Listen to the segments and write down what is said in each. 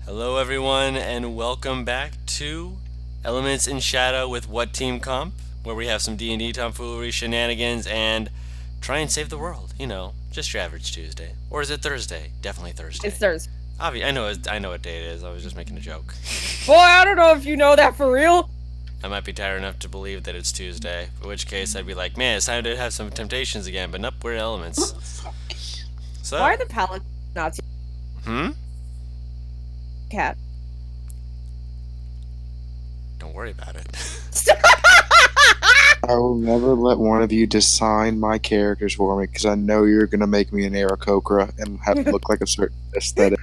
Hello, everyone, and welcome back to Elements in Shadow with What Team Comp, where we have some D&D tomfoolery, shenanigans, and try and save the world. Just your average Tuesday. Or is it Thursday? Definitely Thursday. It's Thursday. I know what day it is. I was just making a joke. Boy, I don't know if you know that for real. I might be tired enough to believe that it's Tuesday, in which case I'd be like, man, it's time to have some temptations again, but nope, we're Elements. So, Why are the pallets not hmm? cat? Don't worry about it. I will never let one of you design my characters for me because I know you're going to make me an Aarakocra and have to look like a certain aesthetic.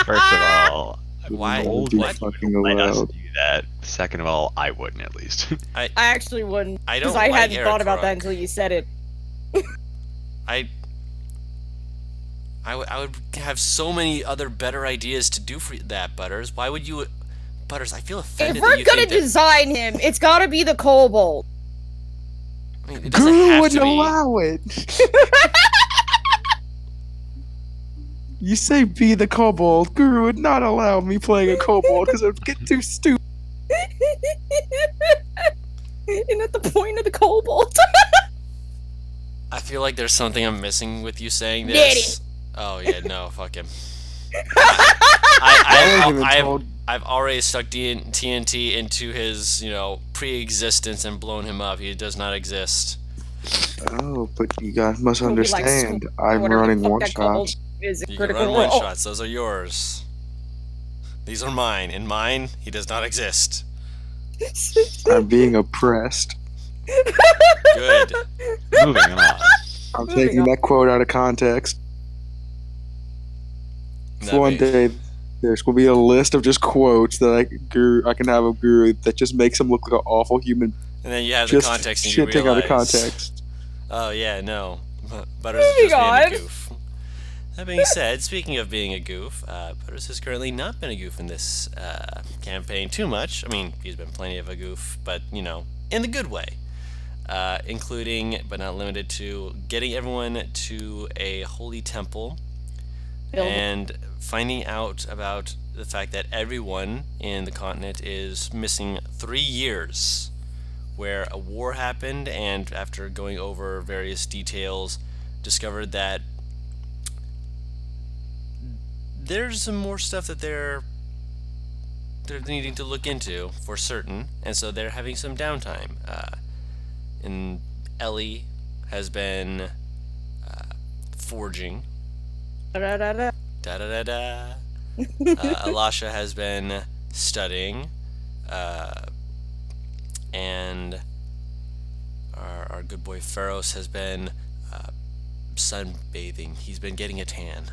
First of all, Why? Won't be What? fucking let us allowed. do that. Second of all, I wouldn't at least. I actually wouldn't. I don't Because I like hadn't thought about that Aarakocra. until you said it. I would have so many other better ideas to do for that, Butters. Why would you... Butters, I feel offended If that we're you gonna think that... design him, it's gotta be the kobold. I mean, it doesn't Guru have wouldn't to be... allow it. You say be the kobold. Guru would not allow me playing a kobold because it would get too stupid. Isn't that the point of the kobold? I feel like there's something I'm missing with you saying this. Oh, yeah, no, fuck him. I wasn't even told. I've already stuck TNT into his, pre-existence and blown him up. He does not exist. Oh, but you guys must He'll be like understand. Squid- I'm whatever the running fuck one that kobold shots. is a You can critical run role. one-shots. Those are yours. These are mine. In mine, he does not exist. I'm being oppressed. Good. Moving on. I'm Moving taking on. that quote out of context. That One means- day, there's going to be a list of just quotes that I can have of Guru that just makes him look like an awful human. And then you have the Just context and shit you taken out realize... of context. Oh, yeah, no. Butters is Moving just being a on. goof. That being said, speaking of being a goof, Butters has currently not been a goof in this campaign too much. I mean, he's been plenty of a goof, but, in the good way. Including, but not limited to, getting everyone to a holy temple and finding out about the fact that everyone in the continent is missing 3 years, where a war happened, and after going over various details, discovered that there's some more stuff that they're needing to look into for certain, and so they're having some downtime. And Ellie has been forging. Da-da-da-da. Da da da da. Alasha has been studying, and our good boy Pharos has been sunbathing. He's been getting a tan.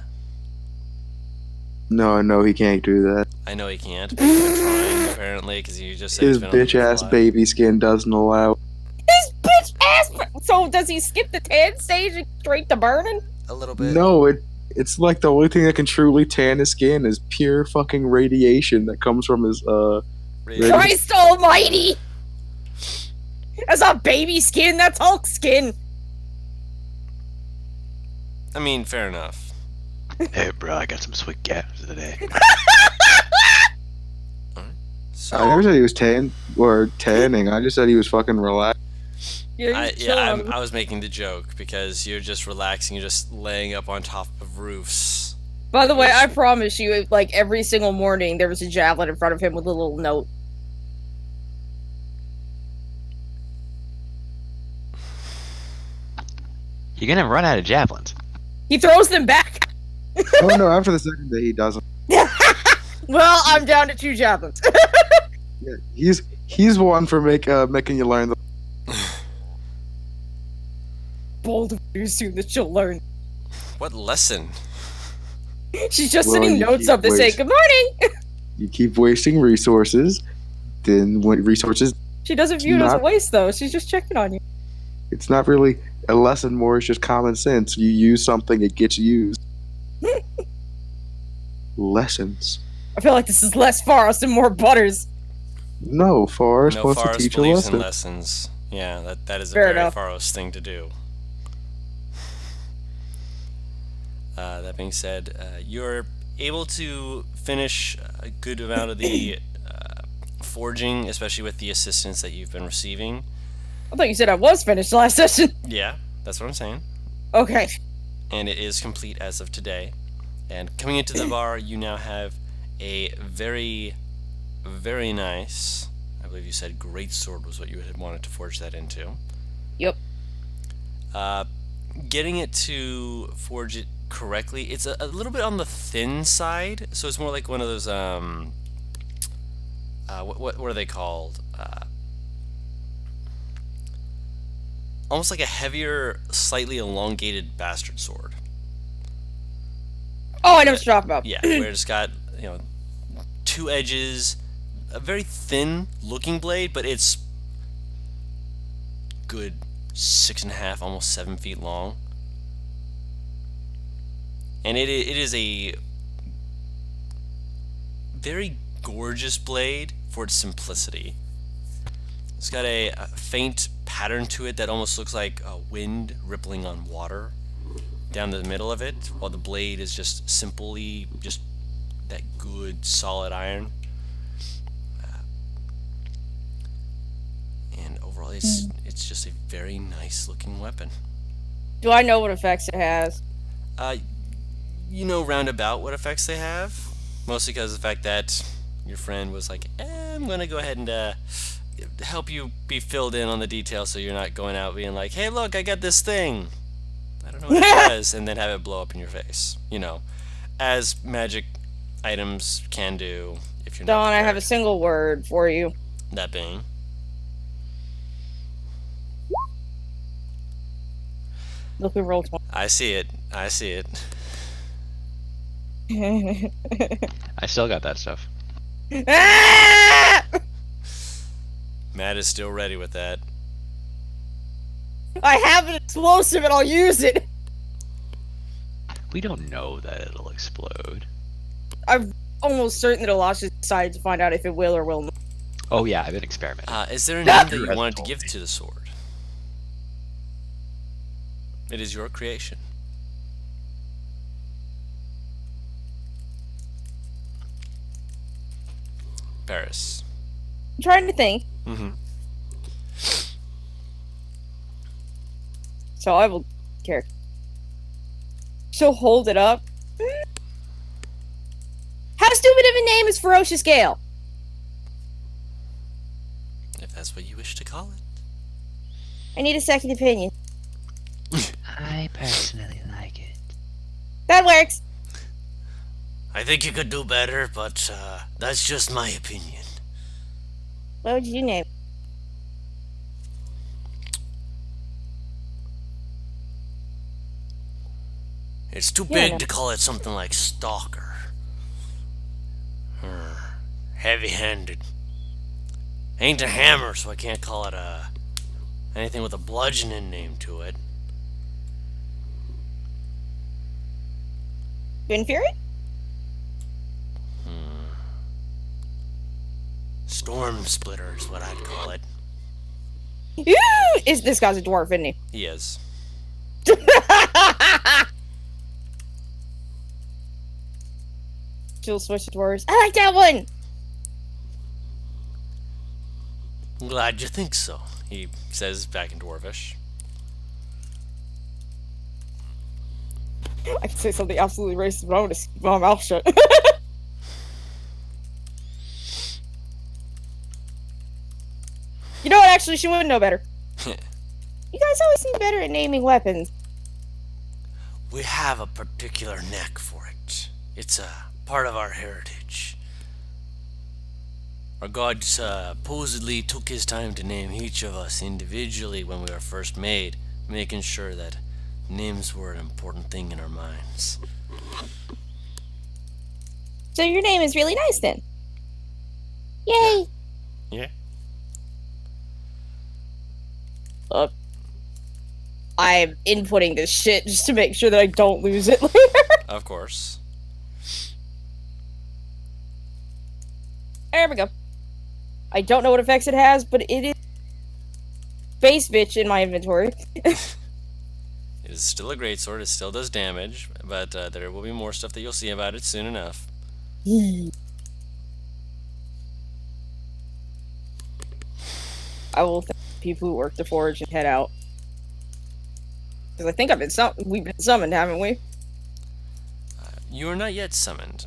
No, he can't do that. I know he can't, but he's been trying apparently because you just said His he's been on the bitch ass fly. baby skin doesn't allow. His bitch ass. So does he skip the tan stage and straight to burning? A little bit. No, it's like the only thing that can truly tan his skin is pure fucking radiation that comes from his Really. Christ almighty! That's not baby skin, that's Hulk skin. I mean, fair enough. Hey, bro, I got some sweet gas today. So, I never said he was tanning. I just said he was fucking relaxed. I was making the joke because you're just relaxing, you're just laying up on top of roofs. By the way, I promise you, like every single morning, there was a javelin in front of him with a little note. You're gonna run out of javelins. He throws them back. Oh no, after the second day he doesn't. Well, I'm down to 2 javelins. Yeah, he's one for making you learn the Bold of you soon that she'll learn. What lesson? She's just Well, sending you notes keep up to say wasting- good morning. you keep wasting resources. Then when resources She doesn't view it as a Not- waste, though. She's just checking on you. it's not really a lesson more, it's just common sense. You use something, it gets used. Lessons. I feel like this is less Faros and more Butters. No, Forrest No, wants to Forrest teach a believes in lesson. lessons. Yeah, that is a Fair very enough. Faros thing to do. That being said, you're able to finish a good amount of the forging, especially with the assistance that you've been receiving. I thought you said I was finished last session. Yeah, that's what I'm saying. Okay. And it is complete as of today. And coming into the bar, you now have a very, very nice, I believe you said great sword was what you had wanted to forge that into. Yep. Getting it to forge it correctly, it's a little bit on the thin side, so it's more like one of those, what are they called? Almost like a heavier, slightly elongated bastard sword. Oh, I know what you're talking about. Yeah, where it's got, two edges, a very thin looking blade, but it's good 6.5, almost 7 feet long. And it is a very gorgeous blade for its simplicity. It's got a faint pattern to it that almost looks like a wind rippling on water down the middle of it, while the blade is just simply just that good solid iron. And overall, it's just a very nice looking weapon. Do I know what effects it has? You know roundabout what effects they have, mostly because of the fact that your friend was like, I'm gonna go ahead and help you be filled in on the details, so you're not going out being like, hey, look, I got this thing, I don't know what it does, and then have it blow up in your face, as magic items can do if you're not Don, I have a prepared. single word for you. That being, Look, we roll 20. I see it. I still got that stuff. Ah! Matt is still ready with that. I have an explosive and I'll use it. We don't know that it'll explode. I'm almost certain that I'll just decide to find out if it will or will not. Oh yeah, I've been experimenting. Is there a name that you wanted to give to the sword? It is your creation. Paris. I'm trying to think. Mm-hmm. So I will care. She'll hold it up. How stupid of a name is Ferocious Gale? If that's what you wish to call it. I need a second opinion. I personally like it. That works. I think you could do better, but that's just my opinion. What would you name? It's too Yeah, I big know. to call it something like Stalker. Heavy-handed. Ain't a hammer, so I can't call it anything with a bludgeoning name to it. Wind Fury? Storm Splitter is what I'd call it. This guy's a dwarf, isn't he? He is. She'll switch to dwarves. I like that one! I'm glad you think so, he says back in Dwarvish. I can say something absolutely racist, but I'm gonna keep my mouth shut. You know what? Actually, she would know better. You guys always seem better at naming weapons. We have a particular knack for it. It's a part of our heritage. Our god supposedly took his time to name each of us individually when we were first made, making sure that names were an important thing in our minds. So your name is really nice then. Yay! Yeah? I'm inputting this shit just to make sure that I don't lose it later. Of course. There we go. I don't know what effects it has, but it is base bitch in my inventory. It is still a greatsword. It still does damage, but there will be more stuff that you'll see about it soon enough. I will thank people who work the forge and head out. Because I think we've been summoned, haven't we? You are not yet summoned.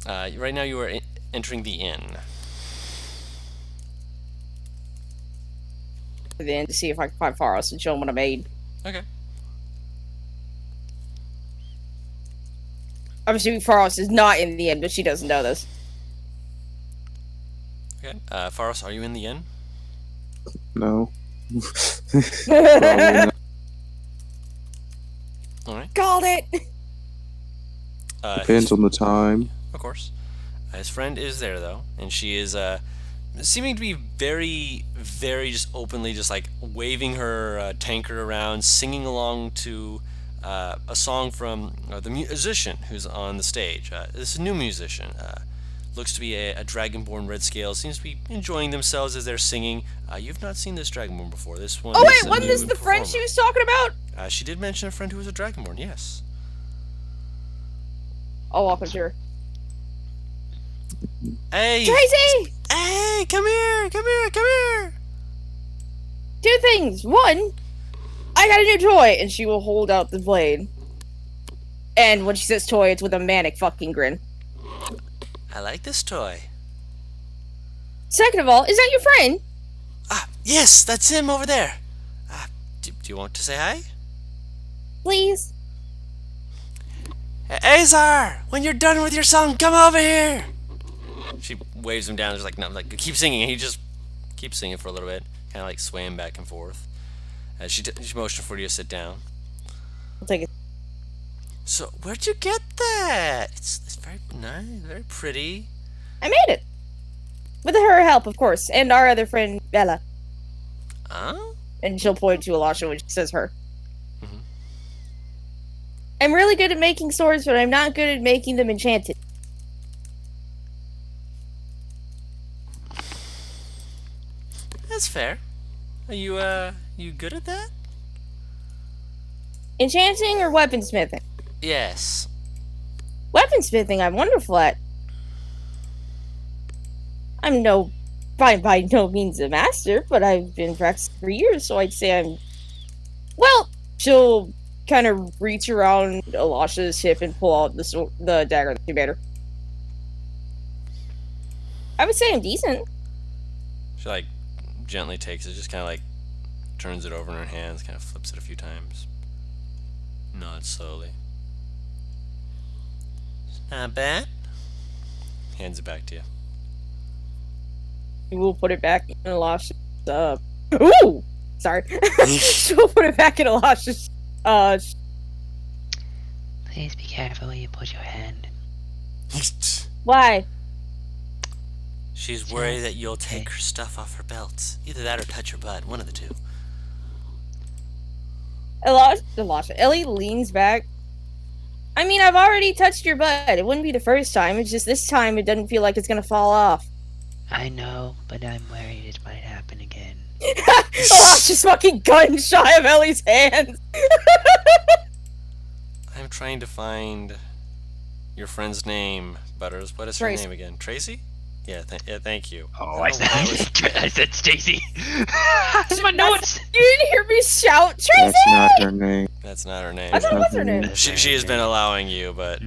Right now you are entering the inn. Then to see if I can find Faros and show him what I made. Okay. Obviously, Faros is not in the inn, but she doesn't know this. Okay. Faros, are you in the inn? No. Probably not. All right. Called it! Depends on the time. Of course. His friend is there though, and she is seeming to be very, very just openly just like waving her tankard around, singing along to a song from the musician who's on the stage. This is a new musician. Looks to be a Dragonborn Red Scale. Seems to be enjoying themselves as they're singing. You've not seen this Dragonborn before. This one. Oh is wait, a wasn't this new the friend she performer. was talking about? She did mention a friend who was a Dragonborn. Yes. I'll walk up to her. Hey. Tracy! Hey, come here, come here, come here. Two things. One, I got a new toy, and she will hold out the blade. And when she says toy, it's with a manic fucking grin. I like this toy. Second of all, is that your friend? Yes, that's him over there. Do you want to say hi? Please? Hey, Azar, when you're done with your song, come over here. She waves him down. Just like, no, like keep singing. And he just keeps singing for a little bit, kind of like swaying back and forth. She motioned for you to sit down. I'll take it. So, where'd you get that? It's very nice, very pretty. I made it. With her help, of course, and our other friend, Bella. Huh? And she'll point to Elisha when she says her. Mhm. I'm really good at making swords, but I'm not good at making them enchanted. That's fair. Are you good at that? Enchanting or weaponsmithing? Yes. Weaponsmithing, I'm wonderful at. I'm by no means a master, but I've been practicing for years, so I'd say I'm. Well, she'll kind of reach around Elisha's hip and pull out the dagger that she made her. I would say I'm decent. She like gently takes it, just kind of like turns it over in her hands, kind of flips it a few times, nods slowly. Not bad. Hands it back to you. We'll put it back in Elisha's. Ooh! Sorry. She'll put it back in Elisha's. Please be careful where you put your hand. Why? She's worried that you'll take her stuff off her belt. Either that or touch her butt. One of the two. Elisha. Ellie leans back. I mean, I've already touched your butt. It wouldn't be the first time. It's just this time it doesn't feel like it's gonna fall off. I know, but I'm worried it might happen again. Elisha's fucking gun shy of Ellie's hands. I'm trying to find your friend's name, Butters. What is her Tracy. name again? Tracy? Yeah, thank you. Oh, I I don't know why said, I said Stacy. That's my notes. You didn't hear me shout, Tracy! That's not her name. That's not her name. I thought it was her name. She has been allowing you, but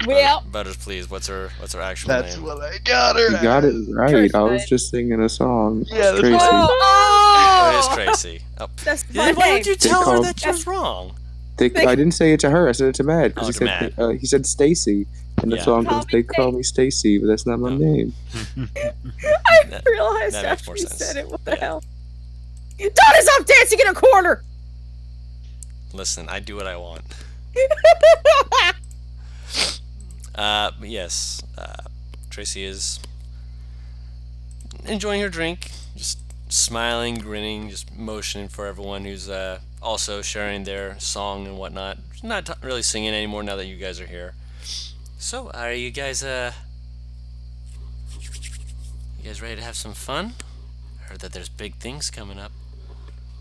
Well, Butters, please. What's her actual That's name? what I got her. You got it right. Tracy. I was just singing a song. Yeah, that's Tracy. Oh, it is oh! Tracy. Oh. That's Yeah, my why name. would you tell her called- that she was wrong? I didn't say it to her. I said it to Matt Oh, because to Matt. he said Stacy, and the Yeah. song Call goes, me "They call me Stacy, but that's not my No. name." I That- realized that makes after more you sense. said it. What the Yeah. hell? Donna's off dancing in a corner! Listen, I do what I want. But yes, Tracy is enjoying her drink, just smiling, grinning, just motioning for everyone who's also sharing their song and whatnot. She's not really singing anymore now that you guys are here. So, are you guys You guys ready to have some fun? I heard that there's big things coming up.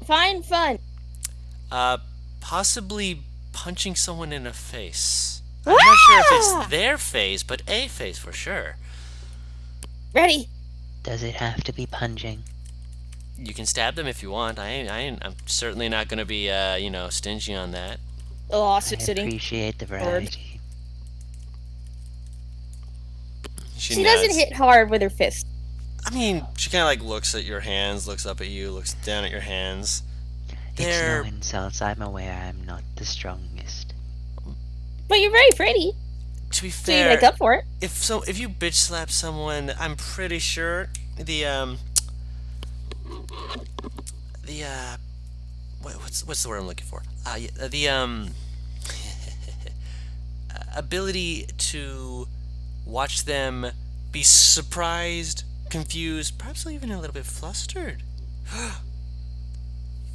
Fine, fun. Uh, possibly punching someone in the face. I'm not sure if it's their face, but a face for sure. Ready? Does it have to be punching? You can stab them if you want. I'm certainly not going to be, stingy on that. Lost I it sitting. appreciate the variety. She doesn't hit hard with her fist. I mean, she kind of like looks at your hands, looks up at you, looks down at your hands. It's no insults. I'm aware I'm not the strongest. But you're very pretty. To be So fair, you make up for it. if you bitch slap someone, I'm pretty sure what's the word I'm looking for? Ability to watch them be surprised, confused, perhaps even a little bit flustered.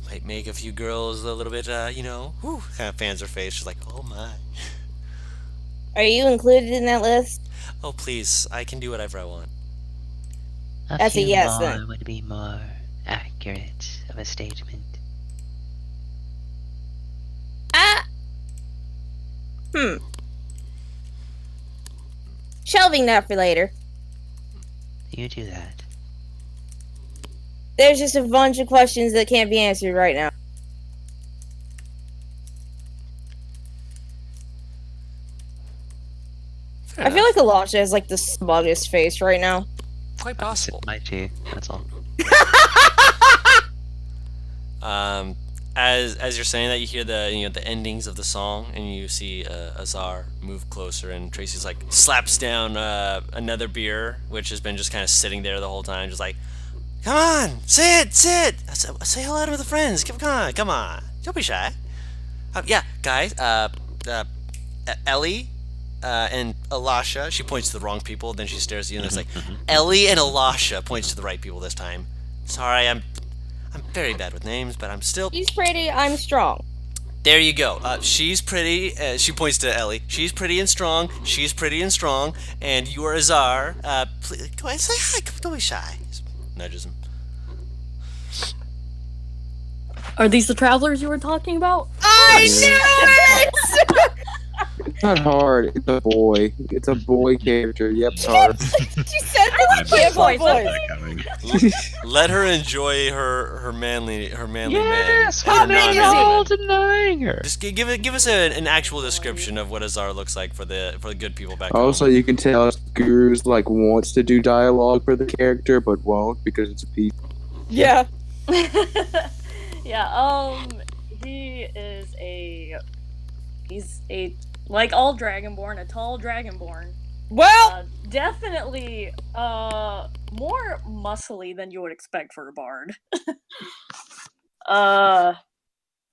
Might make a few girls a little bit, kind of fans her face. She's like, oh my. Are you included in that list? Oh, please, I can do whatever I want. That's a few yes, more then. would be more accurate of a statement. Shelving that for later. You do that. There's just a bunch of questions that can't be answered right now. I feel like Elisha has like the smuggest face right now. Quite possible. My tea. That's all. As you're saying that, you hear the endings of the song, and you see Azar move closer, and Tracy's like slaps down another beer, which has been just kind of sitting there the whole time, just like, come on, sit. Say hello to the friends. Come on, don't be shy. Yeah, guys. Ellie. And Elisha, she points to the wrong people, then she stares at you and it's like, Ellie and Elisha points to the right people this time. Sorry, I'm very bad with names, but I'm still... She's pretty, I'm strong. There you go. She's pretty, she points to Ellie. She's pretty and strong, she's pretty and strong, and you are Azar. Please, go ahead, say hi, don't be shy. Nudges him. Are these the travelers you were talking about? I knew it! It's not hard. It's a boy. It's a boy character. Yep, it's hard. She said this can't voice. Let her enjoy her manly Yes, man. how many all denying her? Just give us an actual description of what Azar looks like for the good people back Also, home. you can tell Guru's like wants to do dialogue for the character, but won't because it's a piece. Yeah. Yeah, he's a like all Dragonborn, a tall Dragonborn. Well, Definitely more muscly than you would expect for a bard.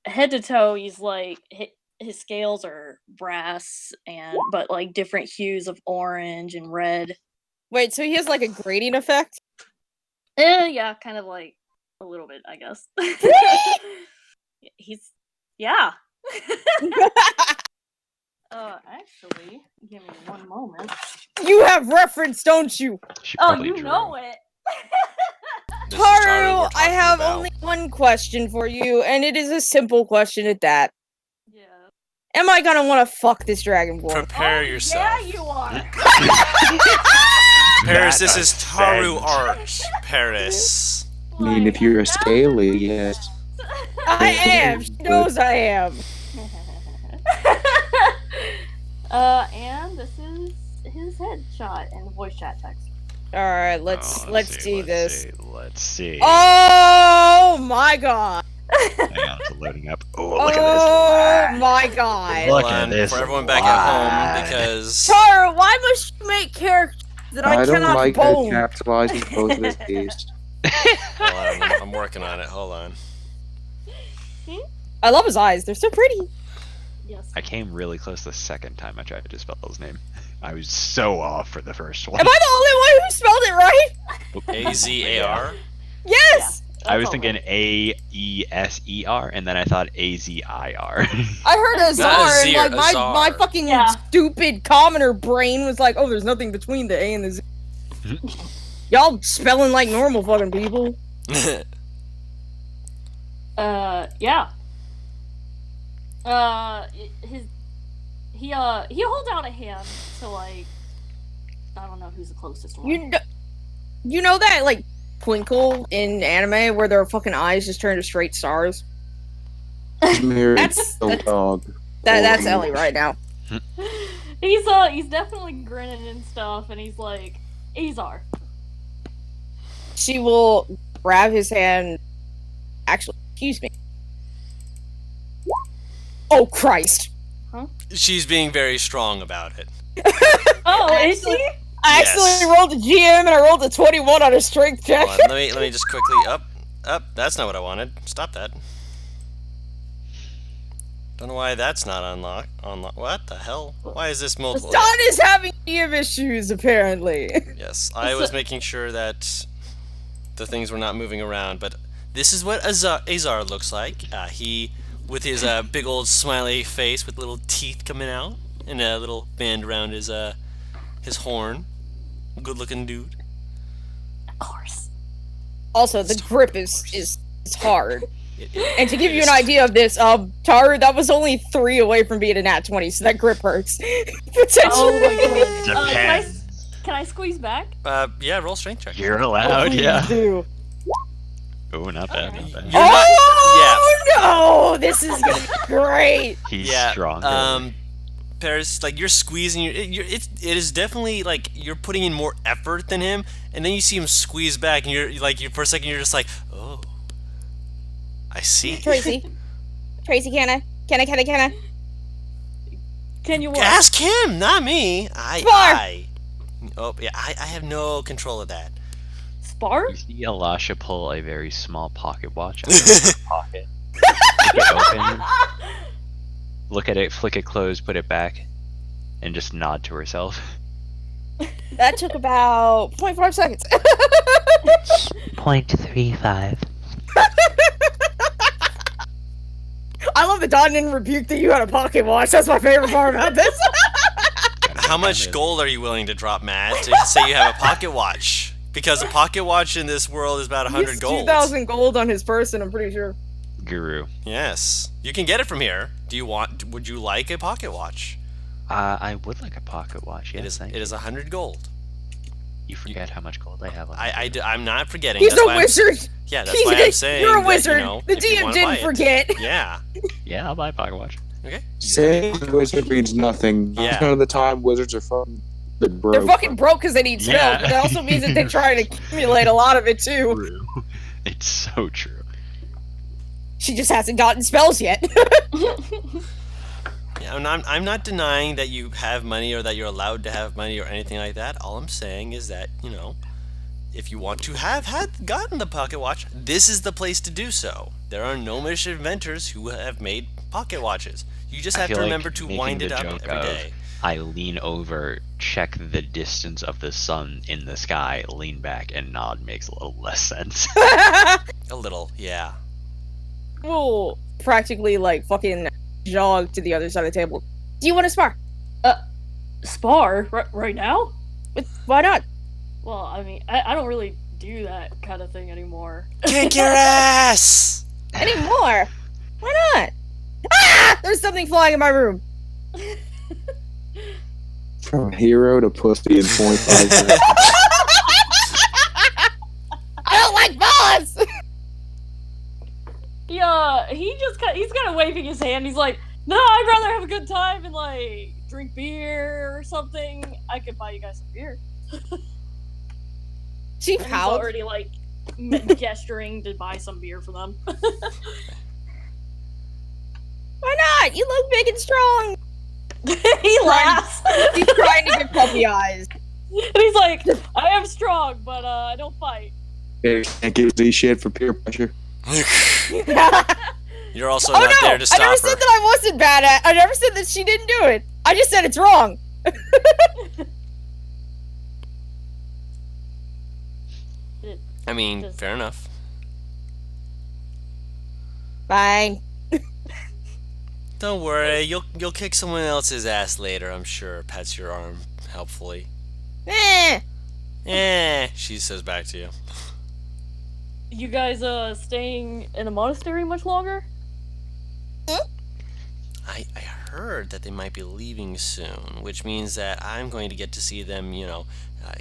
Head to toe, he's like his scales are brass but like different hues of orange and red. wait, so he has like a grading effect? Yeah, kind of like a little bit, I guess. Yeah. Actually, give me one moment. You have reference, don't you? Oh, you know it. This is Taru Taru, we're I talking have about. only one question for you, and it is a simple question at that. Yeah. Am I gonna want to fuck this Dragonborn? Prepare yourself. Yeah, you are. Paris, That this is Taru ascent. art. Paris. I mean, if you're a scaly, yes. I am. She knows I am. And this is his headshot and voice chat text. All right, let's do this. Let's see. Oh my god! Hang on, it's loading up. Oh, look Oh my god! Look Hold at on, this for everyone back at home, line. because Taru, why must you make characters that I don't cannot like that bone? capitalizing both of his A's. hold on, I'm working on it. Hold on. I love his eyes; they're so pretty. Yes. I came really close the second time I tried to spell his name. I was so off for the first one. Am I the only one who spelled it right? Azar. Yes. I was thinking Aeser, and then I thought Azir. I heard Azar, and like Azar. my fucking stupid commoner brain was like, "Oh, there's nothing between the A and the Z." Y'all spelling like normal fucking people. Yeah. He holds out a hand to like, I don't know who's the closest one. You know that like twinkle in anime where their fucking eyes just turn to straight stars? That's dog. that's Ellie right now. He's definitely grinning and stuff, and he's like, Azar. She will grab his hand. Actually, excuse me. Oh Christ! She's being very strong about it. Oh, is she? I accidentally rolled a GM and I rolled a 21 on a strength check. Hold on, let me just quickly up. That's not what I wanted. Stop that. Don't know why that's not unlocked. What the hell? Why is this multiple? Don is having GM issues apparently. Yes, I was making sure that the things were not moving around, but this is what Azar looks like. He, with his big old smiley face with little teeth coming out and a little band around his horn. Good looking dude. Of course. Also, the grip is hard. And to give you is. an idea of this, Taru, that was only 3 away from being a nat 20, so that grip hurts. Oh my god. Depends. Can I squeeze back? Yeah, roll strength check. You're allowed, Please yeah. do. Oh, not bad, not bad. You're not- Oh no! This is gonna be great. He's yeah, stronger. Paris, like you're squeezing. It is definitely like you're putting in more effort than him, and then you see him squeeze back, and you're like, for a second, you're just like, oh, I see. Tracy, can I? Can you what? Ask him, not me. Oh yeah, I have no control of that. Spar? You see Elisha pull a very small pocket watch out of her pocket. Make it open. Look at it, flick it closed, put it back, and just nod to herself. That took about 0.5 seconds. 0.35. I love that Don didn't rebuke that you had a pocket watch. That's my favorite part about this. How much gold are you willing to drop, Matt, to say you have a pocket watch? Because a pocket watch in this world is about 100 gold. 2,000 gold on his person, I'm pretty sure. Guru. Yes, you can get it from here. Would you like a pocket watch? I would like a pocket watch, yes. It is 100 gold. You forget how much gold I have on I'm not forgetting. He's That's a why wizard. Yeah, that's why I'm saying. You're a that, wizard. you know, The if you DM wanna buy didn't it. forget. Yeah. Yeah, I'll buy a pocket watch. Okay. Saying wizard means nothing. Yeah. 9% of the time, wizards are fucking broke. They're fucking broke because they need spells, Yeah. but that also means that they're trying to accumulate a lot of it too. True. It's so true. She just hasn't gotten spells yet. Yeah, I'm not denying that you have money or that you're allowed to have money or anything like that. All I'm saying is that, you know, if you want to have gotten the pocket watch, this is the place to do so. There are gnomish inventors who have made pocket watches. You just I have to feel like remember to making wind the it up joke every of, day. I lean over, check the distance of the sun in the sky, lean back, and nod makes a little less sense. A little, yeah. We'll practically like fucking jog to the other side of the table. Do you want to spar? Spar? Right now? Why not? Well, I mean, I don't really do that kind of thing anymore. Kick your ass! Anymore? Why not? Ah! There's something flying in my room. From hero to pussy in 0.5 seconds. I don't like balls. He's kind of waving his hand. He's like, no, I'd rather have a good time and like drink beer or something. I could buy you guys some beer. She He's pouts. already like gesturing to buy some beer for them. Why not? You look big and strong. He laughs. He's trying to get puppy eyes. And he's like, I am strong, but I don't fight. Can't give these shit for peer pressure. You're also Oh not no! there to I stop never her. said that I wasn't bad at. I never said that she didn't do it. I just said it's wrong. I mean, fair enough. Fine. Don't worry, you'll kick someone else's ass later, I'm sure. Pats your arm helpfully. Eh. She says back to you. You guys staying in the monastery much longer? I heard that they might be leaving soon, which means that I'm going to get to see them,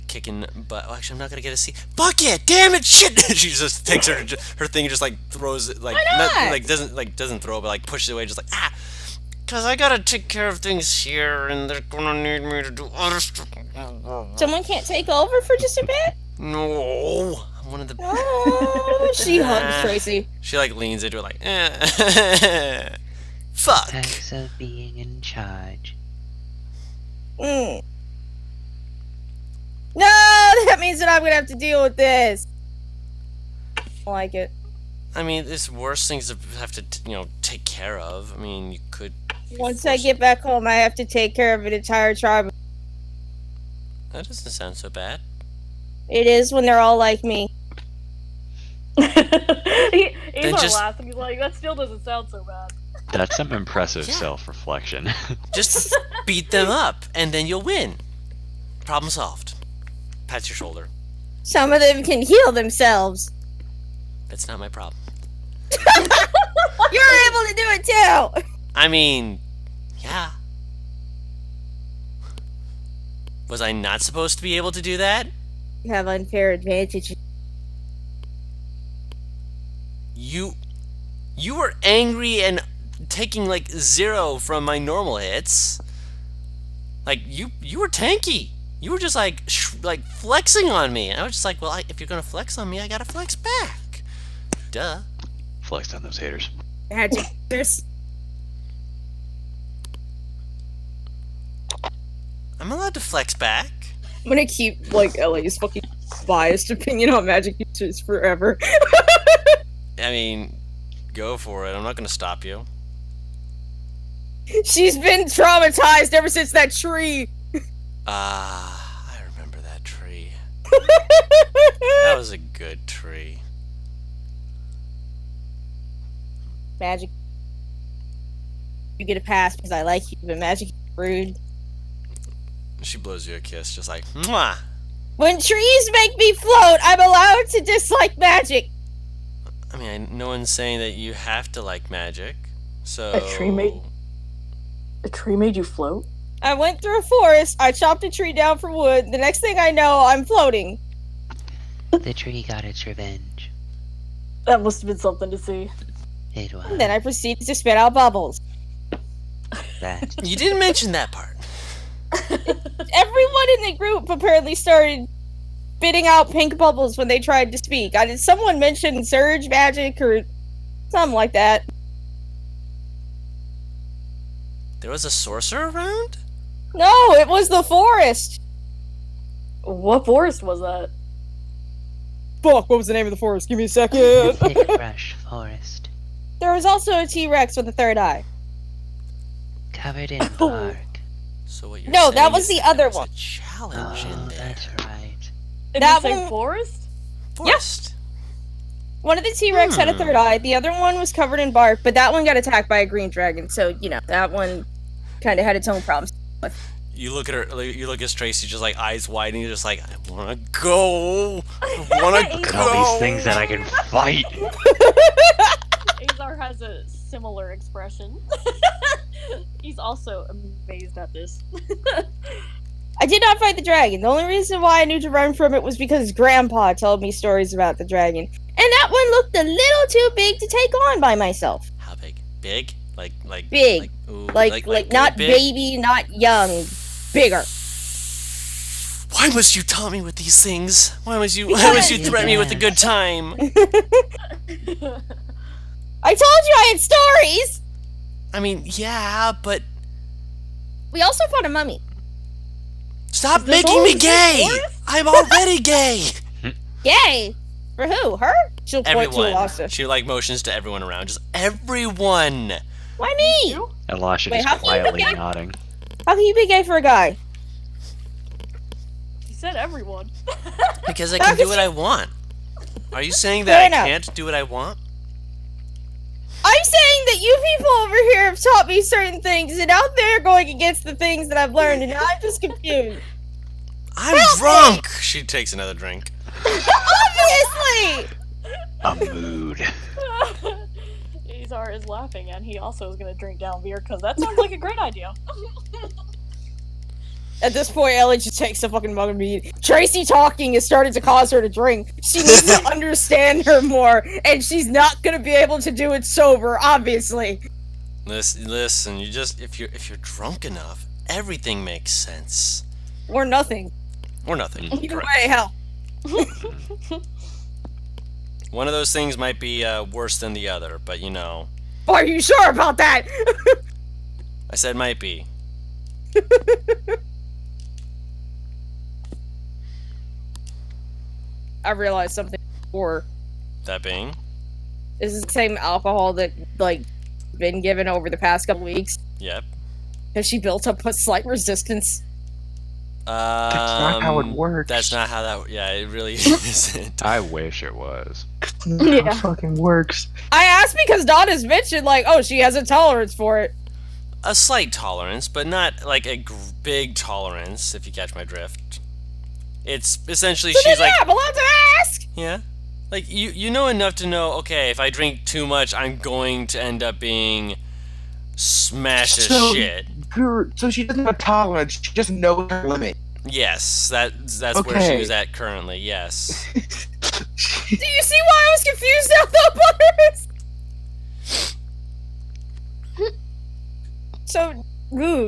kicking butt. Well, actually, I'm not going to get to see. Bucket! Damn it! Shit! She just takes her thing and just like throws it, like, Why not? doesn't throw it, but like pushes it away, just like, ah! Because I gotta take care of things here, and they're gonna need me to do other stuff. Someone can't take over for just a bit? No! I'm one of the. Oh, she hugs Tracy. She like leans into it, like, Fuck! Perks of being in charge. Mm. No, that means that I'm gonna have to deal with this. I don't like it. I mean, there's worse things to have to, take care of. I mean, you could. Once I get back home, I have to take care of an entire tribe. That doesn't sound so bad. It is when they're all like me. He's Then not just- laughing. He's like, that still doesn't sound so bad. That's some impressive Yeah. self-reflection. Just beat them up, and then you'll win. Problem solved. Pats your shoulder. Some of them can heal themselves. That's not my problem. You're able to do it too. I mean, yeah. Was I not supposed to be able to do that? You have unfair advantage. You were angry and taking like 0 from my normal hits. Like you were tanky. You were just like flexing on me, and I was just like, well, if you're gonna flex on me, I gotta flex back. Duh. Flexed on those haters. Magic. This. I'm allowed to flex back. I'm gonna keep like LA's fucking biased opinion on magic users forever. I mean, go for it. I'm not gonna stop you. She's been traumatized ever since that tree. I remember that tree. That was a good tree. Magic. You get a pass because I like you, but magic is rude. She blows you a kiss, just like, mwah! When trees make me float, I'm allowed to dislike magic. I mean, no one's saying that you have to like magic, so... A tree made you float? I went through a forest, I chopped a tree down for wood, the next thing I know, I'm floating. The tree got its revenge. That must have been something to see. It was And then I proceeded to spit out bubbles. that. You didn't mention that part. Everyone in the group apparently started spitting out pink bubbles when they tried to speak. Did someone mention surge magic or something like that? There was a sorcerer around? No, it was the forest. What forest was that? Fuck, what was the name of the forest? Give me a second. Thick brush forest. There was also a T-Rex with a third eye. Covered in bark. So what you're No, saying that was is the there other was one. a challenge in Oh, there. that's right. Did That you say one- forest? Forest. One of the T-Rex had a third eye. The other one was covered in bark, but that one got attacked by a green dragon. So, that one kind of had its own problems. You look at her. You look at Tracy, just like eyes wide, and you're just like, I wanna go. I wanna Look Look go. at all these things that I can fight. Azar has a similar expression. He's also amazed at this. I did not fight the dragon. The only reason why I knew to run from it was because Grandpa told me stories about the dragon. And that one looked a little too big to take on by myself. How big? Big? Like Big. ooh, Like not big? baby, not young. Bigger. Why must you taunt me with these things? Why must you Because- threaten me with a good time? I told you I had stories! I mean, yeah, but We also fought a mummy. stop Is this making all me in the gay! forest? I'm already gay! Yay! For who? Her? She'll point to Everyone. Alasa. She motions to everyone around. Just everyone! Why me? You? Elisha Wait, just how can you quietly forget- nodding. How can you be gay for a guy? He said everyone. Because I can do what I want. Are you saying that Fair I enough. can't do what I want? I'm saying that you people over here have taught me certain things, and out there going against the things that I've learned, and now I'm just confused. I'm drunk! She takes another drink. Obviously! A mood. Azar is laughing, and he also is going to drink down beer because that sounds like a great idea. At this point, Ellie just takes the fucking mug and me. Tracy talking is starting to cause her to drink. She needs to understand her more, and she's not gonna be able to do it sober, obviously. Listen. You just if you're drunk enough, everything makes sense. Or nothing. Or nothing. Either Correct. way, hell. One of those things might be worse than the other, but you know. Are you sure about that? I said might be. I realized something before. That being? This is the same alcohol that, like, been given over the past couple weeks. Yep. Because she built up a slight resistance. That's not how it works. That's not how that. Yeah, it really isn't. I wish it was. That's not how it fucking works. I asked because Donna's mentioned, like, oh, she has a tolerance for it. A slight tolerance, but not like a big tolerance. If you catch my drift. It's essentially she's like. I'm allowed to ask. Yeah. Like you know enough to know. Okay, if I drink too much, I'm going to end up being smashed as shit. So she doesn't have a tolerance. She just knows her limit. Yes, that's where she Okay. was at currently. Yes. Do you see why I was confused now, though, Butters? So,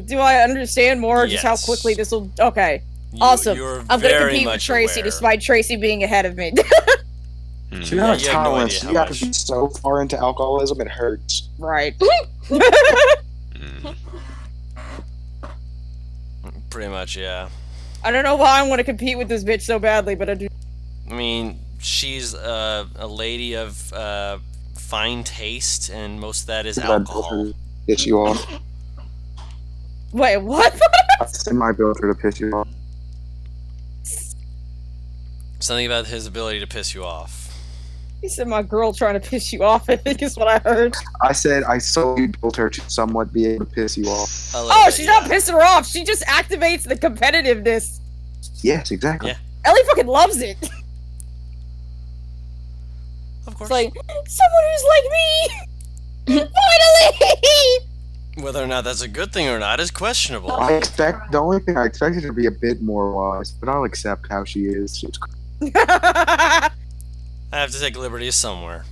do I understand more just how Yes. quickly this will... Okay, awesome. You're I'm gonna very compete with much Tracy aware. despite Tracy being ahead of me. She doesn't have you have no tolerance. idea You how have to much- be so far into alcoholism, it hurts. Right. Pretty much, yeah. I don't know why I want to compete with this bitch so badly, but I do. I mean, she's a lady of fine taste, and most of that is alcohol. Piss you off. Wait, what? I said my builder to piss you off. Something about his ability to piss you off. You said my girl trying to piss you off, I think is what I heard. I said I solely built her to somewhat be able to piss you off. A little Oh, bit, she's yeah. not pissing her off. She just activates the competitiveness. Yes, exactly. Yeah. Ellie fucking loves it. Of course. It's like, someone who's like me! Finally! Whether or not that's a good thing or not is questionable. The only thing I expected her to be a bit more wise, but I'll accept how she is. It's I have to take liberties somewhere.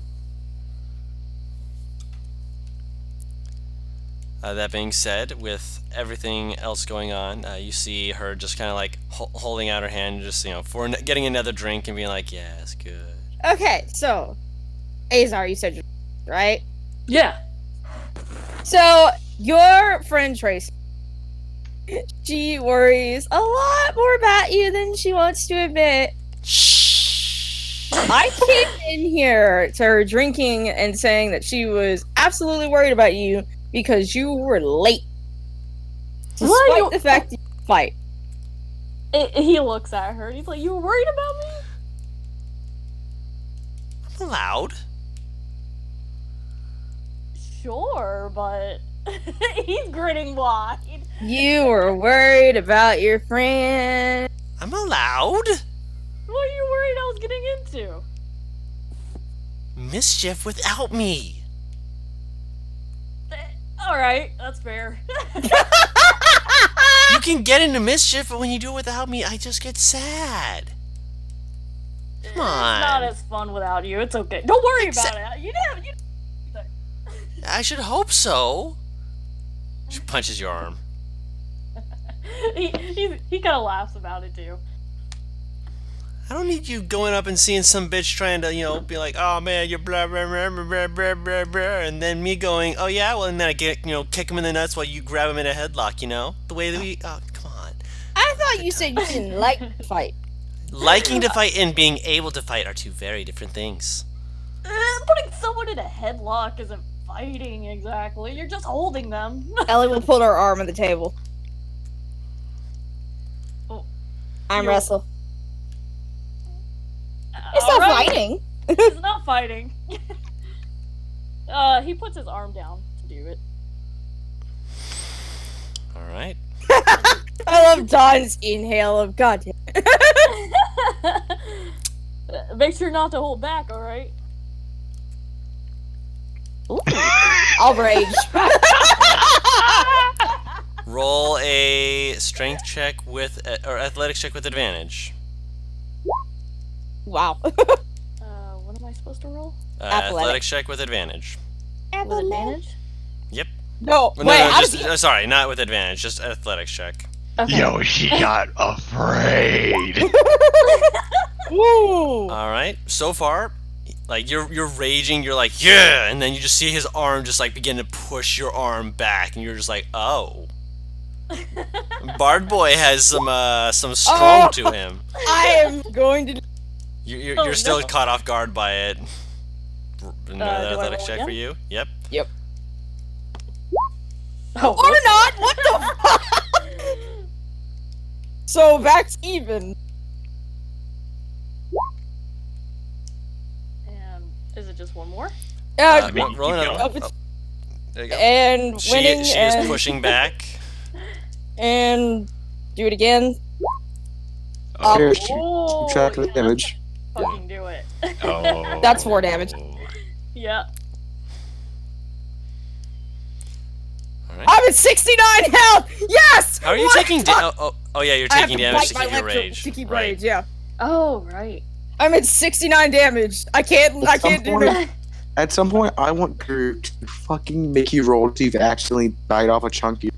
That being said, with everything else going on, you see her just kind of like holding out her hand, just for getting another drink and being like, "Yeah, it's good." Okay, so, Azar, you said, right? Yeah. So, your friend Tracy, she worries a lot more about you than she wants to admit. I came in here to her drinking and saying that she was absolutely worried about you because you were late. Despite the fact that you fight. He looks at her and he's like, "You were worried about me?" I'm allowed. Sure, but he's grinning wide. You were worried about your friend. I'm allowed. What are you worried I was getting into? Mischief without me. Alright, that's fair. You can get into mischief, but when you do it without me, I just get sad. Come on. It's not as fun without you. It's okay. Don't worry about it. You didn't. I should hope so. She punches your arm. He kind of laughs about it too. I don't need you going up and seeing some bitch trying to, be like, "Oh man, you're blah blah blah blah blah blah blah," and then me going, "Oh yeah," well, and then I get, kick him in the nuts while you grab him in a headlock, the way that we. Oh, come on. I thought you said you didn't like to fight. Liking to fight and being able to fight are two very different things. Putting someone in a headlock isn't fighting exactly. You're just holding them. Ellie will pull her arm on the table. Oh, I'm you're- wrestle. It's not Alright. fighting. It's not fighting. He puts his arm down to do it. All right. I love Don's inhale of goddamn. Make sure not to hold back, alright? I'll rage. Roll a strength check with or athletics check with advantage. Wow. What am I supposed to roll? Athletics check with advantage. With advantage? Yep. No, No, wait, no, how just does he... sorry, not with advantage, just athletics check. Okay. Yoshi got afraid. Woo! All right. So far, like you're raging, you're like, yeah, and then you just see his arm just like begin to push your arm back, and you're just like, oh. Bard Boy has some strong to him. I am going to... You're still no. caught off guard by it. Another I athletics roll check again? for you. Yep. Yep. Oh, Or not! What the fuck? So, back to even. and is it just one more? mean, Rolling keep up. going. Oh, there you go. and winning, She and, is pushing back. and do it again. Oh, Here, Oh, keep track of the yeah, damage. Fucking do it. oh. That's 4 damage. Yeah. All right. I'm at 69 health! Yes! How are you What? taking damage? Oh, yeah, you're I have taking to damage to bite keep my your lip rage. to keep Right. rage, yeah. Oh, right. I'm at 69 damage. I can't do that. At some point, I want Drew to fucking make you roll to you've actually bite off a chunk of you.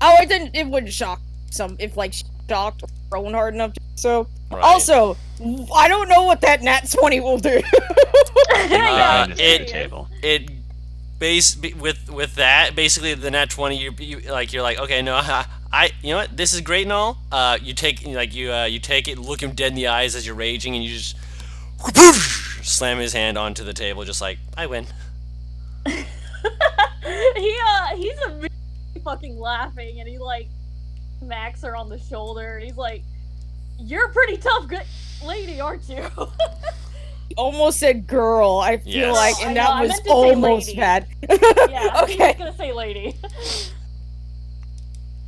Oh, it wouldn't shock some if like shocked or thrown hard enough to, so. Right. Also, I don't know what that nat 20 will do. Yeah, Kindness it- to the table. It with that basically the nat 20 you're like okay no you know what, this is great and all, you take you take it, look him dead in the eyes as you're raging, and you just slam his hand onto the table just like I win. he's immediately fucking laughing, and he like smacks her on the shoulder, and he's like, "You're a pretty tough good lady, aren't you?" Almost said girl, I feel Yes. like, I and know, that I was meant to say almost lady. bad. Yeah, I was Okay. just gonna say lady.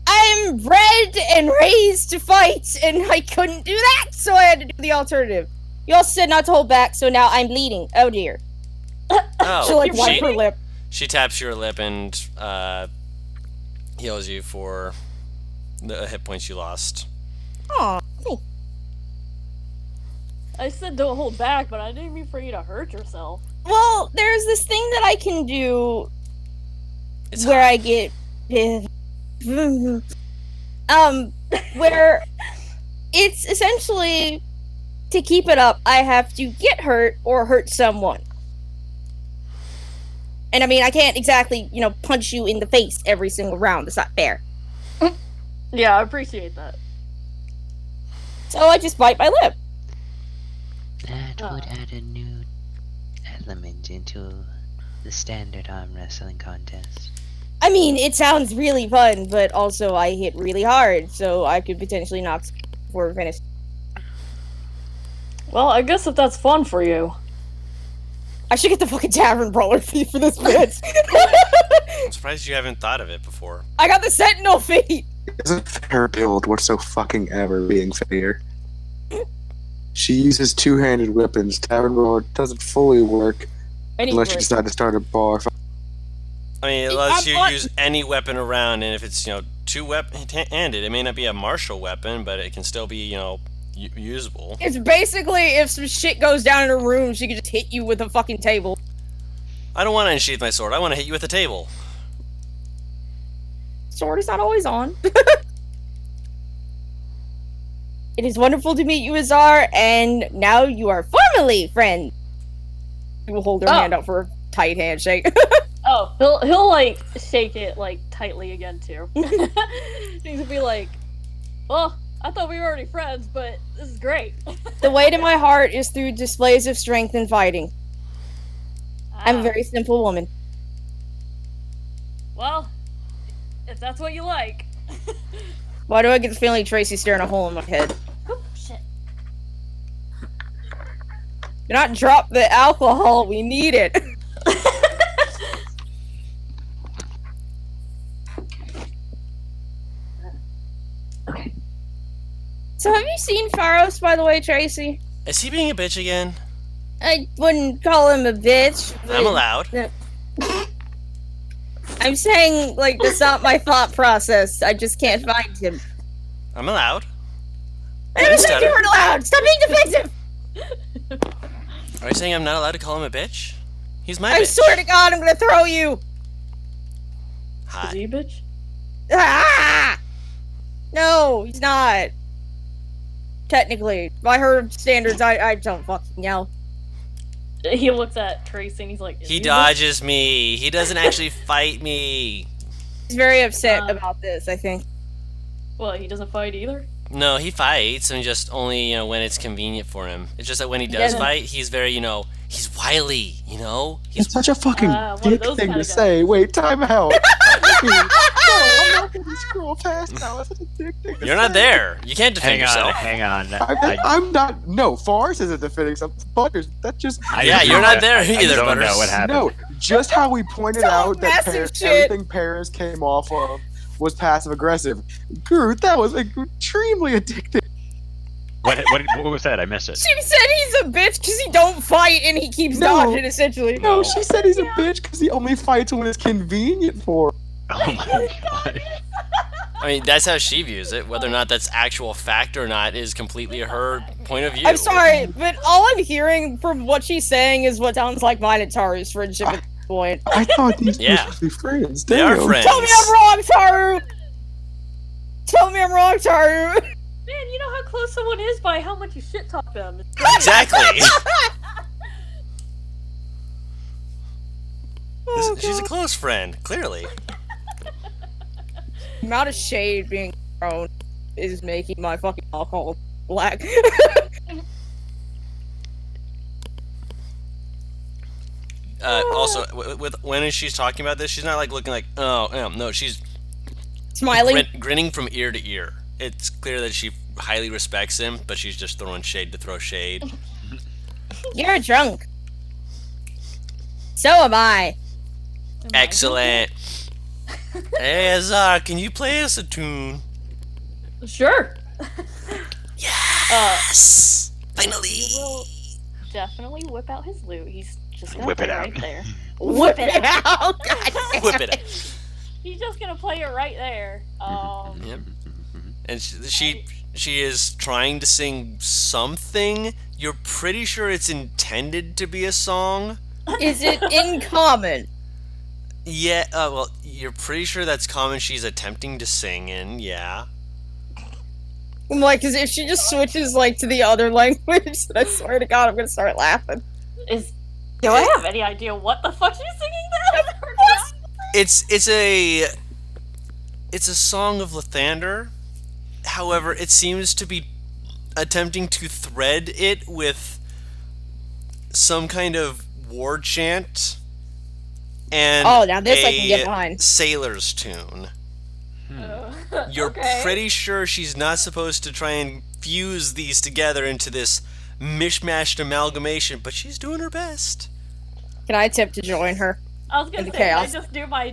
I'm bred and raised to fight, and I couldn't do that, so I had to do the alternative. You all said not to hold back, so now I'm bleeding. Oh dear. Oh, She'll like wipe her lip. she taps your lip and heals you for the hit points you lost. Aw, I said don't hold back, but I didn't mean for you to hurt yourself. well, there's this thing that I can do It's where hot. I get where it's essentially to keep it up, I have to get hurt or hurt someone. And I mean, I can't exactly, punch you in the face every single round. It's not fair. Yeah, I appreciate that. So I just bite my lip. That would add a new element into the standard arm wrestling contest. I mean, it sounds really fun, but also I hit really hard, so I could potentially knock before we finish. Well, I guess if that's fun for you. I should get the fucking Tavern Brawler fee for this bitch. I'm surprised you haven't thought of it before. I got the Sentinel fee. It's a fair build whatsoever ever being fair. She uses two-handed weapons. Tavern Roar doesn't fully work unless you decide to start a bar. I mean, it lets you I'm- use any weapon around, and if it's two-handed, it may not be a martial weapon, but it can still be usable. It's basically if some shit goes down in a room, she can just hit you with a fucking table. I don't want to unsheath my sword. I want to hit you with a table. Sword is not always on. It is wonderful to meet you, Azar, and now you are formally friends. You will hold her Oh. hand out for a tight handshake. Oh, he'll like shake it like tightly again too. He's gonna be like, "Well, I thought we were already friends, but this is great." The way to my heart is through displays of strength and fighting. I'm a Ah, very simple woman. well. If that's what you like. Why do I get the feeling Tracy's staring a hole in my head? Oh shit! Do not drop the alcohol. We need it. So have you seen Pharos, by the way, Tracy? Is he being a bitch again? I wouldn't call him a bitch. I'm allowed. I'm saying, like, that's not my thought process. I just can't find him. I'm allowed. I never said you weren't allowed! Stop being defensive! Are you saying I'm not allowed to call him a bitch? He's my I bitch. swear to God, I'm gonna throw you! Is Hi. he a bitch? Ah! No, he's not. Technically. By her standards, I don't fucking know. He looks at Tracy and he's like, "Is He a bitch?" dodges me. He doesn't actually fight me. He's very upset about this, I think. Well, he doesn't fight either. No, he fights, and just only, when it's convenient for him. It's just that when he does doesn't- fight, he's very, he's wily, He's It's such a fucking one of dick those thing kinda to guys. say. Wait, time out. No, I'm not gonna scroll past now. It's such a dick thing to You're not say. there. You can't defend yourself. Hang on. I'm not. No, Forrest isn't defending something. Butters. That just. Yeah, you're not there either, I don't Butters. know what happened. No, just how we pointed Talk out that massive shit. everything Paris came off of was passive aggressive. Groot, that was extremely addictive. What was that? I missed it. She said he's a bitch because he don't fight and he keeps No. dodging, essentially. No, she said he's a bitch because he only fights when it's convenient for him. Oh my god. I mean, that's how she views it. Whether or not that's actual fact or not is completely her point of view. I'm sorry, but all I'm hearing from what she's saying is what sounds like mine and Taru's friendship at this point. I thought these were Yeah. supposed to be friends. They are Damn. friends. Tell me I'm wrong, Taru! Tell me I'm wrong, Taru! Man, you know how close someone is by how much you shit talk them. Exactly. Oh, She's a God. close friend, clearly. The amount of shade being thrown is making my fucking alcohol black. Also, with when she's talking about this, she's not like looking like, oh, no, she's Smiling. grinning from ear to ear. It's clear that she highly respects him, but she's just throwing shade to throw shade. You're drunk. So am I. Excellent. Hey, Azar, can you play us a tune? Sure. Yes! Finally! He will definitely whip out his loot. He's just gonna Whip play it out. right there. Whip it out! God damn Whip it out. He's just gonna play it right there. Yep. And she is trying to sing something. You're pretty sure it's intended to be a song. Is it in common? Yeah, well, you're pretty sure that's common she's attempting to sing in, yeah. I'm like, cause if she just switches like to the other language, then I swear to God, I'm gonna start laughing. Do I have any idea what the fuck she's singing then? It's a song of Lathander. However, it seems to be attempting to thread it with some kind of war chant and Oh, now this I can get behind. sailor's tune. You're Okay. pretty sure she's not supposed to try and fuse these together into this mishmashed amalgamation, but she's doing her best. Can I attempt to join her? I was gonna In say, the can I chaos. just do my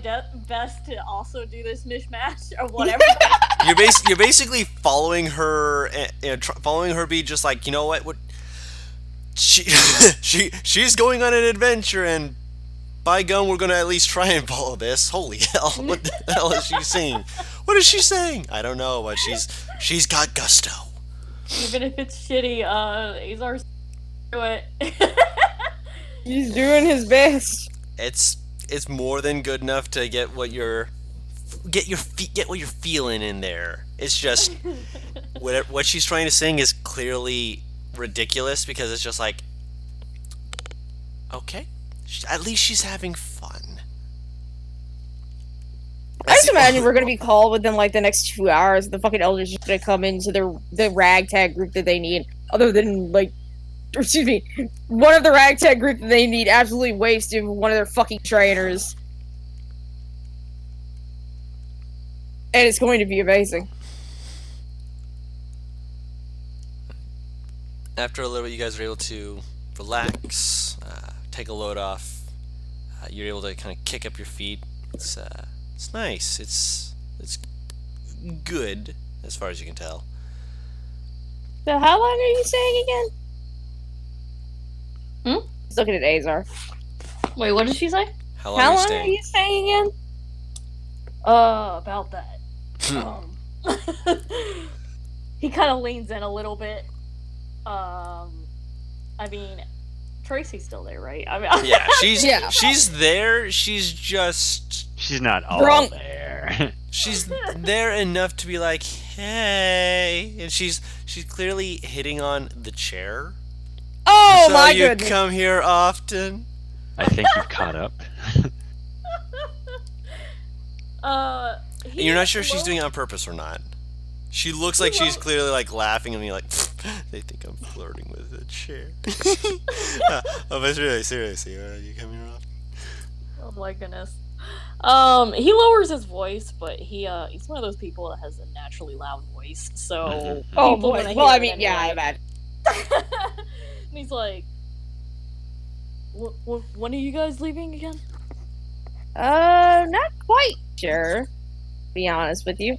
best to also do this mishmash or whatever. You're basically following her, following her beat, just like, you know what she's going on an adventure, and by gum, we're gonna at least try and follow this. Holy hell! What the hell is she saying? What is she saying? I don't know, but she's got gusto. Even if it's shitty, Azar's do it. He's doing his best. It's more than good enough to get what you're feeling in there. It's just what she's trying to sing is clearly ridiculous because it's just like, okay, at least she's having fun. I just imagine we're gonna be called within like the next 2 hours. The fucking elders just gonna come into the ragtag group that they need, other than like, or excuse me, one of the ragtag group that they need absolutely wasted one of their fucking trainers, and it's going to be amazing. After a little bit, you guys are able to relax, take a load off. You're able to kind of kick up your feet. It's nice. It's good as far as you can tell. So how long are you staying again? Just looking at Azar. Wait, what did she say? How long How are you long are staying? you staying again? About that. He kind of leans in a little bit. I mean, Tracy's still there, right? I mean, Yeah, she's Yeah. she's there. She's not all Drunk. there. she's there enough to be like, hey, and she's clearly hitting on the chair. Oh So my you goodness! come here often? I think you've caught up. And you're not sure if she's doing it on purpose or not. She looks like she's clearly like laughing and you're like, they think I'm flirting with the chair. Oh, but seriously, you come here often? Oh my goodness. He lowers his voice, but he's one of those people that has a naturally loud voice. So Oh people boy. gonna Well, hear I it mean, yeah, I anyway. bet. And he's like, when are you guys leaving again? Not quite sure. To be honest with you.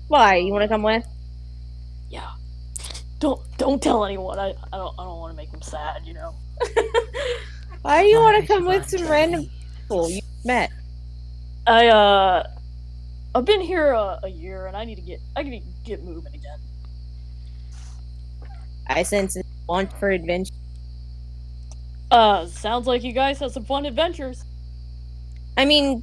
Why? You want to come with? Yeah. Don't tell anyone. I don't want to make them sad, you know. Why do you want to come with some random people you met? I've been here a year and I need to get moving again. I sense a want for adventure. Sounds like you guys have some fun adventures. I mean,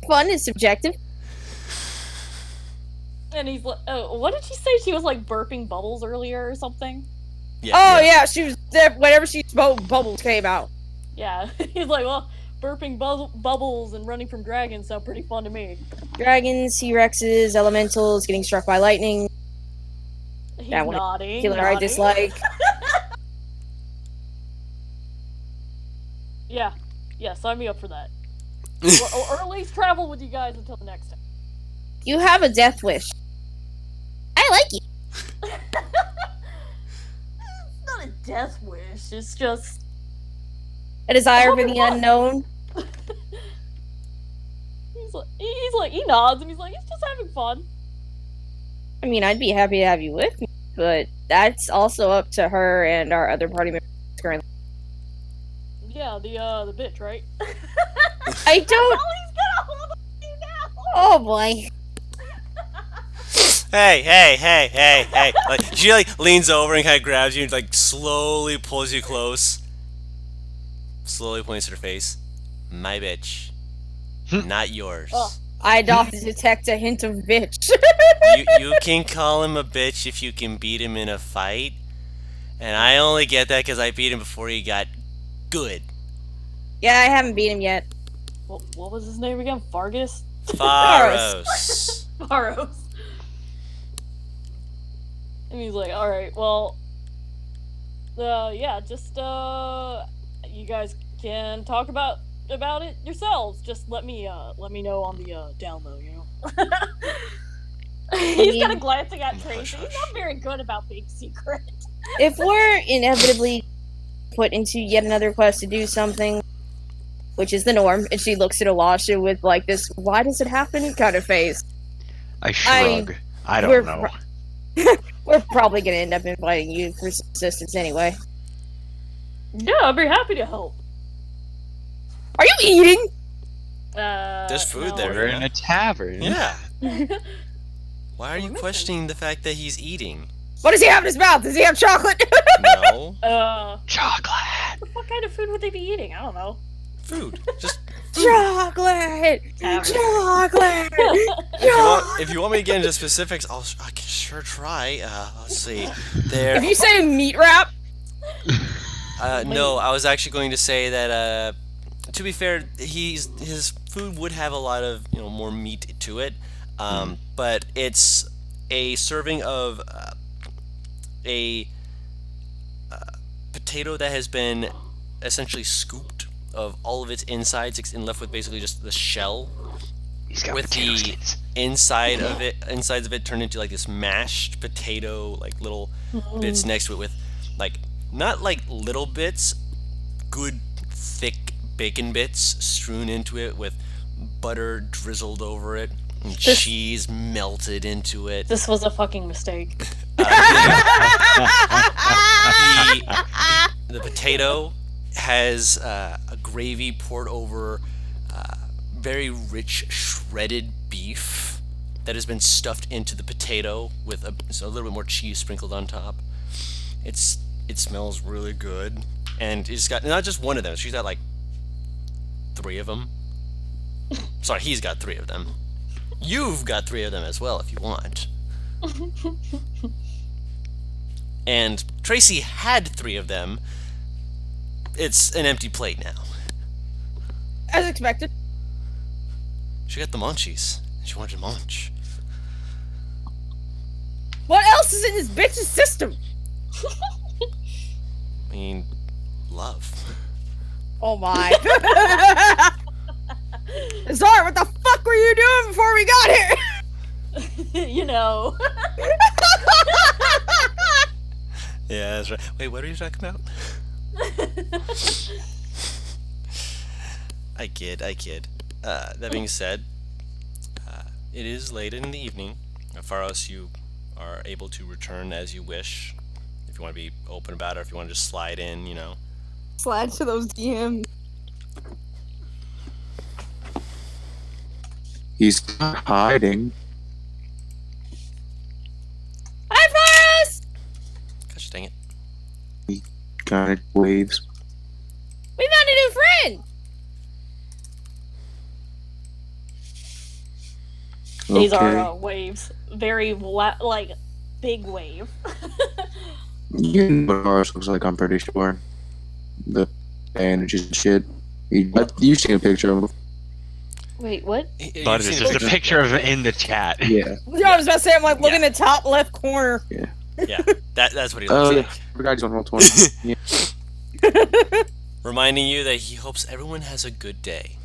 fun is subjective. And he's like, what did she say? She was like burping bubbles earlier or something? Oh yeah, she was there whenever she spoke. Bubbles came out. Yeah. He's like, well, burping bubbles and running from dragons sound pretty fun to me. Dragons, T-Rexes, elementals, getting struck by lightning. He's That one nodding. Killer I dislike. Yeah. Yeah, sign me up for that. or at least travel with you guys until the next time. You have a death wish. I like you. It's not a death wish, it's just... A desire for Having the fun. unknown. he nods and he's like, it's just having fun. I mean, I'd be happy to have you with me, but that's also up to her and our other party members currently. Yeah, the bitch, right? I don't. He's got a hold of you now! Oh boy. Hey. Like, she like leans over and kind of grabs you and like slowly pulls you close. Slowly points at her face. My bitch. Not yours. Oh. I detect a hint of bitch. You can call him a bitch if you can beat him in a fight. And I only get that because I beat him before he got good. Yeah, I haven't beat him yet. What was his name again? Fargus? Faros. Faros. And he's like, alright, well... yeah, just, you guys can talk about it yourselves. Just let me know on the down low, you know. He's kind of glancing at Tracy. He's not very good about being secret. If we're inevitably put into yet another quest to do something, which is the norm, and she looks at Elisha with like this "why does it happen" kind of face, I shrug. I don't know. We're probably gonna end up inviting you for some assistance anyway. Yeah, I'd be happy to help. Are you eating? There's food no. there. We're in a tavern. Yeah. Why are you questioning the fact that he's eating? What does he have in his mouth? Does he have chocolate? No. Chocolate. What kind of food would they be eating? I don't know. Food. Just Chocolate! Tavern. Chocolate! if you want me to get into specifics, I can sure try. Let's see. There. If you say a meat wrap, No, I was actually going to say that. To be fair, his food would have a lot of more meat to it, but it's a serving of a potato that has been essentially scooped of all of its insides and left with basically just the shell, He's got with potato the skins. insides of it turned into like this mashed potato, like little bits next to it with like not like little bits, good thick bacon bits strewn into it with butter drizzled over it, And cheese melted into it. This was a fucking mistake. The potato has a gravy poured over very rich shredded beef that has been stuffed into the potato with a little bit more cheese sprinkled on top. It smells really good, and it's got not just one of them. She's got like 3 of them. Sorry, he's got 3 of them. You've got 3 of them as well if you want. And Tracy had 3 of them. It's an empty plate now. As expected. She got the munchies. She wanted to munch. What else is in this bitch's system? I mean, love. Oh my. Zara, what the fuck were you doing before we got here? You know. Yeah, that's right. Wait, what are you talking about? I kid. That being said, it is late in the evening. Faros, you are able to return as you wish. If you want to be open about it, or if you want to just slide in, you know. Slide to those DMs. He's not hiding. Hi, Forrest! Gosh dang it. Kind of waves. We found a new friend! These Okay. are waves. Very, like, big wave. You know what ours looks like, I'm pretty sure. The bandages and shit. You've seen a picture of him. Wait, what? But it's just a picture of him in the chat. Yeah. Yeah, I was about to say, I'm like, look in the top left corner. Yeah, that's what he Oh, looks yeah. like. I forgot he's on roll 20. Yeah. Reminding you that he hopes everyone has a good day.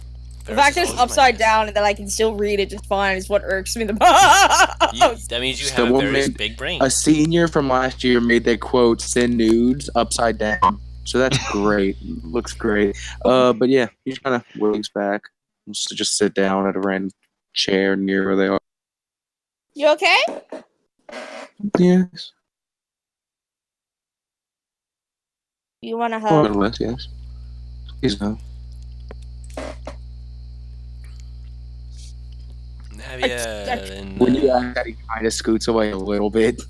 The fact that it's Always upside reminding down and that I can still read it just fine is what irks me the us. most. That means you have a Someone very made big brain. A senior from last year made that quote, send nudes upside down. So that's great. Looks great. But yeah, he kind of waves back. So just sit down at a random chair near where they are. You okay? Yes. You want to More or hug? less, yes. He's no. Have you been, When you ask that, he kind of scoots away a little bit.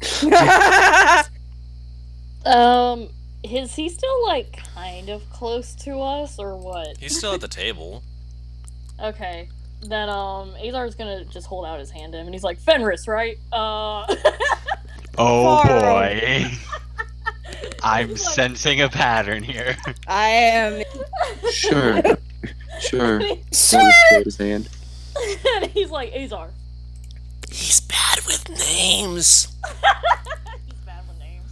Is he still, like, kind of close to us, or what? He's still at the table. Okay. Then, Azar's gonna just hold out his hand to him, and he's like, Fenris, right? Oh Sorry. boy. I'm sensing a pattern here. I am. Sure. Sure. Sure! I'll just hold his hand. And he's like, Azar. He's bad with names. He's bad with names.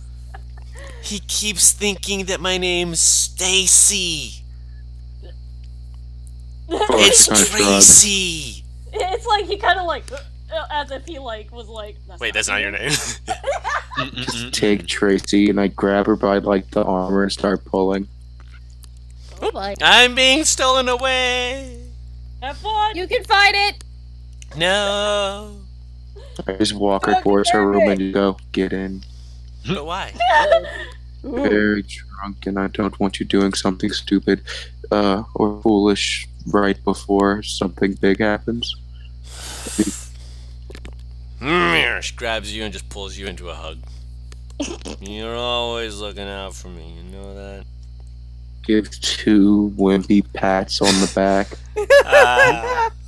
He keeps thinking that my name's Stacy. It's Kinda shrugs. Tracy. It's like he kind of like, as if he like was like. Wait, that's not your name. Just take Tracy and I grab her by like the armor and start pulling. Oh boy. I'm being stolen away. Have fun. You can fight it! No. I just walk her towards her room and just go, get in. But why? Very drunk and I don't want you doing something stupid or foolish right before something big happens. She grabs you and just pulls you into a hug. You're always looking out for me, you know that? Give 2 wimpy pats on the back.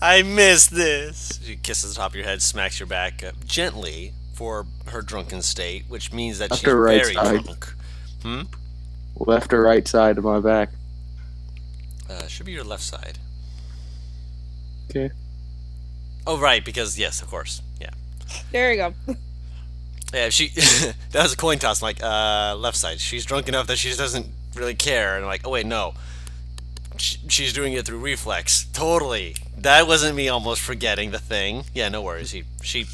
I miss this. She kisses the top of your head, smacks your back gently for her drunken state, which means that Left she's or right very side? drunk. Left or right side of my back. Should be your left side. Okay. Oh, right, because, yes, of course. Yeah. There you go. Yeah, she that was a coin toss. I'm like, left side. She's drunk enough that she just doesn't really care. And I'm like, oh wait, no. She's doing it through reflex. Totally. That wasn't me almost forgetting the thing. Yeah, no worries. She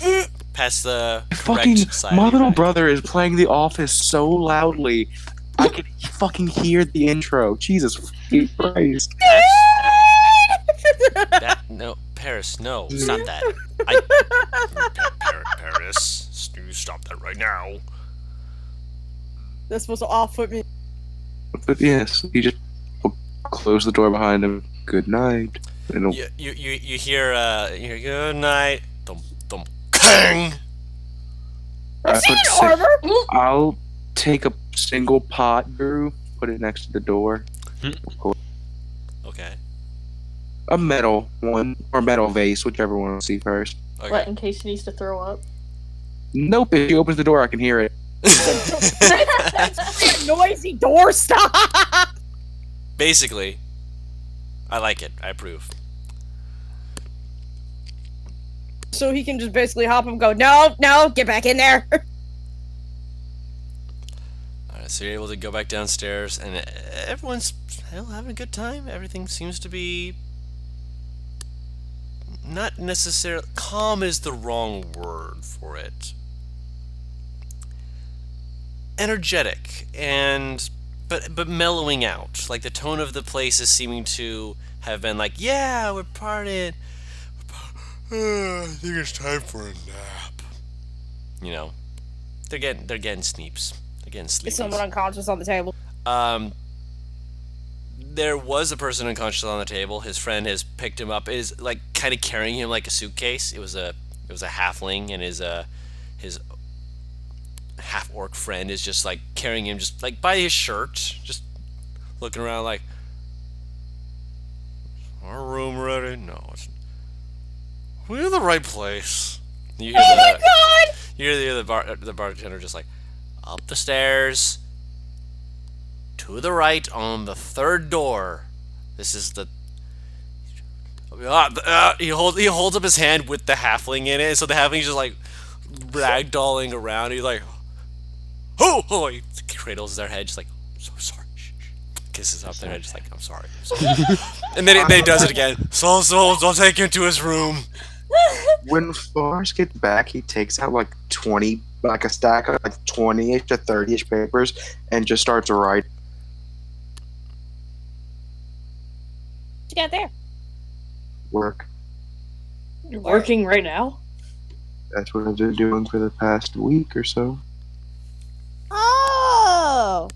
passed the Fucking, correct side. my of your little back. brother is playing The Office so loudly. I could fucking hear the intro. Jesus fucking Christ. No, Paris, no, stop that. Paris, you stop that right now. That's supposed to off-put me. But yes, you just close the door behind him. Good night. And You hear good night. Dum dum kang. I Is he would in say, armor? I'll take a single pot brew, put it next to the door. Of course. Okay. A metal one or metal vase, whichever one I see first. Okay. What, in case he needs to throw up? Nope. If he opens the door, I can hear it. That's a noisy door. Stop. Basically, I like it. I approve. So he can just basically hop and go, no, get back in there. Alright, so you're able to go back downstairs, and everyone's having a good time. Everything seems to be not necessarily calm is the wrong word for it. Energetic and but mellowing out. Like the tone of the place is seeming to have been like, yeah, we're partying. I think it's time for a nap. You know, they're getting sneeps. They're getting sleepy. Is someone unconscious on the table? There was a person unconscious on the table. His friend has picked him up. Is like kind of carrying him like a suitcase. It was a halfling, and his half orc friend is just like carrying him just like by his shirt, just looking around like, our room ready? No, we're in the right place. You hear Oh my god! You hear the bartender just like, up the stairs, to the right on the third door. This is the. He holds up his hand with the halfling in it, so the halfling's just like ragdolling around. He's like, oh! He cradles their head, just like, so sorry. Shh. Kisses up their head, just like, I'm sorry. And then he does it again. So, I'll take him to his room. When Forrest gets back, he takes out like 20, like a stack of like 20-ish to 30-ish papers, and just starts to write. What you got there? Work. You're working right now? That's what I've been doing for the past week or so. Oh!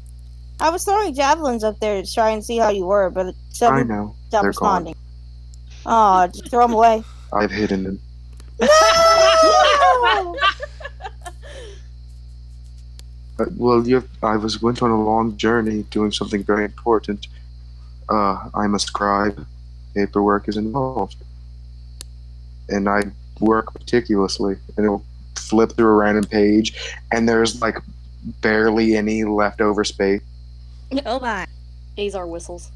I was throwing javelins up there to try and see how you were, but I someone know. stopped They're responding. Oh, just throw them away. gone. I've hidden them. No! Well, I went on a long journey doing something very important. I'm a scribe. Paperwork is involved. And I work meticulously. And it'll flip through a random page, and there's like barely any leftover space. Oh my. Azar whistles.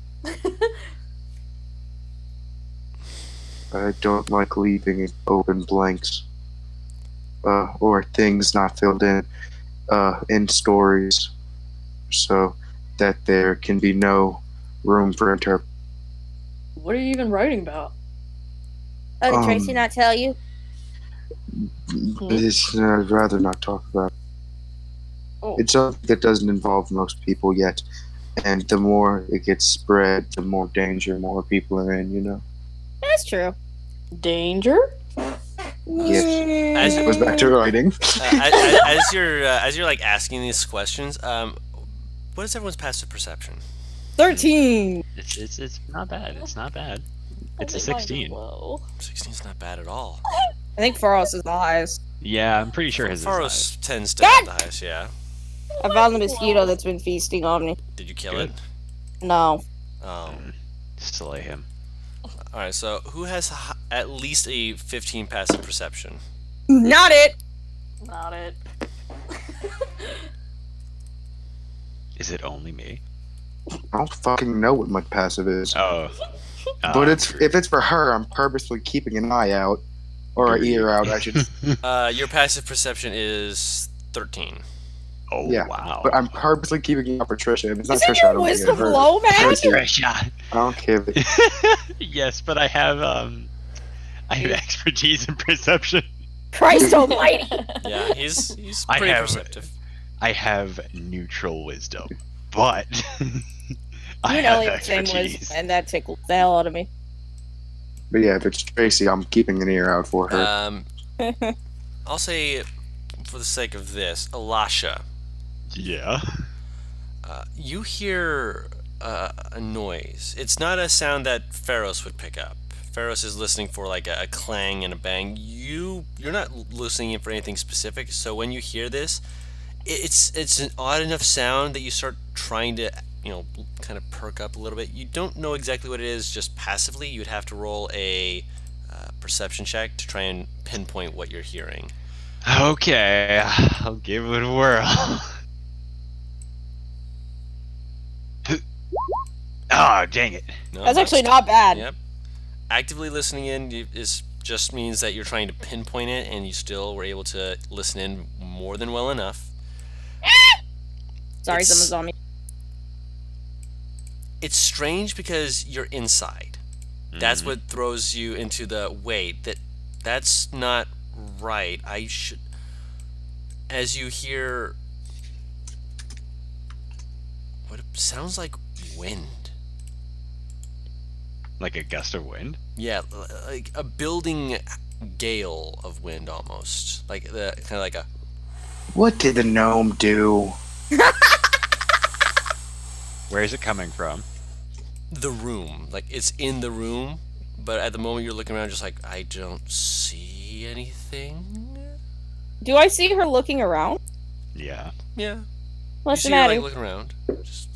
I don't like leaving open blanks. Or things not filled in stories, so that there can be no room for interpretation. What are you even writing about? Oh, did Tracy not tell you? I'd rather not talk about. Oh. It's something that doesn't involve most people yet, and the more it gets spread, the more danger more people are in. You know. That's true. Danger? Yes. As It goes back to writing. as you're like asking these questions, what is everyone's passive perception? 13! It's not bad. It's not bad. It's a I think mine's 16. low. 16's not bad at all. I think Faros is the highest. Yeah, I'm pretty sure his is high. Faros tends to have the highest, yeah. I found the mosquito that's been feasting on me. Did you kill Good. it? No. Oh. Slay him. Alright, so who has at least a 15 passive perception? Not it! Not it. Is it only me? I don't fucking know what my passive is. Oh. But if it's for her, I'm purposely keeping an eye out. Or an ear out, I should. Your passive perception is 13. Oh, Yeah, wow. But I'm purposely keeping it out for Trisha. If it's not Isn't Trisha, I your don't get wisdom hurt. low, man? Tracy, Trisha. I don't care. Yes, but I have expertise in perception. Christ almighty! Yeah, he's I pretty have- perceptive. I have neutral wisdom, but I You have know, the same expertise. wisdom, and that tickled the hell out of me. But yeah, if it's Tracy, I'm keeping an ear out for her. I'll say, for the sake of this, Elisha, Yeah. you hear a noise. It's not a sound that Pharos would pick up. Pharos is listening for like a clang and a bang. You're not listening for anything specific. So when you hear this, it's an odd enough sound that you start trying to kind of perk up a little bit. You don't know exactly what it is just passively. You'd have to roll a perception check to try and pinpoint what you're hearing. Okay, I'll give it a whirl. Oh, dang it. No, That's actually not bad. Yep. Actively listening in just means that you're trying to pinpoint it, and you still were able to listen in more than well enough. Sorry, someone's on me. It's strange because you're inside. That's what throws you into the wait. That's not right. I should. As you hear, what it sounds like wind. Like a gust of wind? Yeah, like a building gale of wind almost. Like the kind of like a. What did the gnome do? Where is it coming from? The room. Like it's in the room, but at the moment you're looking around, just like I don't see anything. Do I see her looking around? Yeah. Yeah. What's you the see her, matter? like looking around. Just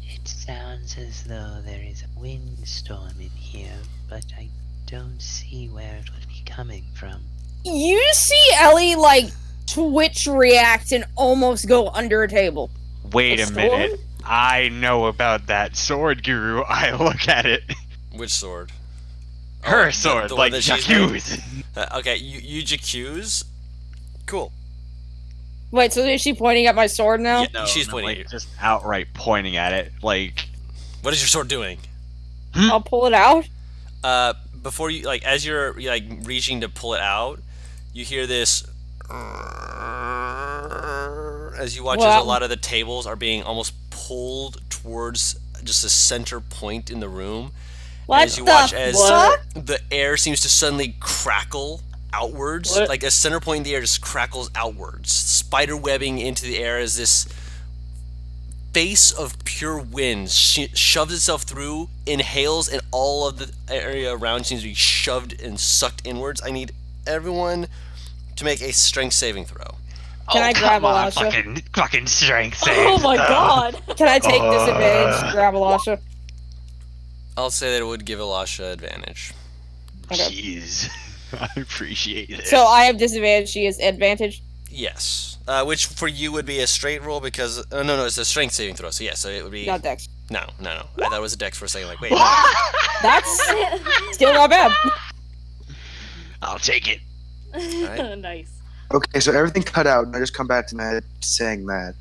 It sounds as though there is a windstorm in here, but I don't see where it would be coming from. You see Ellie like twitch react and almost go under a table. Wait A a minute. sword? I know about that sword, Guru. I look at it. which sword? Her Oh, sword, the one like that she's made? Jacu's. Okay, you Jacuse. Cool. Wait, so is she pointing at my sword now? Yeah. She's pointing at like, you. just outright pointing at it. Like, What is your sword doing? I'll pull it out. Before you as you're like reaching to pull it out, you hear this as you watch as Wow. a lot of the tables are being almost pulled towards just a center point in the room. What as you the watch as fuck? the air seems to suddenly crackle outwards, What? like a center point in the air just crackles outwards, spider webbing into the air as this face of pure wind shoves itself through, inhales, and all of the area around seems to be shoved and sucked inwards. I need everyone to make a strength saving throw. Can I grab come on, Elisha? fucking strength save. Oh my god! Can I take disadvantage to grab Elisha? I'll say that it would give Elisha advantage. Okay. Jeez. I appreciate it. So I have disadvantage, she has advantage. Yes. Which for you would be a straight roll because no, it's a strength saving throw. So yes, so it would be Not dex. no. I thought it was a dex for a second. Like wait, no. That's still not bad. I'll take it. Alright. Nice. Okay, so everything cut out, and I just come back to Matt saying that.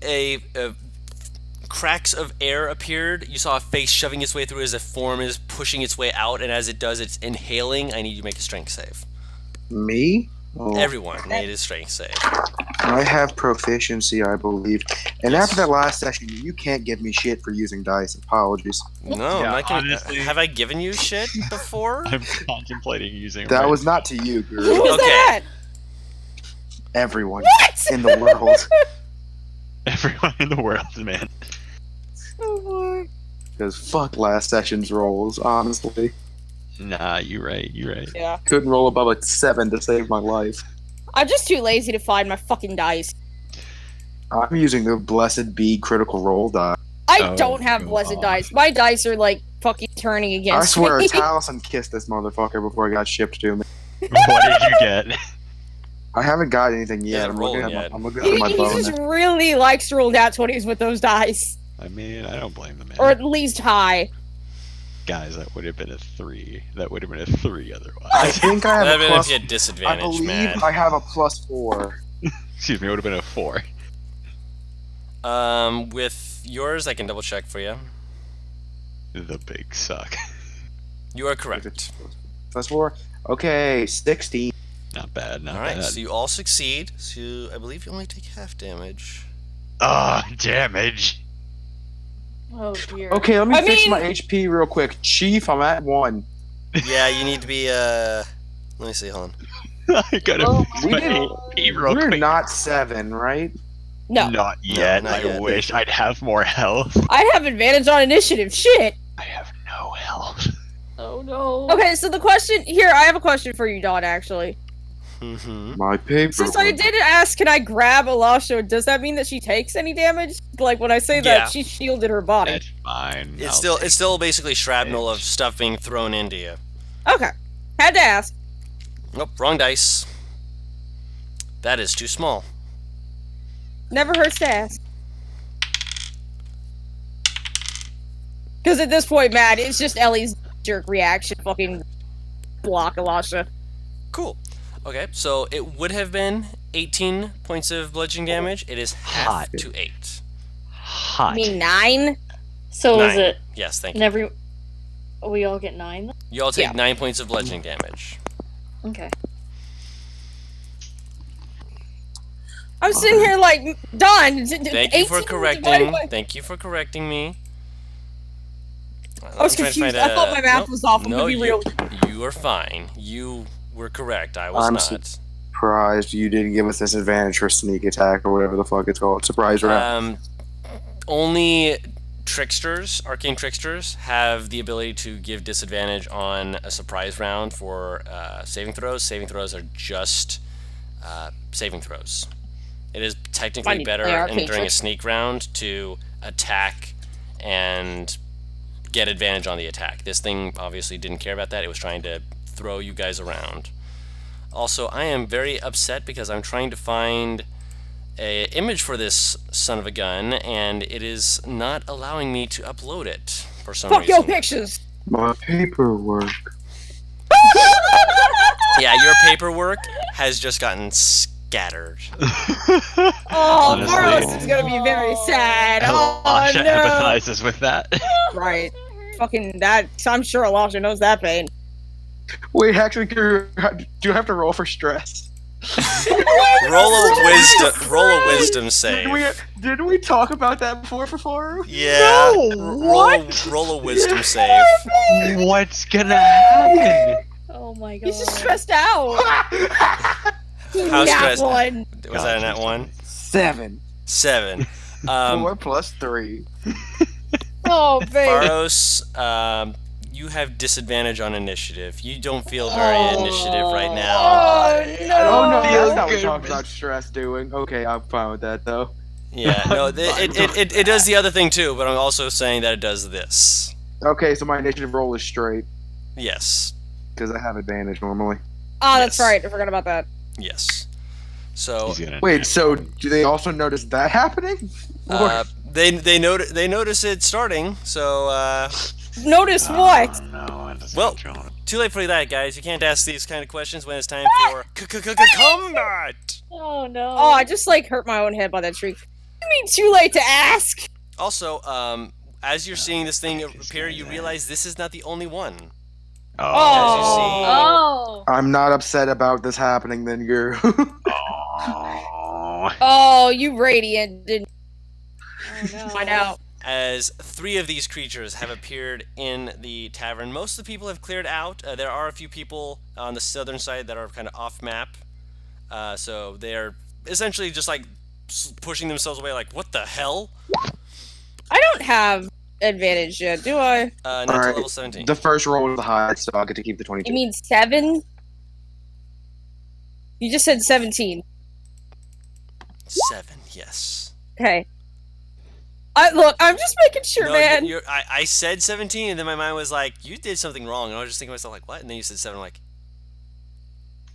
A cracks of air appeared. You saw a face shoving its way through as a form is pushing its way out, and as it does, it's inhaling. I need you to make a strength save. Me? Oh, Everyone made a strength save. I have proficiency, I believe. And Yes. after that last session, you can't give me shit for using dice. Apologies. No, Yeah, I'm not gonna. honestly- Have I given you shit before? I'm contemplating using That red. was not to you, Who Guru. was Okay. that? Everyone What? in the world. everyone in the world, man. Because fuck last session's rolls, honestly. Nah, you're right. Yeah. Couldn't roll above a 7 to save my life. I'm just too lazy to find my fucking dice. I'm using the Blessed Be critical roll die. I Oh, don't have go blessed on. dice. My dice are like fucking turning I against swear, me. Taliesin kissed this motherfucker before it got shipped to me. What did you get? I haven't got anything yet. haven't I'm looking rolled at yet. my, I'm looking he at my he bone. just really likes to roll nat 20s with those dice. I mean, I don't blame the man. Or at least high. Guys, that would have been a 3. That would have been a 3 otherwise. I think I have That'd a been if plus. you had I disadvantage, believe man. I have a +4. Excuse me, it would have been a 4. With yours, I can double check for you. The big suck. You are If correct. it's +4. Okay, 16. Not bad, not All right, bad. so you all succeed. So I believe you only take half damage. Ah, damage. Oh dear. Okay, let me I fix mean- my HP real quick. Chief, I'm at 1. Yeah, you need to be. Let me see. Hold on. I gotta Oh fix we my didn't- HP real We're quick. not 7, right? No. Not yet. not I yet. wish I'd have more health. I'd have advantage on initiative. Shit. I have no health. Oh no. Okay, so the question here, I have a question for you, Don. Actually, Mm-hmm. My paper. since I did ask, can I grab Elasha? Does that mean that she takes any damage? Like when I say that, Yeah. she shielded her body. That's fine. It's still basically shrapnel of stuff being thrown into you. Okay, had to ask. Nope, wrong dice. That is too small. Never hurts to ask. Because at this point, Matt, it's just Ellie's jerk reaction. Fucking block Elasha. Cool. Okay, so it would have been 18 points of bludgeoning damage. It is half Hot. to 8. Hot. I mean 9. So is 9. it Yes, thank and you. every we all get 9 then? You all take Yeah. 9 points of bludgeoning damage. Okay. I'm sitting here like, Don. Thank you for correcting. Thank you for correcting me. I was confused. I thought my math was off. I'm No, gonna be real. you are fine. You were correct. I was I'm not. surprised you didn't give us disadvantage for sneak attack or whatever the fuck it's called. Surprise round. Only tricksters, arcane tricksters, have the ability to give disadvantage on a surprise round for saving throws. Saving throws are just saving throws. It is technically Funny, better they are arcane during a tricks. sneak round to attack and get advantage on the attack. This thing obviously didn't care about that. It was trying to throw you guys around. Also, I am very upset because I'm trying to find an image for this son of a gun, and it is not allowing me to upload it for some Fuck reason. your pictures. My paperwork. Yeah, your paperwork has just gotten scattered. Oh, Honestly. Marlos is gonna be very sad. Oh Alasha no. empathizes with that. Right. Fucking that. I'm sure Elasha knows that pain. Wait, actually, do you have to roll for stress? Roll a wisdom save. Did we talk about that before for Faru? Yeah. No, what? Roll a wisdom save. What's gonna happen? Oh my god. He's just stressed out. How Nat stressed? one. Was that a nat 1? 7. 7. 4 plus 3. Oh, babe. Faros, you have disadvantage on initiative. You don't feel very initiative right now. Oh, no. Oh no, Feel that's not what we good. talked about stress doing. Okay, I'm fine with that though. Yeah, no, it does the other thing too, but I'm also saying that it does this. Okay, so my initiative roll is straight Yes, because I have advantage normally. Oh, that's Yes. right. I forgot about that. yes. So He's gonna Wait, so do they also notice that happening? they notice it starting. So Notice what? No, well, too late for that, guys. You can't ask these kind of questions when it's time for combat. Oh no. Oh, I just like hurt my own head by that tree. You mean too late to ask? Also, as you're seeing this thing appear, you realize this is not the only one. Oh. I'm not upset about this happening. Then you're. Oh, you radiant didn't Oh no. find out. As 3 of these creatures have appeared in the tavern. Most of the people have cleared out. There are a few people on the southern side that are kind of off map. So they're essentially just like pushing themselves away like, what the hell? I don't have advantage yet, do I? Not till Alright, level 17. the first roll was the highest, so I'll get to keep the 22. You mean 7? You just said 17. 7, yes. Okay. Look, I'm just making sure, No, man. I said 17, and then my mind was like, you did something wrong. And I was just thinking to myself, like, what? And then you said 7. I'm like,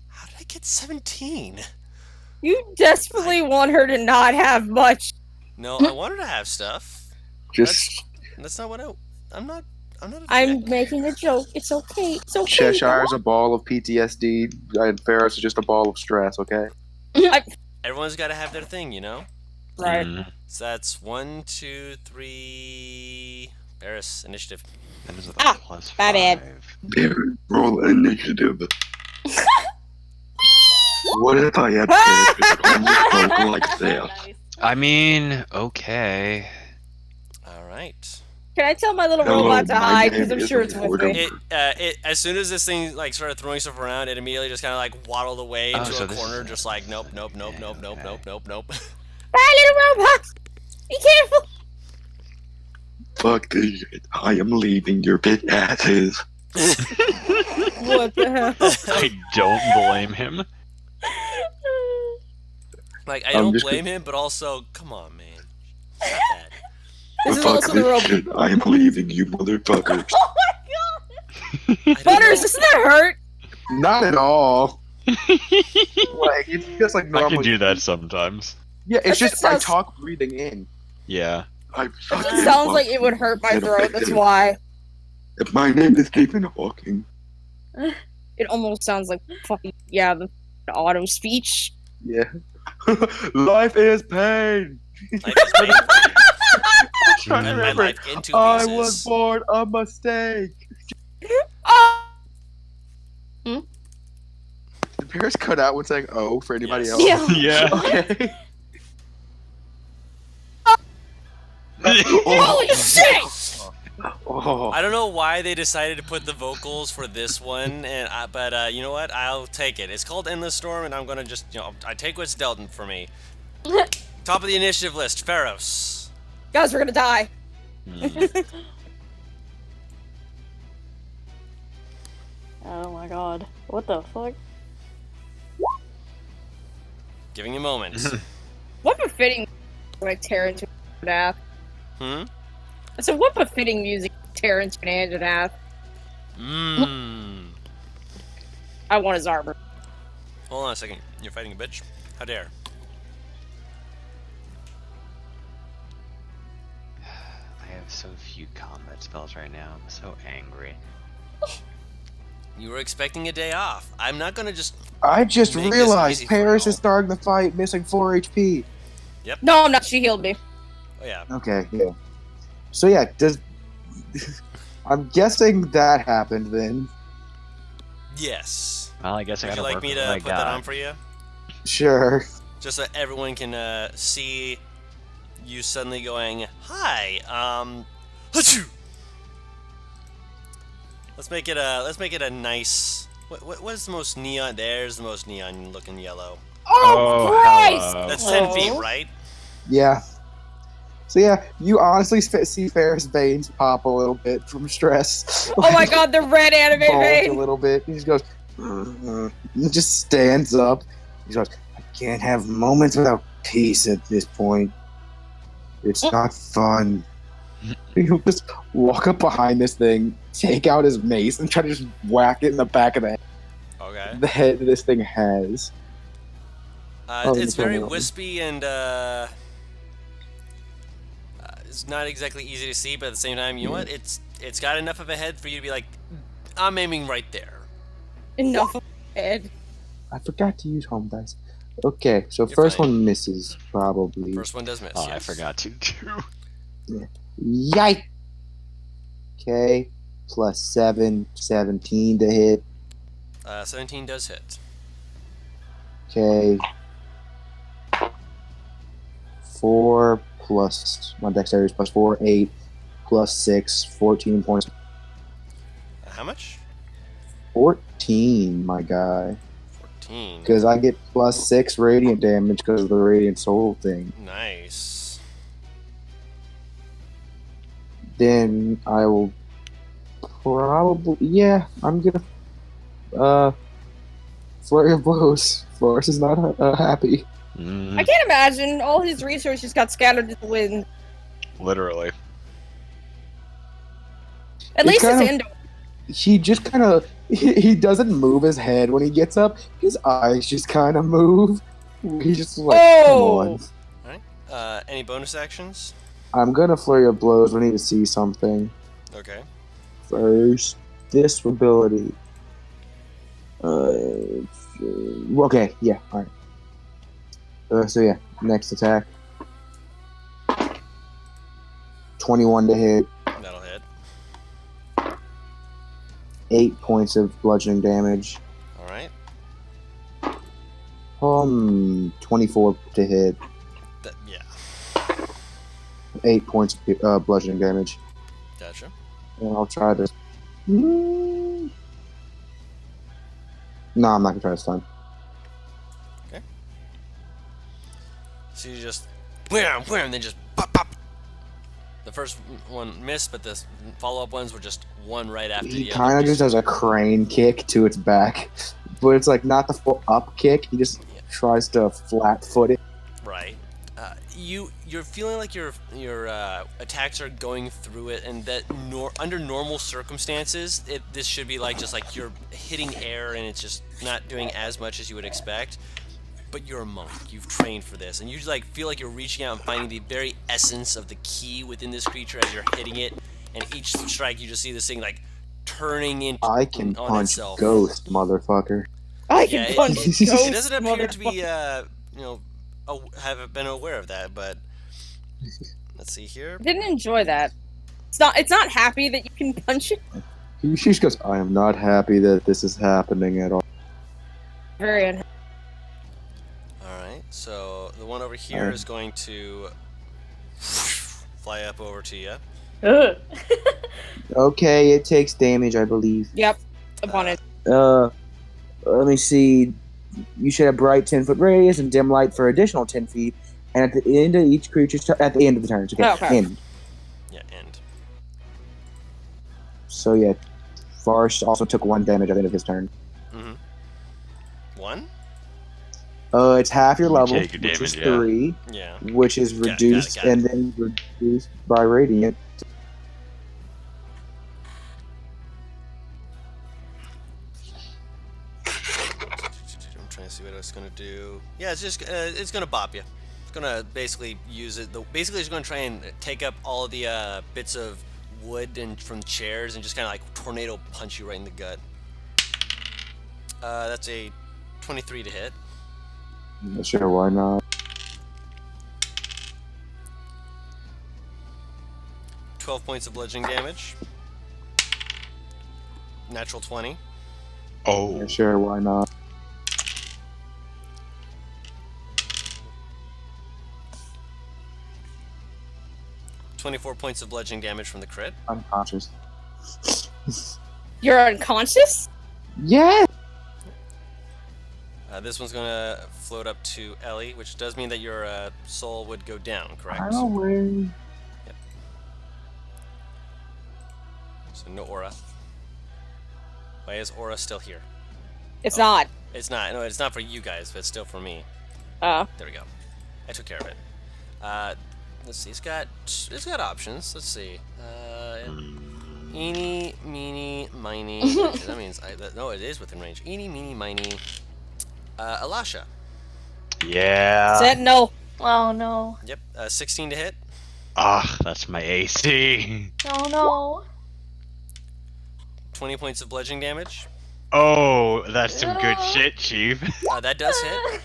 how did I get 17? You desperately want her to not have much. No, I want her to have stuff. Just That's not what I'm not a I'm dick. making a joke. It's okay. It's okay. Cheshire's a ball of PTSD, and Ferris is just a ball of stress. Okay. Everyone's got to have their thing, you know? Right. So that's 1, 2, 3. Barris, initiative. That is a Ah, plus my bad. 5. Roll initiative. What if I had like that? Nice. I mean, okay. All right. Can I tell my little Hello, robot to my hide? name Because I'm is sure it's with me. It as soon as this thing like started throwing stuff around, it immediately just kind of like waddled away Oh, into so a this corner, is just like nope, nope, nope, yeah, nope, nope, okay. nope, nope, nope. Bye, little robot! Be careful! Fuck this shit. I am leaving your pit asses. What the hell? I don't blame him. Like I I'm don't just blame him, but also come on, man, it's not bad. This is Fuck also the this robot. shit. I am leaving you motherfuckers. Oh my god! I don't Butters, know- doesn't that hurt? Not at all. Like it's just like I normal. can do that sometimes. Yeah, it's That just just I sounds- talk breathing in. Yeah. I'm It fucking just sounds like Hawking. it would hurt my Get throat, away. that's why. My name is Stephen Hawking. It almost sounds like fucking, yeah, the auto speech. Yeah. Life is pain. Life is painful. Trying to Cut my remember. life into I pieces. was born a mistake. Oh! Did Paris cut out when saying "oh" for anybody Yes. else? Yeah. Yeah. Okay. Holy shit! Oh. I don't know why they decided to put the vocals for this one, but you know what? I'll take it. It's called Endless Storm, and I'm gonna just, I take what's dealt for me. Top of the initiative list, Pharos. Guys, we're gonna die. Oh my god. What the fuck? Giving you moments. What befitting when I tear into an ass. Hmm? I said, what befitting music to tear into an hand and ass. Mmm. I want his armor. Hold on a second. You're fighting a bitch? How dare? I have so few combat spells right now. I'm so angry. You were expecting a day off. I'm not gonna just. I just Make this realized easy for Paris y'all. is starting the fight, missing 4 HP. No, I'm not. She healed me. Oh yeah. Okay, yeah. So yeah, does I'm guessing that happened then. Yes. Well, I guess I Would gotta you like work me with to what I put that on got. for you? Sure. Just so everyone can see you suddenly going, "Hi, achoo!" Let's make it a nice. What is the most neon? There's the most neon looking yellow. Oh, Christ! hello. That's 10 Oh. feet, right? Yeah. So yeah, you honestly see Ferris' veins pop a little bit from stress. Oh my god, the red anime Bulge a vein! little bit. He just goes, he just stands up. He goes, I can't have moments without peace at this point. It's not fun. He'll just walk up behind this thing, take out his mace, and try to just whack it in the back of Okay. the head that this thing has. Oh, It's no very problem. wispy and it's not exactly easy to see, but at the same time, you know what? It's got enough of a head for you to be like, I'm aiming right there. Enough of head. I forgot to use home dice. Okay, so You're first fine. one misses, probably. First one does miss. Oh, I yes. forgot to too. Yike! Okay, plus 7, 17 to hit. 17 does hit. Okay. 4 plus 1 dexterity plus 4, 8 plus 6, 14 points. How much? 14, my guy. 14. Because I get plus 6 radiant damage because of the radiant soul thing. Nice. Then I will probably. Yeah, I'm gonna. Flurry of blows. Flores is not happy. Mm, I can't imagine. All his resources got scattered to the wind. literally. At It's least kind it's of- indoor. He just kind of. He doesn't move his head when he gets up. His eyes just kind of move. He's just like, Oh! come on. Any bonus actions? I'm gonna flurry of blows. We need to see something Okay. first. This ability. Okay, yeah, alright. So yeah, next attack. 21 to hit. That'll hit. 8 points of bludgeoning damage. Alright. 24 to hit. Yeah. 8 points of bludgeoning damage. Gotcha. And I'll try this. No, I'm not gonna try this time. So you just wham, wham, then just pop, pop. The first one missed, but the follow-up ones were just one right after He the kind other. of just does a crane kick to its back, but it's like not the full up kick. He just tries to flat foot it. Right. You're feeling like your attacks are going through it, and that under normal circumstances, this should be like just like you're hitting air and it's just not doing as much as you would expect. But you're a monk. You've trained for this, and you like feel like you're reaching out and finding the very essence of the key within this creature as you're hitting it. And each strike, you just see this thing like turning into I can on punch itself. ghost, motherfucker. I can punch it ghosts, doesn't appear to be motherfucker. have been aware of that, but let's see here. Didn't enjoy that. It's not happy that you can punch it. She just goes, I am not happy that this is happening at all. Very unhappy. Alright, so the one over here is going to fly up over to you. Ugh. Okay, it takes damage, I believe. Yep. Upon it. Let me see. You should have bright 10-foot radius and dim light for additional 10 feet. And at the end of each creature's at the end of the turn, it's okay. Okay. End. Yeah, end. So yeah, Farsh also took 1 damage at the end of his turn. Mm-hmm. 1? It's half your You level, take your which is damage, 3, Yeah. which is Got it, reduced got it. and then reduced by radiant. I'm trying to see what it's gonna do. Yeah, it's just it's gonna bop you. It's gonna basically use it. Basically, it's gonna try and take up all of the bits of wood and from chairs and just kind of like tornado punch you right in the gut. That's a 23 to hit. Sure, why not? 12 points of bludgeoning damage. Natural 20. Oh. Yeah, sure, why not? $24 points of bludgeoning damage from the crit. Unconscious. You're unconscious? Yeah! This one's gonna float up to Ellie, which does mean that your soul would go down, correct? I don't win. Yep. So no aura. Why is aura still here? It's Oh. not. It's not. No, it's not for you guys, but it's still for me. Oh. There we go. I took care of it. Let's see. It's got options. Let's see. Eeny, meeny, miny. That means no, it is within range. Eeny, meeny, miny. Elisha. Yeah. Sentinel. Oh no. Yep. 16 to hit. Ah, that's my AC. Oh no. 20 points of bludgeoning damage. Oh, that's some good shit, Chief. That does hit.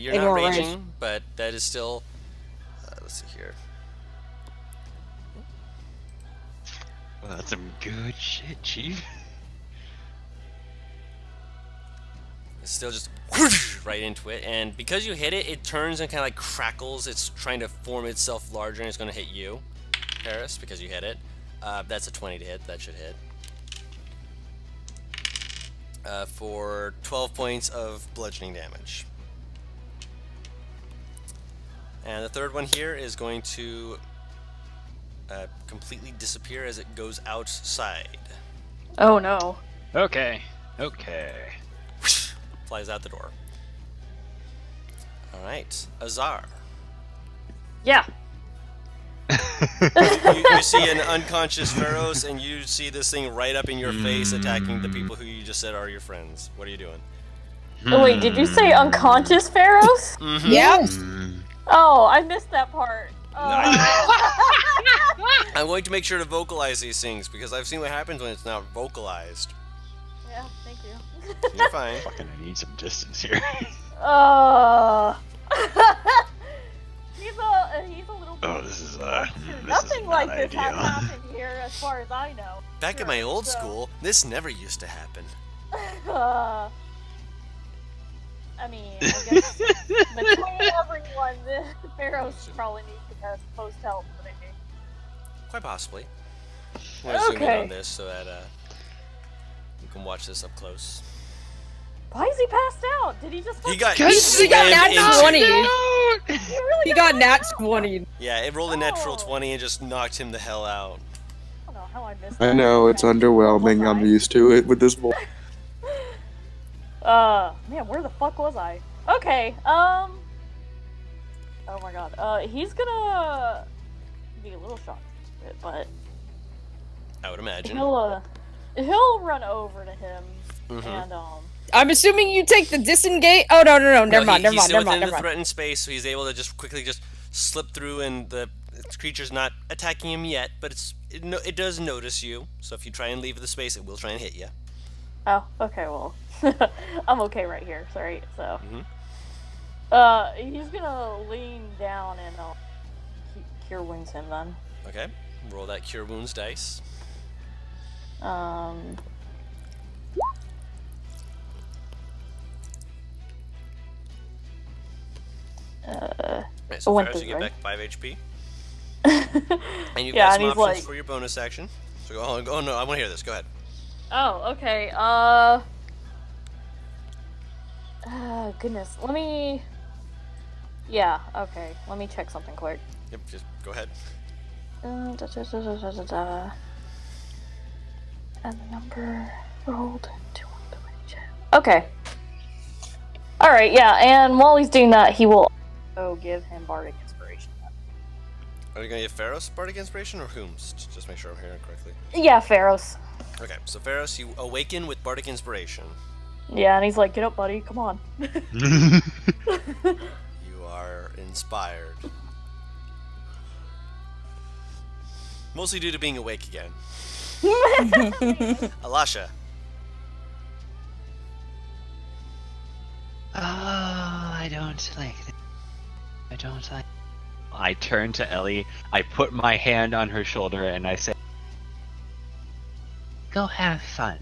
You're They not won't raging, range. but that is still. Let's see here. Well, that's some good shit, Chief. It's still just right into it, and because you hit it, it turns and kind of like crackles. It's trying to form itself larger, and it's going to hit you, Paris, because you hit it. That's a 20 to hit. That should hit. For 12 points of bludgeoning damage. And the third one here is going to completely disappear as it goes outside. Oh no. Okay. Okay. Flies out the door. Alright, Azar. Yeah. You see an unconscious Pharaohs, and you see this thing right up in your face attacking the people who you just said are your friends. What are you doing? Oh, wait, did you say unconscious pharaohs? Mm-hmm. Yep. Oh, I missed that part. I'm going to make sure to vocalize these things because I've seen what happens when it's not vocalized. Yeah, thank you. You're fine. Fucking, I need some distance here. He's a little. Oh, this is Nothing is like not this has ideal. happened here, as far as I know. Back at my old So- school, this never used to happen. I mean, I guess between everyone, the pharaohs probably need to post help, maybe. Quite possibly. I'm gonna zoom in Okay. on this so that you can watch this up close. Why is he passed out? Did he just? He got He got slammed nat into. 20. He really He got got nat passed out. 20. Yeah, it rolled a natural Oh. 20 and just knocked him the hell out. I don't know how I missed I that. know, it's Okay. underwhelming. What I'm was used to it with this boy. Man, where the fuck was I? Okay, oh my god. He's gonna be a little shocked, but I would imagine. he'll run over to him Mhm. and I'm assuming you take the disengage. Oh, no. Never mind. He's still within the threatened space, so he's able to just quickly just slip through, and the creature's not attacking him yet, but it does notice you. So if you try and leave the space, it will try and hit you. oh, okay, well, I'm okay right here. Sorry, so he's gonna lean down and cure wounds him then. Okay, roll that cure wounds dice. Right, so went Ferris, you through, get right? back 5 HP, and you've Yeah, got and some he's options like- for your bonus action. So oh no, I want to hear this. Go ahead. Oh, okay. Goodness. Let me. Yeah. Okay. Let me check something quick. Yep, just go ahead. And the number rolled 222. Okay. All right. Yeah. And while he's doing that, he will also give him bardic inspiration. Are you gonna get Pharaoh's bardic inspiration or whom's? Just make sure I'm hearing correctly. Yeah, Pharaoh's. Okay, so Pharaohs, you awaken with bardic inspiration. Yeah, and he's like, "Get up, buddy. Come on." You are inspired. Mostly due to being awake again. Alasha. Oh, I don't like this. I don't like. I turn to Ellie, I put my hand on her shoulder, and I say, Go have fun.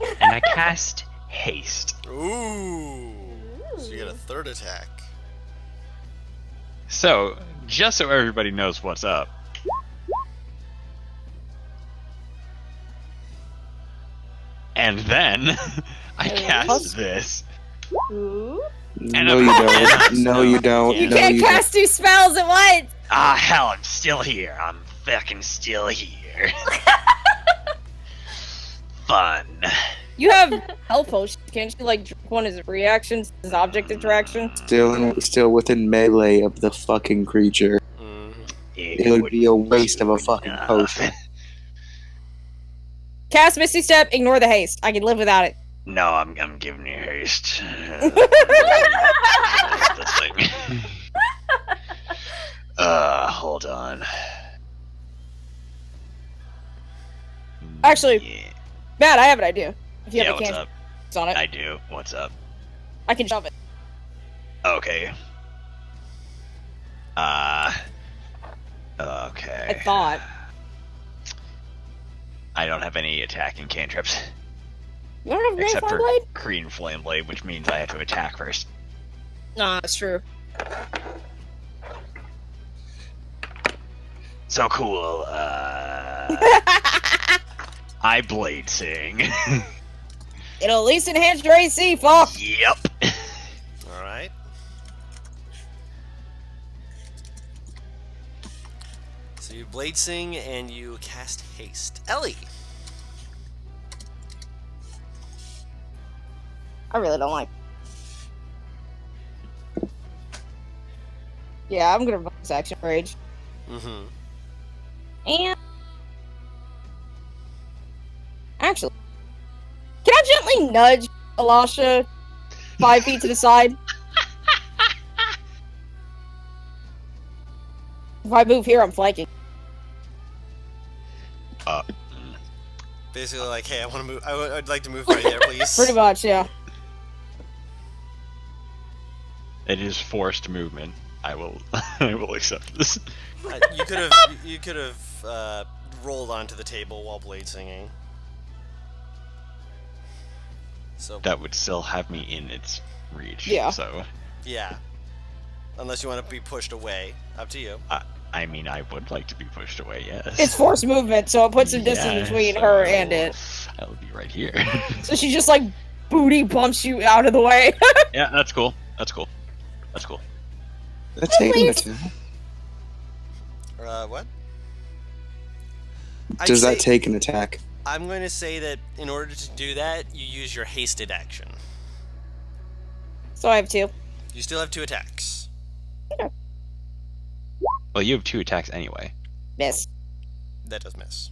and I cast haste. Ooh. So you get a third attack. So, just so everybody knows what's up. And then I cast this. Ooh. No, you don't. No, you don't. You No, can't you cast two spells at once. Ah, hell, I'm still here. I'm fucking still here. Fun. You have health potions. Can't you like drink one as a reaction, as object interaction? still within melee of the fucking creature. It would be a waste of a fucking potion. Cast Misty Step. Ignore the haste. I can live without it. No, I'm giving you haste. This thing. Hold on. Actually, Yeah. Matt, I have an idea. If you Yeah, have a what's cantrip up? on it, I do. What's up? I can shove it. Okay. Okay. I thought. I don't have any attacking cantrips. You don't have Green Except Flame for Blade? Green Flame Blade, which means I have to attack first. Nah, that's true. So cool. I Blade Sing. It'll at least enhance your AC, fuck! Yep. Alright. So you blade sing and you cast haste. Ellie! I really don't like. Yeah, I'm gonna bonus action rage. Mm-hmm. And actually, can I gently nudge Alasha 5 feet to the side? If I move here, I'm flanking. Basically like, hey, I want to move. I'd like to move right there, please. Pretty much, yeah. It is forced movement. I will I will accept this. You could have rolled onto the table while blade singing. So That would still have me in its reach. Yeah. So yeah, unless you want to be pushed away, up to you. I mean, I would like to be pushed away, yes. It's forced movement, so it puts some distance Yeah, between so her and it. I'll be right here. So she just like booty bumps you out of the way. Yeah, that's cool. That's cool. That's cool. That's taking the Please. attack. What? Does I'd that say- take an attack? I'm going to say that in order to do that, you use your hasted action. So I have 2. You still have 2 attacks. Well, you have 2 attacks anyway. Miss. That does miss.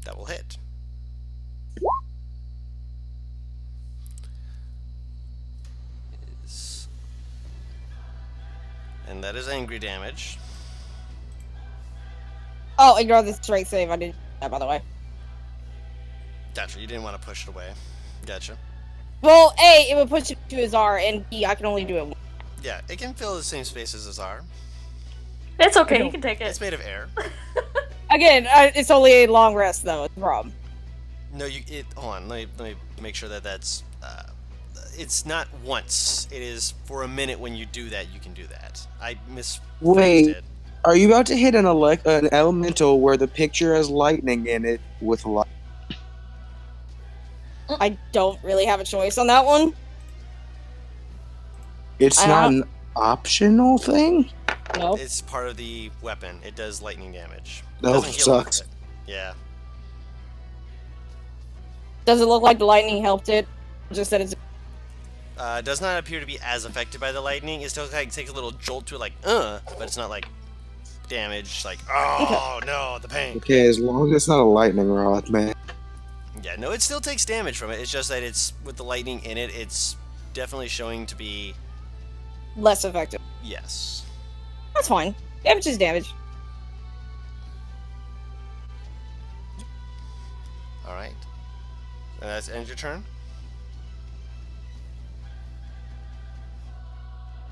That will hit. And that is angry damage. Oh, ignore the strength save. I didn't do that, by the way. Gotcha, you didn't want to push it away. Gotcha. Well, A, it would push it to his R, and B, I can only do it once. Yeah, it can fill the same space as Azar. It's okay, you can take It's it. made of air. Again, it's only a long rest, though. It's the problem. No, hold on. Let me make sure that that's. It's not once. It is for a minute. When you do that, you can do that. I misphrased Wait. it. Are you about to hit an elemental where the picture has lightning in it with light? I don't really have a choice on that one. It's I not don't- an optional thing? Nope. It's part of the weapon. It does lightning damage. No, Doesn't heal off sucks. of it. Yeah. Does it look like the lightning helped it? Just that it's. Does not appear to be as affected by the lightning. It still takes a little jolt to it, like, but it's not like damage, like, oh no, the pain. Okay, as long as it's not a lightning rod, man. Yeah, no, it still takes damage from it. It's just that it's, with the lightning in it, it's definitely showing to be, Less effective. yes. That's fine. Damage is damage. Alright. And that's end your turn?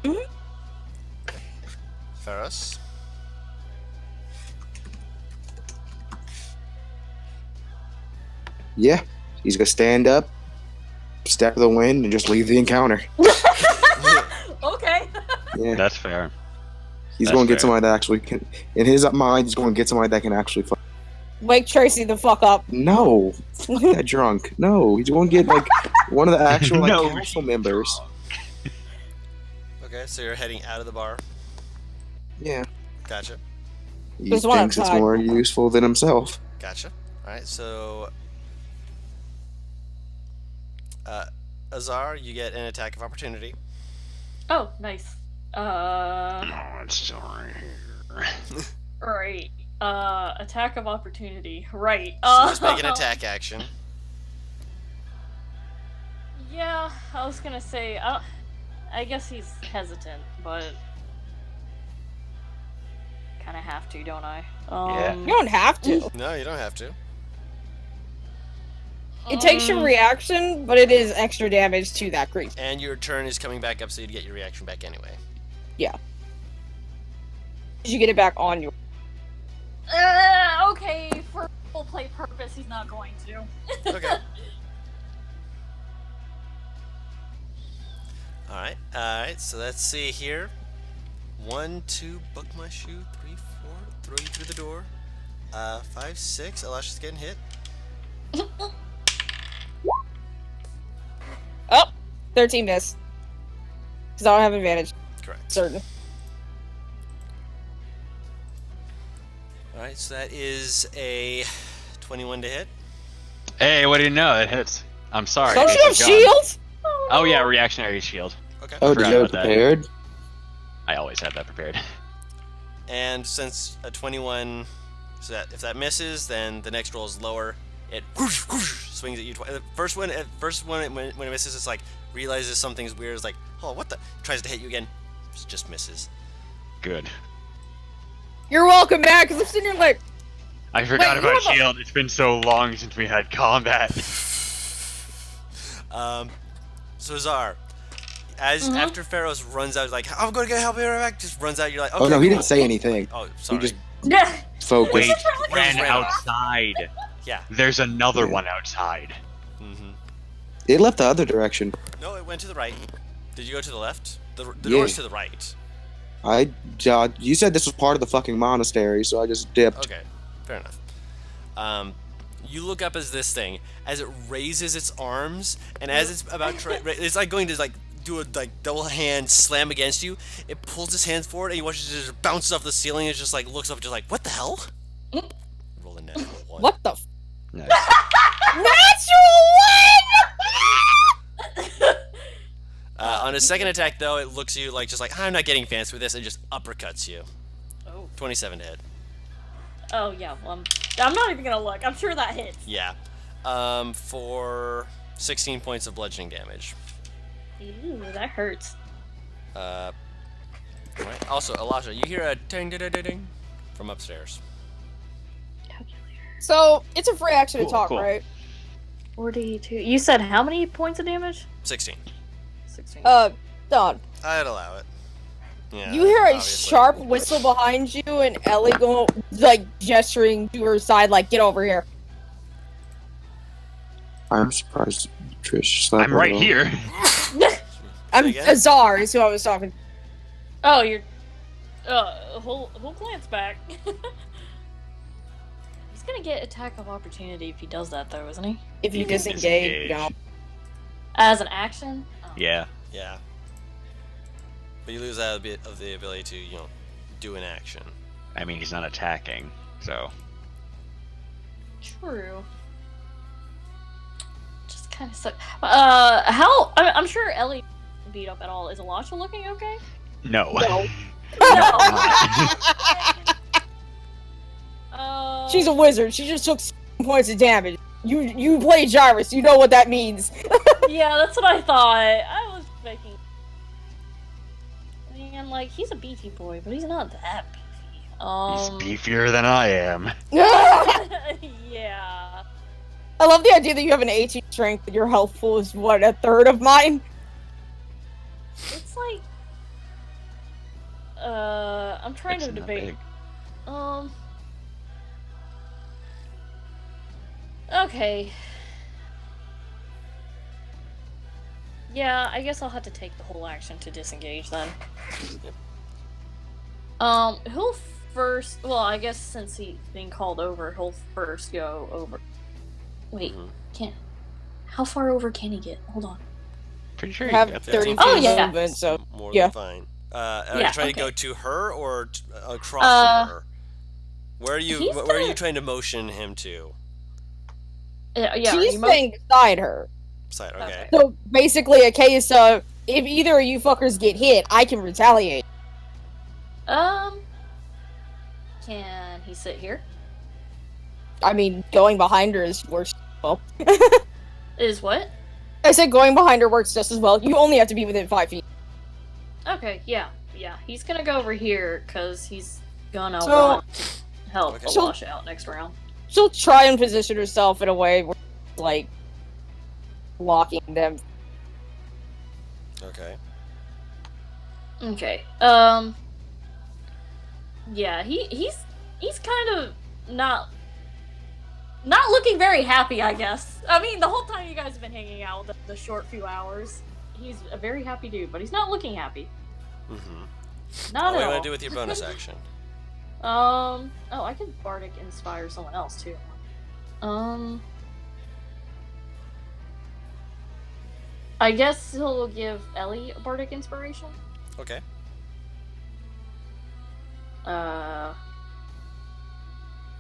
Mhm. Ferris. Yeah, he's gonna stand up, step to the wind, and just leave the encounter. Okay. Yeah, That's fair. he's that's going to get fair. somebody that actually can. In his mind, he's going to get somebody that can actually. Wake Tracy the fuck up. No, fuck that drunk. No, he's going to get like one of the actual like, No, council members. Okay, so you're heading out of the bar. Yeah, Gotcha. he There's one thinks it's outside. more useful than himself. Gotcha. Alright, so... Azar, you get an attack of opportunity. Oh, nice. Oh, it's still right here. Right. Attack of opportunity. Right. So just make an attack action. Yeah, I was gonna say, I guess he's hesitant, but kind of have to, don't I? Yeah. You don't have to. No, you don't have to. It takes your reaction, but it is extra damage to that creature. And your turn is coming back up, so you'd get your reaction back anyway. You get it back on your. Okay, for full play purpose, he's not going to. Okay. Alright, so let's see here. 1, 2, buck my shoe. 3, 4, throw you through the door. 5, 6, Elisha's getting hit. Oh! 13 miss. Because I don't have advantage. Correct. Certain. Alright, so that is a 21 to hit. Hey, what do you know? It hits. I'm sorry. Don't it's you have a gun. shield? Oh yeah, reactionary shield. Okay. Oh, did forgot you have it about that. prepared? I always have that prepared. And since a 21, so that if that misses, then the next roll is lower. It whoosh, whoosh, swings at you twice. The first one, when it misses, it's like realizes something's weird. It's like, oh, what the? Tries to hit you again, just misses. Good. You're welcome back, because I'm sitting here like, I forgot Wait, you about have a- shield. It's been so long since we had combat. So Zar, after Pharaohs runs out, like, I'm gonna get help you right back. Just runs out. You're like, okay, Oh no, he cool. didn't say anything. Oh, sorry. He just Yeah. focused. Wait, Just ran ran off. outside. Yeah. There's another Yeah. one outside. Mm-hmm. It left the other direction. No, it went to the right. Did you go to the left? The Yeah. door's to the right. You said this was part of the fucking monastery, so I just dipped. Okay, fair enough. You look up as this thing, as it raises its arms, and as it's about to, it's like going to like do a like double hand slam against you. It pulls its hands forward, and you watch it just bounces off the ceiling. And it just like looks up, just like, what the hell? Roll a natural one. What the? Nice. Natural one! On a second attack, though, it looks at you like just like, I'm not getting fancy with this, and just uppercuts you. Oh. 27 to hit. Oh yeah. Well, I'm not even gonna look. I'm sure that hits. Yeah. For 16 points of bludgeoning damage. Ooh, that hurts. Right. Also, Elisha, you hear a ding ding ding ding from upstairs. So it's a free action to Cool, talk, cool. right? 42. You said how many points of damage? 16. 16. Don. I'd allow it. Yeah. You hear a obviously. sharp whistle behind you, and Ellie go like gesturing to her side, like, "Get over here." I'm surprised Trish slept. I'm right here. I'm again? Azar is who I was talking. Oh, you're. He'll glance back. He's gonna get attack of opportunity if he does that, though, isn't he? If you You can disengage, disengage. As an action. Oh. Yeah. Yeah. But you lose that a bit of the ability to, do an action. I mean, he's not attacking, so. True. Just kind of suck. How? I'm sure Ellie beat up at all. Is Elisha looking okay? No. No. No. She's a wizard. She just took 7 points of damage. You play Gyrus. You know what that means. Yeah, that's what I thought. I was making. Man, like he's a beefy boy, but he's not that beefy. He's beefier than I am. Yeah. I love the idea that you have an 18 strength and your health pool is what, a third of mine? It's like. I'm trying It's to not debate. big. Okay. Yeah, I guess I'll have to take the whole action to disengage then. He'll first. Well, I guess since he's being called over, he'll first go over. Wait, can't. How far over can he get? Hold on. Pretty sure You you have got 30 that. Oh, feet yeah. movement, so More yeah. than fine. Are you Yeah, trying to go okay. to her or across from her? Where are you? He's Where are you gonna- trying to motion him to? Yeah, are she's you staying beside her. Side. Okay. Okay. So basically, a case of if either of you fuckers get hit, I can retaliate. Can he sit here? I mean, going behind her is worse. Well, Is what? I said going behind her works just as well. You only have to be within 5 feet. Okay, yeah. He's gonna go over here because he's gonna So- want to help Okay. Elisha out next round. She'll try and position herself in a way where, like, blocking them. Okay. Okay. Yeah, he's kind of not looking very happy, I guess. I mean, the whole time you guys have been hanging out, the short few hours, he's a very happy dude, but he's not looking happy. Mm-hmm. Not What do at you all. want to do with your bonus action? Oh, I can bardic inspire someone else too. I guess he'll give Ellie a bardic inspiration. Okay.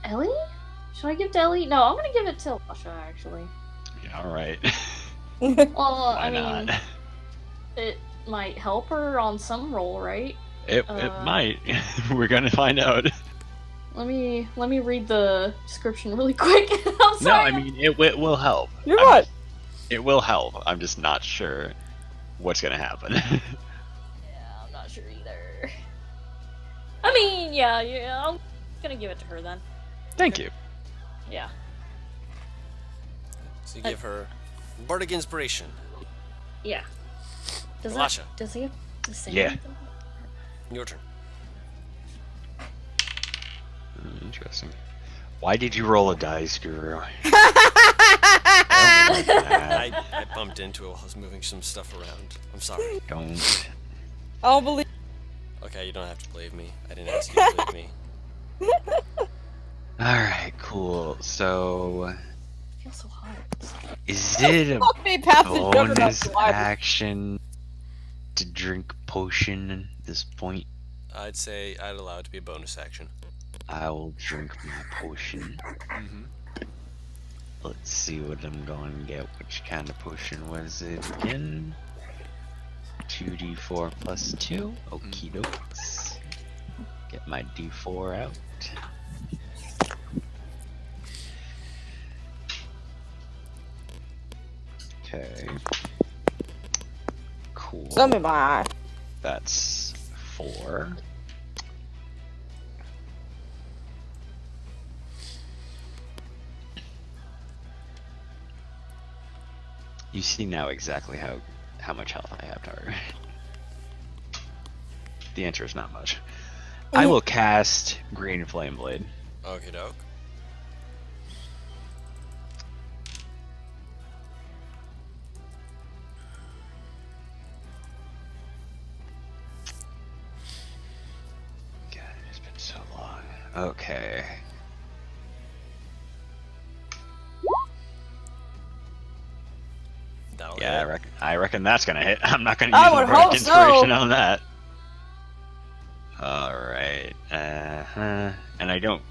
Ellie? Should I give it to Ellie? No, I'm gonna give it to Elisha, actually. Yeah, alright. Well, Why I mean, not? it might help her on some roll, right? It might. We're gonna find out. Let me read the description really quick. I'm No, sorry. I mean, it will help. You're I'm right. just- It will help. I'm just not sure what's gonna happen. Yeah, I'm not sure either. I mean, yeah, I'm gonna give it to her then. Thank you. Yeah. So you give her bardic inspiration. Yeah. Does Elisha. does he have to say Yeah. anything? Your turn. Interesting. Why did you roll a dice, Guru? I bumped into it while I was moving some stuff around. I'm sorry. Don't. I don't believe. Okay, you don't have to believe me. I didn't ask you to believe me. Alright, cool. So, I feel so hot. is it a Fuck me past the juggernaut bonus driver. action to drink potion at this point? I'd say I'd allow it to be a bonus action. I will drink my potion. Mm-hmm. Let's see what I'm going to get. Which kind of potion was it again? 2d4 plus 2. Okie dokes. Get my d4 out. Okay. Cool. Some in my eye. That's 4. You see now exactly how much health I have, Target. The answer is not much. I will cast Green Flame Blade. Okie doke. God, it's been so long. Okay. That'll Yeah, hit. I reckon that's gonna hit. I'm not gonna I use would my bardic hope inspiration so. on that. Alright. And I don't...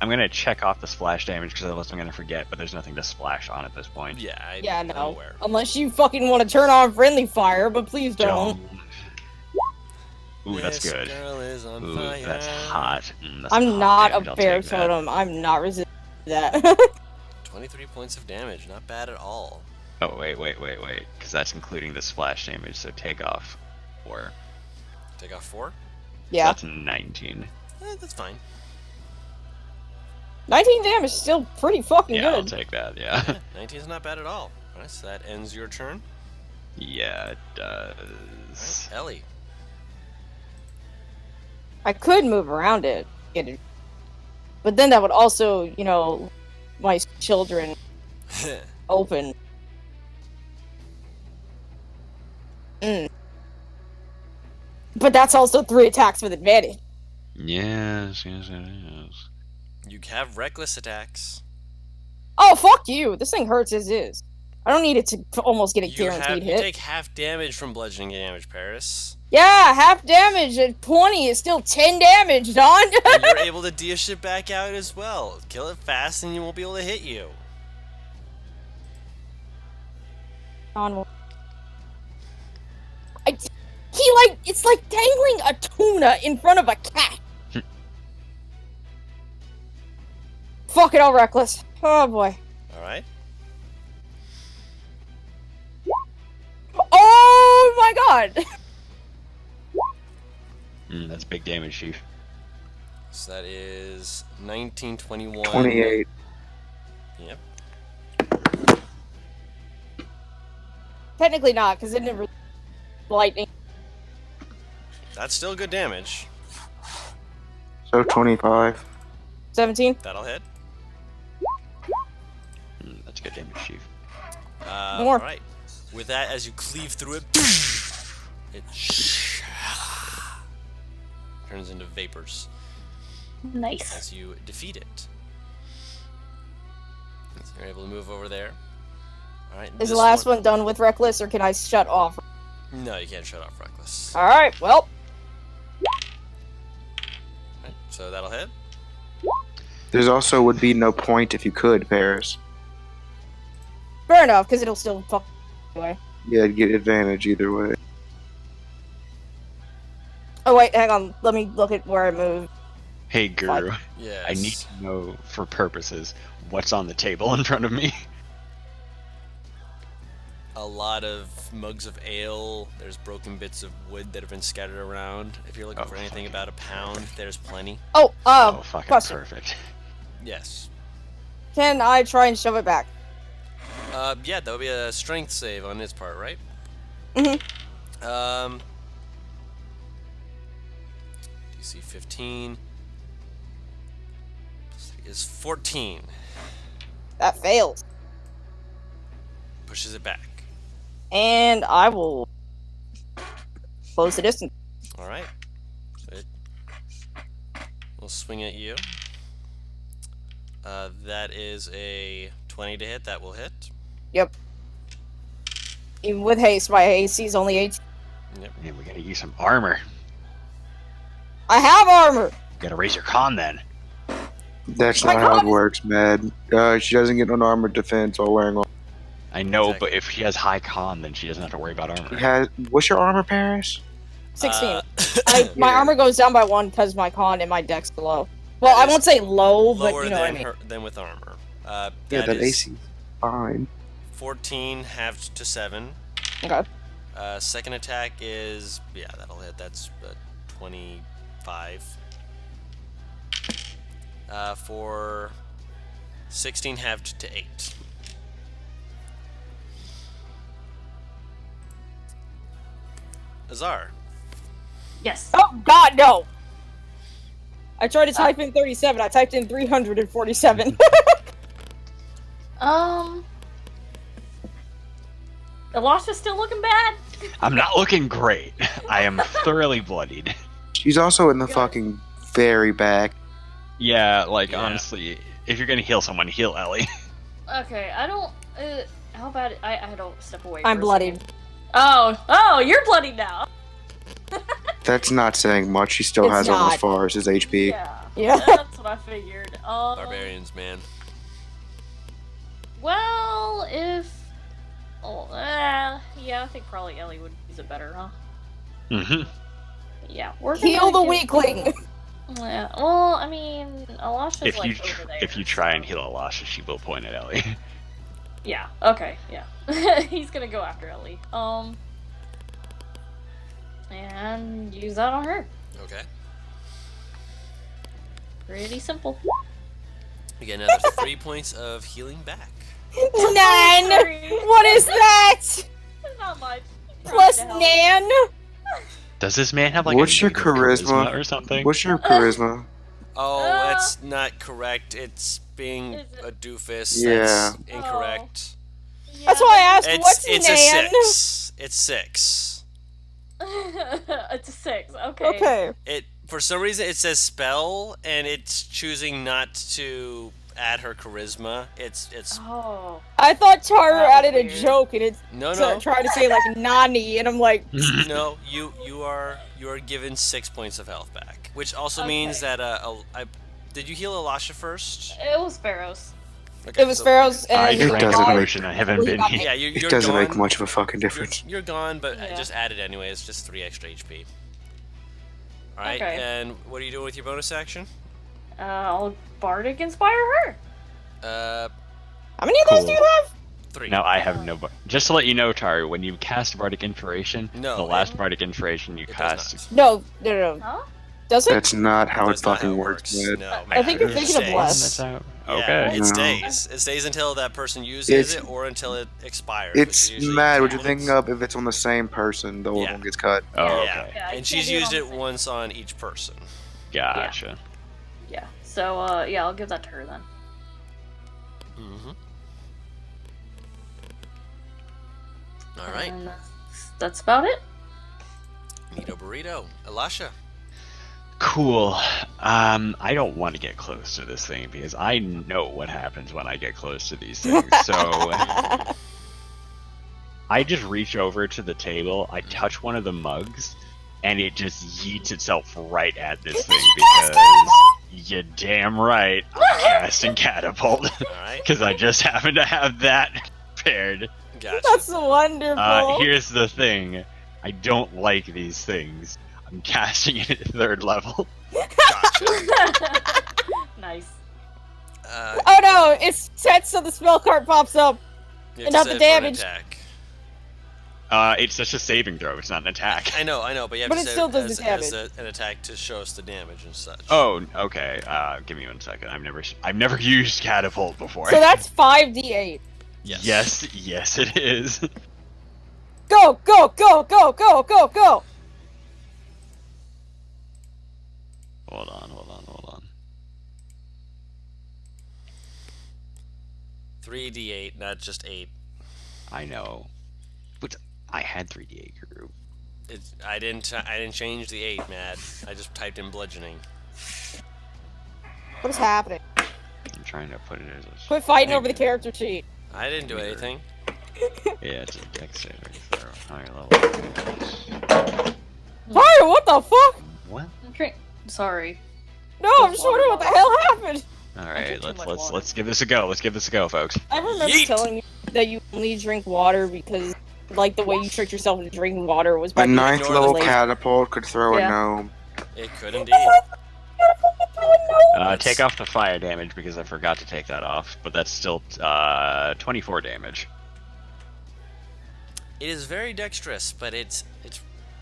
I'm gonna check off the splash damage because otherwise I'm gonna forget, but there's nothing to splash on at this point. Yeah, Yeah, I'm no. aware. Unless you fucking want to turn on friendly fire, but please don't. Ooh, that's This good. girl is on Ooh, fire. that's hot. That's I'm hot not damage. a I'll bear take that. totem. I'm not resisting that. 23 points of damage. Not bad at all. Oh, wait. Because that's including the splash damage, so take off 4. Take off 4? yeah. That's 19. That's fine. 19 damage is still pretty fucking Yeah, I'll good. take that, yeah. Yeah, 19 is not bad at all. Alright, so that ends your turn. Yeah, it Alright, does. Ellie. I could move around it, get it, but then that would also, my children open. But that's also 3 attacks with advantage. Yes, it is. You have reckless attacks. Oh, fuck you! This thing hurts as is. I don't need it to almost get a You guaranteed you hit. take half damage from bludgeoning damage, Paris. Yeah, half damage at 20 is still 10 damage, Don! And you're able to dish it back out as well. Kill it fast and you won't be able to hit you. Don, it's like dangling a tuna in front of a cat. Fuck it, all reckless. Oh boy. Alright. Oh my god! That's big damage, Chief. So that is 19, 21. 28. Yep. Technically not, because it never lightning. That's still good damage. So 25. 17. That'll hit. That's good damage, Chief. More. Alright. With that, as you cleave through it, it turns into vapors Nice. as you defeat it. So you're able to move over there. Alright. Is the last one done with reckless, or can I shut off? No, you can't shut off reckless. Alright, well. Alright, so that'll hit. There's also would be no point if you could, Paris. Fair enough, because it'll still fuck anyway. Yeah, you'd get advantage either way. Oh wait, hang on. Let me look at where I moved. Hey, Guru. Yes. I need to know, for purposes, what's on the table in front of me. A lot of mugs of ale. There's broken bits of wood that have been scattered around. If you're looking Oh, for anything about a pound, there's plenty. Oh, Oh, fucking question. perfect. Yes. Can I try and shove it back? Yeah, that would be a strength save on his part, right? Mm-hmm. DC 15 is 14. That fails. Pushes it back. And I will close the distance. All right. So it will swing at you. That is a 20 to hit. That will hit. Yep. Even with haste, my AC is only 18. Yep. Man, we gotta use some armor. I have armor. Gotta raise your con then. That's My not how it God. works, Mad. She doesn't get an armored defense while wearing armor. I know, Exactly. but if she has high con, then she doesn't have to worry about armor. What's your armor, Paris? 16. Uh, My Yeah. armor goes down by 1 because my con and my dex are low. Well, I That won't say low, but lower you know what I than mean. than with armor. Yeah, That that is AC. Fine. 14 halved to 7. Okay. Second attack is that'll hit. That's 25. For 16 halved to 8. Azar. Yes. Oh God, no! I tried to type in 37. I typed in 347. Elisha's still looking bad. I'm not looking great. I am thoroughly bloodied. She's also in the Yeah. fucking very back. Yeah, like Yeah. honestly, if you're gonna heal someone, heal Ellie. Okay, I don't. How about I don't step away. I'm for a bloodied. second. Oh, you're bloodied now. That's not saying much. She still It's has almost not. 4 as his HP. Yeah. That's what I figured. Barbarians, man. Well, if. Yeah, I think probably Ellie would use it better, huh? Mm-hmm. Yeah, we're gonna Heal the do- weakling. Yeah, well, I mean, Elisha's If like you over there. if you try and so- heal Elisha, she will point at Ellie. Yeah. Okay. Yeah. He's gonna go after Ellie. And use that on her. Okay. Pretty simple. You get another 3 points of healing back. Nan! Sorry. What is that? Not much. Plus Trying to help. Nan? Does this man have like What's a your negative charisma? or something? What's your charisma? Oh, Uh, that's not correct. It's being Is it- a doofus. Yeah. That's incorrect. Yeah, That's why I asked, what's It's Nan? a 6. It's 6. It's a 6. Okay. Okay. It for some reason it says spell and it's choosing not to add her charisma. It's Oh. I thought Tara That was added a weird. joke and it's no. trying to say like Nani, and I'm like, No, you are given 6 points of health back, which also means Okay. that did you heal Elisha first? It was Pharaoh's. Okay, it was so- Pharaoh's and I It drank doesn't a make- potion. I haven't been here. Yeah, you're It doesn't gone. make much of a fucking difference. You're gone, but Yeah. just add it anyway. It's just 3 extra HP. All right, Okay. and what are you doing with your bonus action? I'll Bardic Inspire her. how many of those Cool. do you have? 3. No, I have no. Just to let you know, Tari, when you cast Bardic Inspiration, No, the last it- Bardic Inspiration you it does cast. not. No. Huh? Does it? That's not how it That's not fucking how it works, works. man. No, I think you're it thinking of stays. less. That's out. Yeah, Okay. it No. stays. It stays until that person uses It's- it or until it expires. It's which is usually mad what 2 you're thinking minutes. of. If it's on the same person, the old Yeah. one gets cut. Oh, Yeah. okay. Yeah, you And can't she's do it used on it the same- once on each person. Gotcha. Yeah. So, yeah, I'll give that to her then. Mm-hmm. All right. And that's about it. Neato burrito. Elisha. Cool. I don't want to get close to this thing because I know what happens when I get close to these things. So I just reach over to the table, I touch one of the mugs, and it just yeets itself right at this thing because you're damn right I'm casting catapult All right. because I just happen to have that paired. Gotcha. That's wonderful. Here's the thing. I don't like these things. I'm casting it at 3rd level. Nice. Oh no, it's set so the spell card pops up. You have And to not set the it for an damage. attack. It's just a saving throw. It's not an attack. I know, but you have But to it set still it does the as damage. an attack to show us the damage and such. Oh, okay. Give me 1 second. I've never used catapult before. So that's 5d8. Yes. Yes, it is. Go, go, go, go, go, go, go. Hold on. 3d8, not just 8. I know, but I had 3d8 group. I didn't change the 8, Matt. I just typed in bludgeoning. What is happening? I'm trying to put it as a... Quit fighting over the character sheet. I didn't do Weird. anything. Yeah, it's a dex saving throw. Higher level. Fire, what the fuck? What? Sorry. No, I'm just wondering what the hell happened. Alright, too much water. let's give this a go. Let's give this a go, folks. I remember Yeet. telling you that you only drink water because, like, the way you tricked yourself into drinking water was by A ninth ignore level the- catapult could throw Yeah. a gnome. It could indeed. Take off the fire damage because I forgot to take that off, but that's still 24 damage. It is very dexterous, but it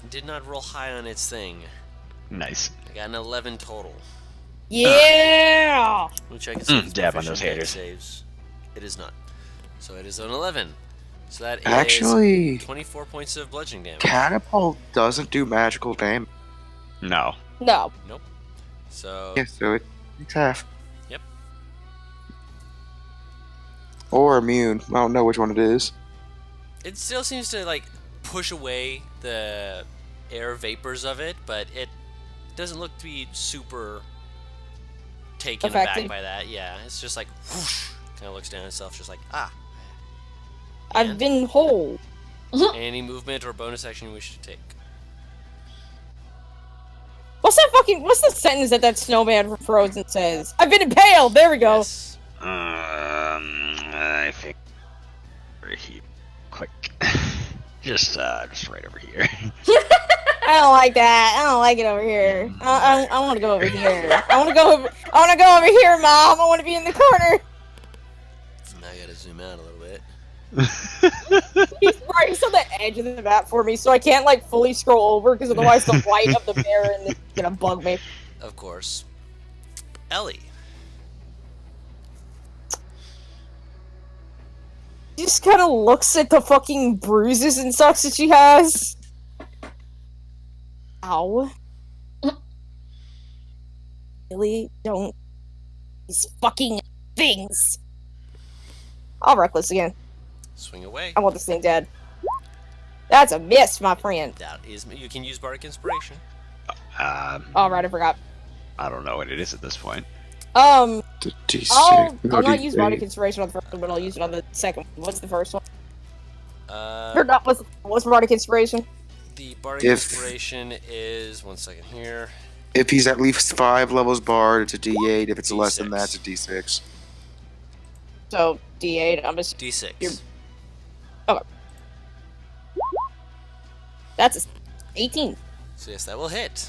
did not roll high on its thing. Nice. I got an 11 total. Yeah! Let me check and see if it's Dab on proficient those dex haters. saves. It is not. So it is an 11. So that is Actually, 24 points of bludgeoning damage. catapult doesn't do magical damage. No. No. So Yeah, so it's half. Yep. Or immune. I don't know which one it is. it still seems to like push away the air vapors of it, but it doesn't look to be super taken Affected. aback by that. Yeah, it's just like whoosh, kind of looks down at itself, just like I've been whole. Any movement or bonus action you wish to take. What's the sentence that snowman from Frozen says? I've been impaled! There we go. Yes. I think over here. Quick. just right over here. I don't like that. I don't like it over here. I want to go over here. I want to go over here, Mom. I want to be in the corner. Now I gotta zoom out a little bit. He's on the edge of the map for me, so I can't like fully scroll over because otherwise the white of the bear is gonna bug me. Of course. Ellie. She just kind of looks at the fucking bruises and such that she has. Ow. Really don't these fucking things. I'll reckless again. Swing away. I want this thing dead. That's a miss, my friend. That is, you can use Bardic Inspiration. Alright, I forgot. I don't know what it is at this point. The D6. I'll no, not use D8. Bardic Inspiration on the first one, but I'll use it on the second one. What's the first one? Uh, Or not, what's Bardic Inspiration? the Bardic If- Inspiration is, one second here, If he's at least 5 levels barred, it's a D8. If it's less than D6. that, it's a D6. So, D8, I'm just... D6. You're- That's a 18. So yes, that will hit.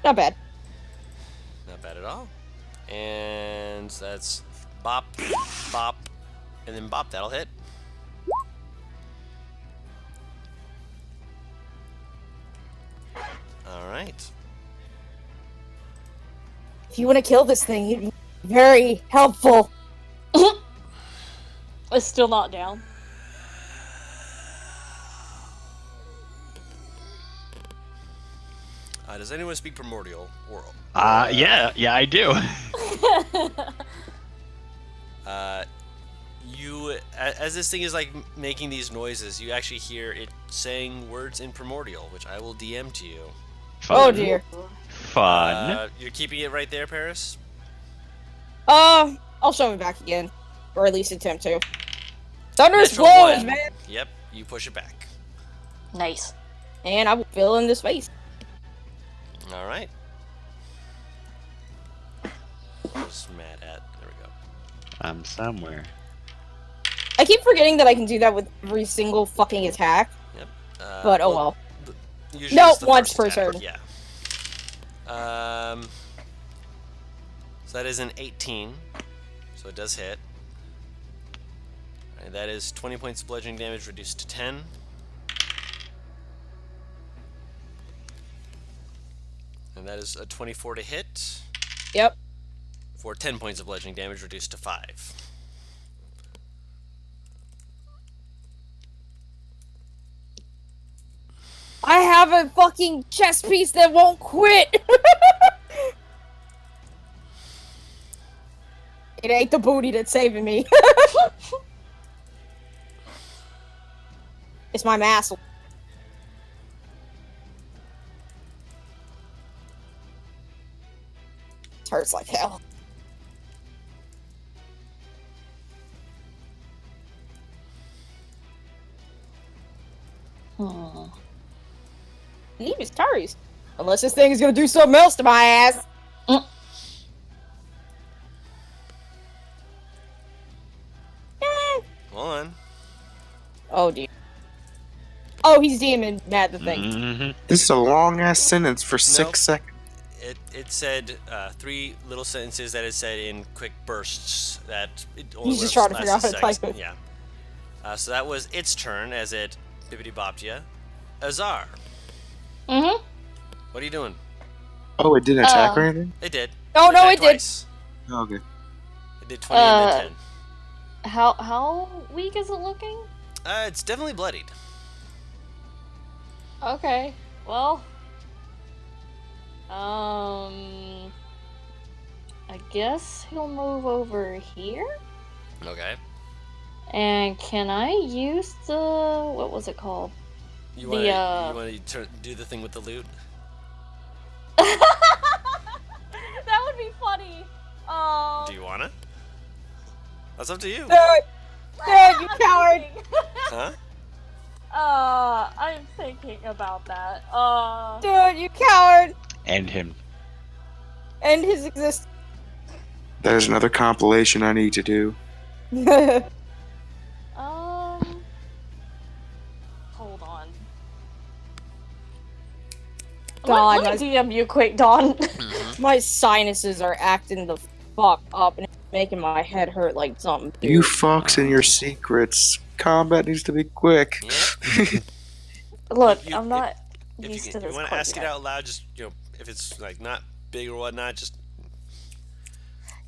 Not bad. Not bad at all. And that's bop, bop, and then bop. That'll hit. All right. If you want to kill this thing, you'd be very helpful. It's still not down. Does anyone speak Primordial or? Yeah, I do. You, as this thing is like making these noises, you actually hear it saying words in Primordial, which I will DM to you. Fun. Oh dear. Fun. You're keeping it right there, Paris? I'll shove it back again. Or at least attempt to. Thunderous Natural blows, one. man! Yep, you push it back. Nice. And I will fill in this space. All right. Where's Matt at? There we go. I'm somewhere. I keep forgetting that I can do that with every single fucking attack. Yep. But oh well. Usually No, it's the once first per attack, turn. Yeah. So that is an 18. So it does hit. And that is 20 points of bludgeoning damage reduced to 10. And that is a 24 to hit. Yep. For 10 points of bludgeoning damage reduced to 5. I have a fucking chest piece that won't quit! It ain't the booty that's saving me. It's my mask. It hurts like hell. Leave his tires. Unless this thing is gonna do something else to my ass. Hold on. Oh dear. Oh, he's demon mad the thing. Mhm. This is a long ass sentence for Nope. 6 seconds. It said 3 little sentences that it said in quick bursts that it only He's just would trying to last figure out how to seconds. type it. Yeah. So that was its turn as it bippity bopped ya. Azar, Mm-hmm. what are you doing? Oh, it didn't attack or anything? It did. Oh no, it did. Twice. Oh, okay. It did 20 and then 10. How weak is it looking? It's definitely bloodied. Okay. Well. I guess he'll move over here. Okay. And can I use the what was it called? You The, want to do the thing with the loot? That would be funny. Do you wanna? That's up to you. Dude, you coward! Huh? I'm thinking about that. Dude, you coward! End him. End his existence. There's another compilation I need to do. Hold on. God, Let me DM you quick, Dawn. my sinuses are acting the fuck up and it's making my head hurt like something. You fucks and your secrets. Combat needs to be quick. Yep. Look, You- I'm not If used you, to you this. want to quite ask it yet. out loud, just if it's like not big or whatnot, just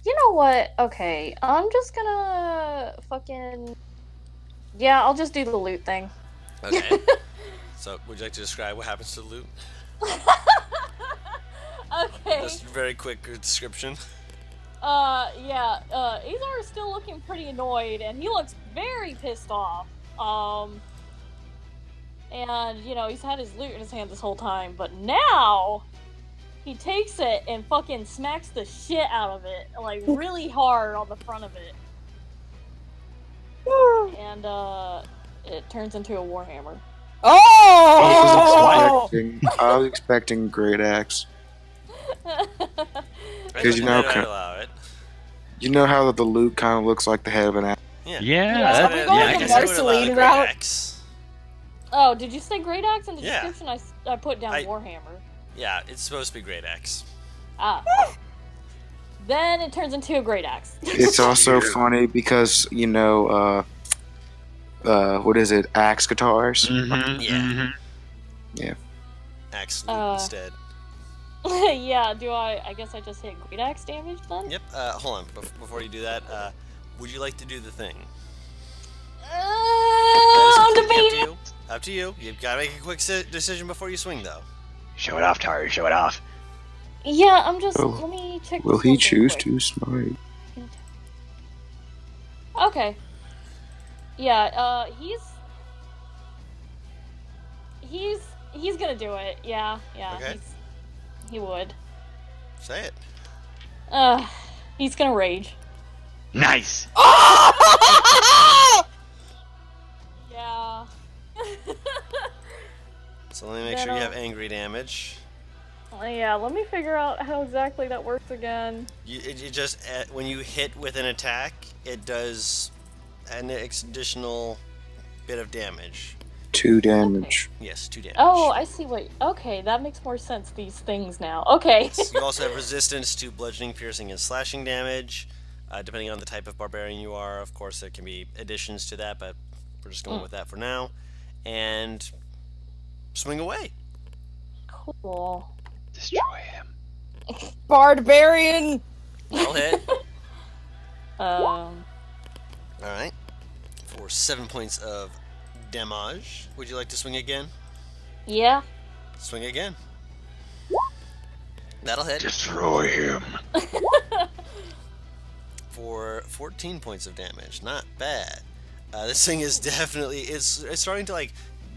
You know what? Okay, I'm just gonna fucking. Yeah, I'll just do the loot thing. okay. So, would you like to describe what happens to the loot? Okay. Just a very quick description. Yeah. Azar is still looking pretty annoyed, and he looks very pissed off. And he's had his loot in his hand this whole time, but now he takes it and fucking smacks the shit out of it, like really hard on the front of it, and it turns into a warhammer. Oh! I was expecting Great Axe. Because you know, I'd allow it. You know how the loot kind of looks like the head of an axe? Yeah. Yeah. Are we going I the guess I would allow the Marceline great route? axe. Oh, did you say great axe in the Yeah. description? I put down I- warhammer. Yeah, it's supposed to be great axe. Ah. Then it turns into a great axe. It's also funny because, what is it? Axe guitars? Mm-hmm. Yeah. Axe loot instead. Yeah, I guess I just hit great axe damage then? Yep. Hold on. Before you do that, would you like to do the thing? I'm debating. Up to you. You've got to make a quick decision before you swing, though. Show it off, Tari. Show it off. Yeah, I'm just. Oh, Let me check. Will this he one thing choose quick. to smite? Okay. Yeah. He's gonna do it. Yeah. Yeah. Okay. He would. Say it. He's gonna rage. Nice. Yeah. So let me make sure you have angry damage. Yeah. Let me figure out how exactly that works again. It just when you hit with an attack, it does an additional bit of damage. 2 damage. Yes, 2 damage. Oh, I see what. Okay, that makes more sense. These things now. Okay. Yes, you also have resistance to bludgeoning, piercing, and slashing damage. Depending on the type of barbarian you are, of course, there can be additions to that, but we're just going with that for now. And swing away. Cool. Destroy him. Barbarian! I'll hit. Um. Alright. For 7 points of damage. Would you like to swing again? Yeah. Swing again. That'll hit. Destroy him. For 14 points of damage. Not bad. This thing is definitely it's starting to like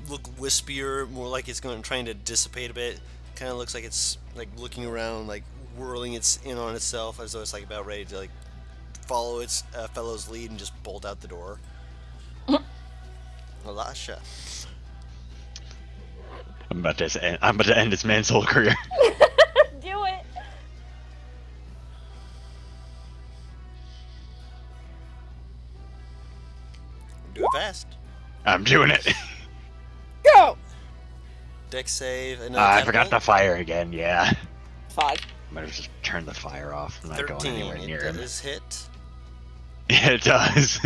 look wispier, more like it's going trying to dissipate a bit. Kind of looks like it's like looking around, like whirling its in on itself, as though it's like about ready to like follow its fellow's lead and just bolt out the door. Alasha. I'm about to end this man's whole career. Do it. Do it fast. I'm doing it. Go! Deck save. I forgot the fire again. Yeah. 5. I might have just turned the fire off. I'm not 13. going anywhere near It him. does hit. Yeah, it does.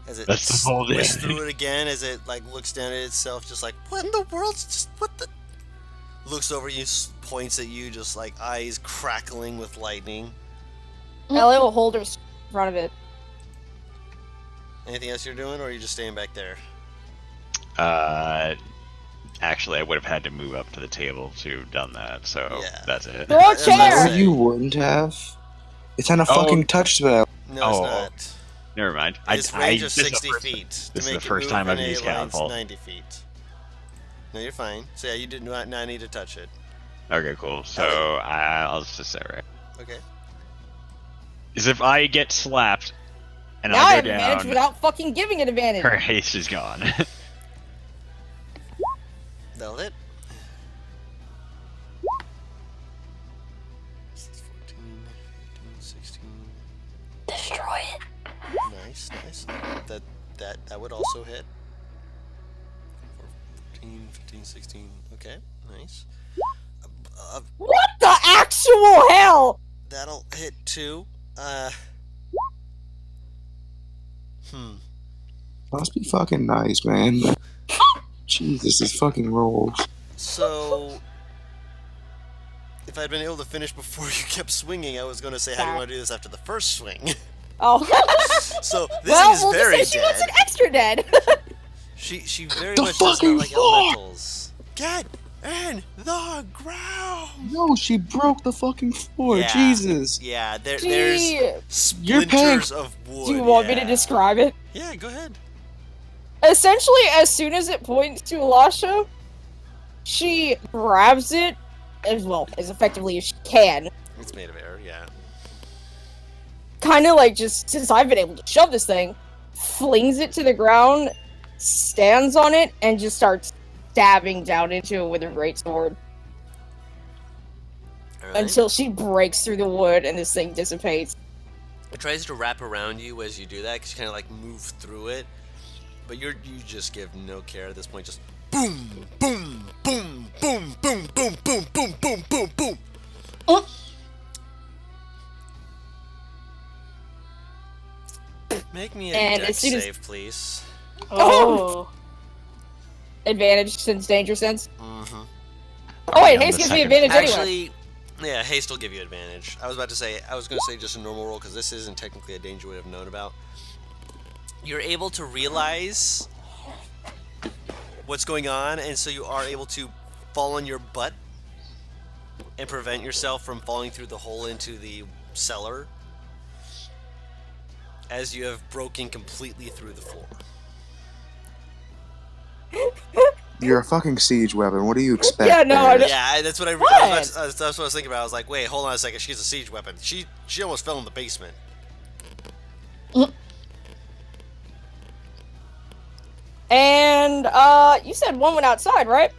As it That's the whole whisks damage. through it again, as it like looks down at itself, just like, what in the world's just what the? Looks over you, points at you, just like eyes crackling with lightning. Elliot will hold her in front of it. Anything else you're doing, or are you just staying back there? Actually, I would have had to move up to the table to have done that, so Yeah. that's it. Throw a That's what I'm chair! saying. You wouldn't have. It's on a fucking touch spell. No, it's Oh. not. Never mind. It's range of this is the 60 first- feet. This to is make the it first move time I've in a used line's catapult. 90 feet. No, you're fine. So yeah, you did not need to touch it. Okay, cool. So I'll just say right. Okay. Is if I get slapped and Now I I have go advantage down, without fucking giving it advantage. her haste is gone. That'll hit. This is 14, 15, 16. Destroy it. Nice. That would also hit. 14, 15, 16. Okay, nice. What the actual hell? That'll hit too. Must be fucking nice, man. Jesus, this fucking rolls. So, if I'd been able to finish before you kept swinging, I was going to say, how do you want to do this after the first swing? Oh. So, this well, is we'll very just say she wants dead. an extra dead. She very The much does not fucking like floor! elementals. Get in the ground! No, she broke the fucking floor. Yeah. Jesus. Yeah, there's Gee, You're paying- splinters of wood. do you want me to yeah. describe it? Yeah, go ahead. Essentially, as soon as it points to Elisha, she grabs it as effectively as she can. It's made of air, yeah. Kind of like just since I've been able to shove this thing, flings it to the ground, stands on it, and just starts stabbing down into it with her greatsword Alright. until she breaks through the wood and this thing dissipates. It tries to wrap around you as you do that, because you kind of like move through it. But you just give no care at this point. Just boom, boom, boom, boom, boom, boom, boom, boom, boom, boom, boom. Make me a And dex as soon as- save, please. Oh. Advantage since danger sense. Mm-hmm. Oh wait, on haste the gives me second. advantage anyway. Actually, yeah, haste will give you advantage. I was going to say just a normal roll, because this isn't technically a danger we would have known about. You're able to realize what's going on, and so you are able to fall on your butt and prevent yourself from falling through the hole into the cellar, as you have broken completely through the floor. You're a fucking siege weapon. What do you expect? Yeah, no, there? I don't- Yeah, that's what What? that's what I was thinking about. I was like, wait, hold on a second. She's a siege weapon. She almost fell in the basement. And you said one went outside, right?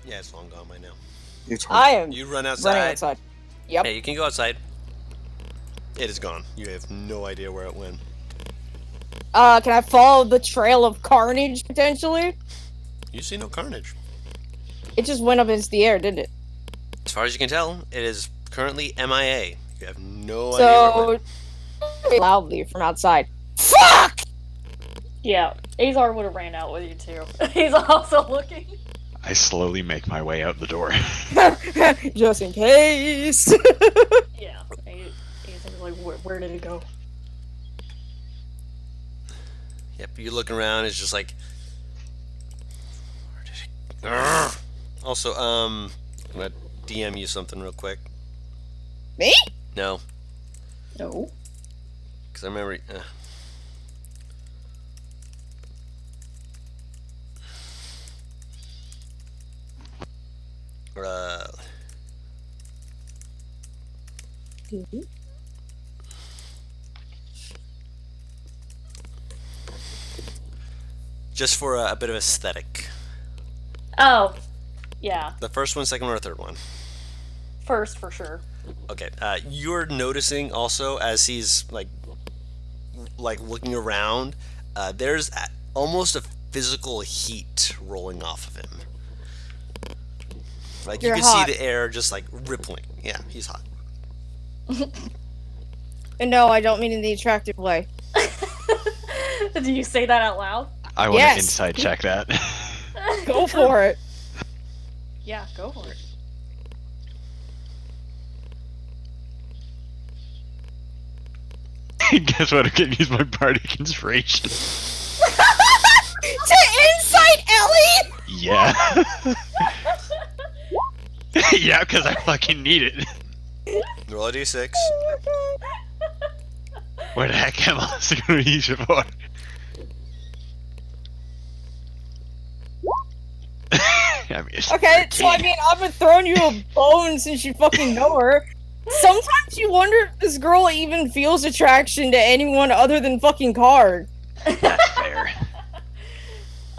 Yeah, it's long gone by now. It's I am You run running outside. outside. Yep. Hey, you can go outside. It is gone. You have no idea where it went. Can I follow the trail of carnage potentially? You see no carnage. It just went up into the air, didn't it? As far as you can tell, it is currently MIA. You have no idea where it So went. loudly from outside. Fuck! Yeah, Azar would have ran out with you too. He's also looking. I slowly make my way out the door. Just in case. Yeah. Azar's like, where did it go? Yep, you look around, it's just like... Where did it... Urgh. Also, I'm gonna DM you something real quick. Me? No, No. because I remember... Uh, just for a bit of aesthetic. Oh, yeah. The first one, second one, or third one? First, for sure. Okay. You're noticing also as he's like looking around. There's almost a physical heat rolling off of him. Like You're you can hot. see the air just like rippling. Yeah, he's hot. And no, I don't mean in the attractive way. Did you say that out loud? I want Yes. to inside check that. Go for it. Yeah, go for it. Guess what? I can use my bardic inspiration. To insight Ellie! Yeah. Yeah, because I fucking need it. Roll a d6. Where the heck am I going to use it for? I mean, it's Okay, so I 13. mean, I've been throwing you a bone since you fucking know her. Sometimes you wonder if this girl even feels attraction to anyone other than fucking Card. That's fair.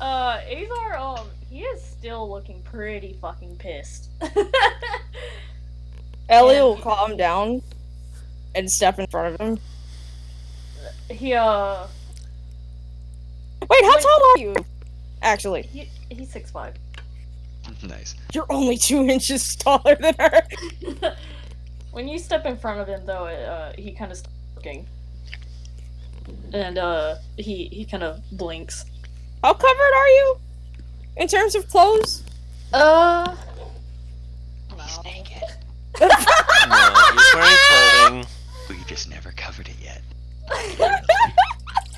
Azar, he is still looking pretty fucking pissed. Ellie Yeah. will calm down and step in front of him. He, Wait, how tall are you? Actually, he's 6'5". Nice. you're only 2 inches taller than her. When you step in front of him, though, he kind of stops looking. And, he kind of blinks. How covered are you? In terms of clothes? No. He's naked. No, he's wearing clothing. We just never covered it yet.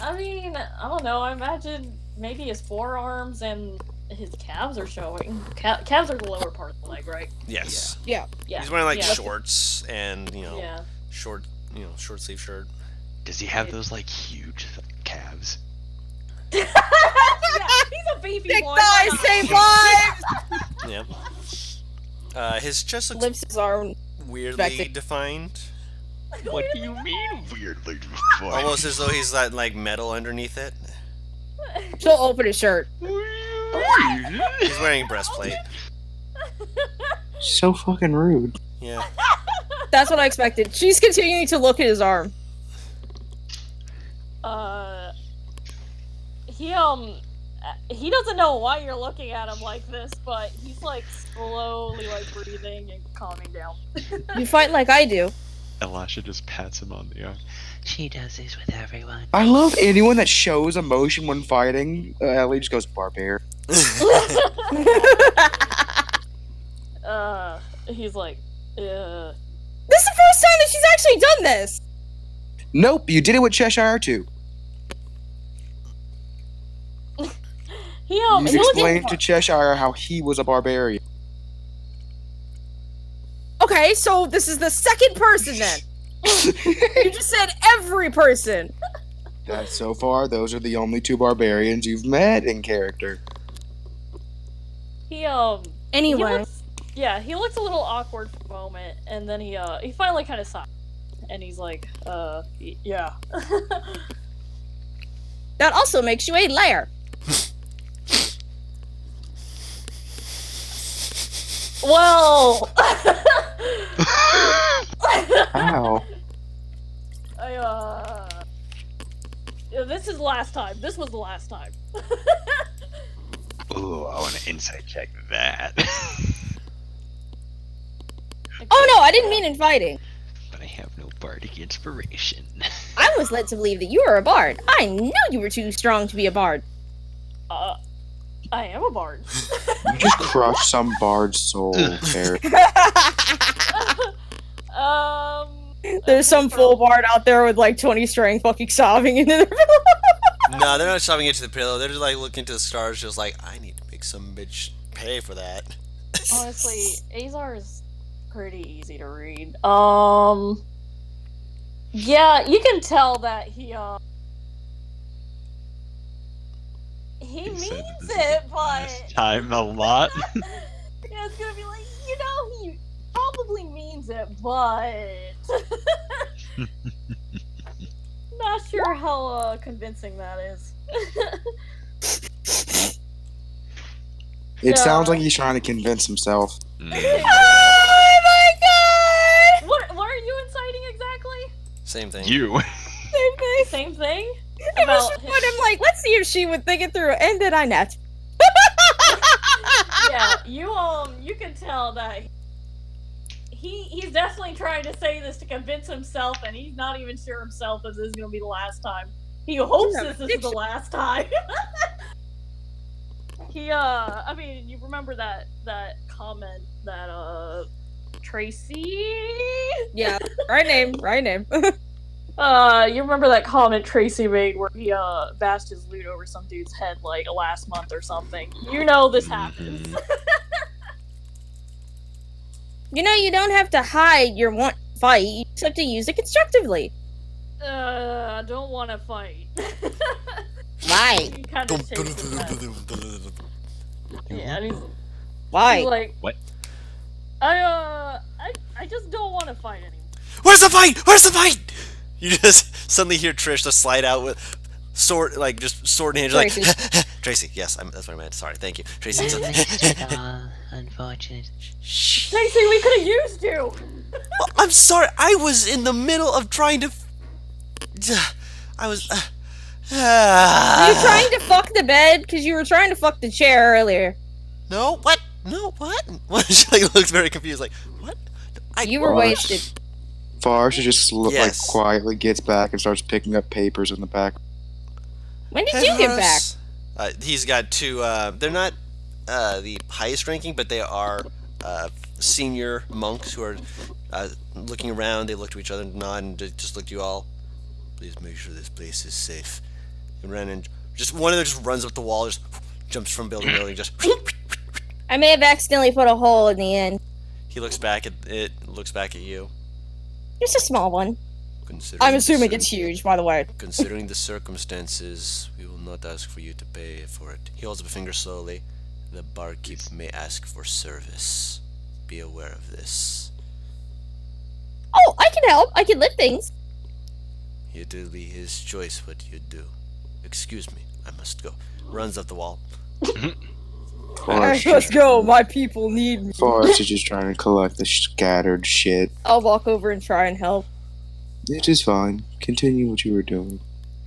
I mean, I don't know, I imagine maybe his forearms and his calves are showing. Calves are the lower part of the leg, right? Yes. Yeah. Yeah. He's wearing like yeah. shorts and Yeah. short sleeve shirt. Does he have those like huge calves? Yeah, he's a baby Big boy. thighs save lives! Yeah. His chest looks Lifts his arm. weirdly Expected. defined, What do you mean weirdly? almost as though he's got like metal underneath it. She'll open his shirt. He's wearing a breastplate. So fucking rude. Yeah. That's what I expected. She's continuing to look at his arm. He doesn't know why you're looking at him like this, but he's like slowly like breathing and calming down. You fight like I do. Elisha just pats him on the arm. She does this with everyone. I love anyone that shows emotion when fighting. Ellie just goes barbarian. He's like, This is the first time that she's actually done this. Nope, you did it with Cheshire too. he You he looked explained to Cheshire how he was a barbarian. Okay, so this is the second person then. You just said every person. So far, those are the only 2 barbarians you've met in character. he Anyway. he looks a little awkward for a moment, and then he finally kind of sighs, and he's like, yeah. That also makes you a liar. Well, How? this is the last time. This was the last time. Ooh, I want to insight check that. Oh no, I didn't mean in fighting. But I have no bardic inspiration. I was led to believe that you were a bard. I knew you were too strong to be a bard. I am a bard. You just crushed some bard's soul, Eric. There's some full bard out there with like 20 strength fucking sobbing into their No, they're not shoving it to the pillow. They're just like looking to the stars, just like, I need to make some bitch pay for that. Honestly, Azar is pretty easy to read. Yeah, you can tell that he He means said this is it, the but last time a lot. yeah, it's gonna be like, you know, he probably means it, but not sure how convincing that is. It sounds like he's trying to convince himself. Oh my god! What are you inciting exactly? Same thing. You. Same thing. Same thing? It was just fun. I'm like, let's see if she would think it through, and then I net. Yeah, you can tell that he's definitely trying to say this to convince himself, and he's not even sure himself if this is gonna be the last time. He hopes this is the last time. I mean, you remember that comment that Tracy? Yeah, right name. You remember that comment Tracy made where he bashed his loot over some dude's head like last month or something? You know this happens. You know, you don't have to hide your want to fight. You just have to use it constructively. I don't want to fight. Why? He kind of shakes his head. Yeah, and he's Why? like, What? I just don't want to fight anymore. Where's the fight? Where's the fight? You just suddenly hear Trish just slide out with sword, like just sword in hand, like Tracy. Yes, that's what I meant. Sorry, thank you, Tracy. I missed it all, unfortunate. Tracy, we could have used you. Well, I'm sorry. I was in the middle of trying to. I was. Were you trying to fuck the bed? Because you were trying to fuck the chair earlier. No. What? No. What? What? She like, looks very confused. Like what? You were wasted. Farsha just like Yes. quietly gets back and starts picking up papers in the back. When did you get back? He's got two. They're not the highest ranking, but they are senior monks who are looking around. They look to each other, nod, and just look to you all. Please make sure this place is safe. And ran and just one of them just runs up the wall, just jumps from building to building. Just I may have accidentally put a hole in the end. he looks back at it. Looks back at you. Just a small one. Considering I'm the assuming it's huge, by the way. Considering the circumstances, we will not ask for you to pay for it. He holds up a finger slowly. The barkeep may ask for service. Be aware of this. Oh, I can help. I can lift things. It will be his choice what you do. Excuse me, I must go. Runs up the wall. Let's go. My people need me. Forrest is just trying to collect the scattered shit. I'll walk over and try and help. It is fine. Continue what you were doing.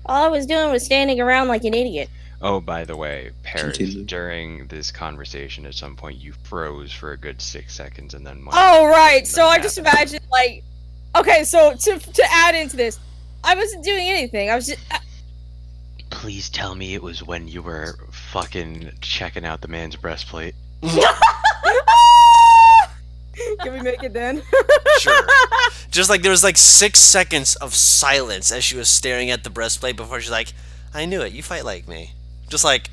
All I was doing was standing around like an idiot. Oh, by the way, Paris, Continue. during this conversation, at some point you froze for a good 6 seconds and then went. Oh, right. and So then I just happened. imagined, like... Okay, so to add into this, I wasn't doing anything. I was just... Please tell me it was when you were fucking checking out the man's breastplate. Can we make it then? Sure. Just like there was like 6 seconds of silence as she was staring at the breastplate before she's like, I knew it, you fight like me. Just like,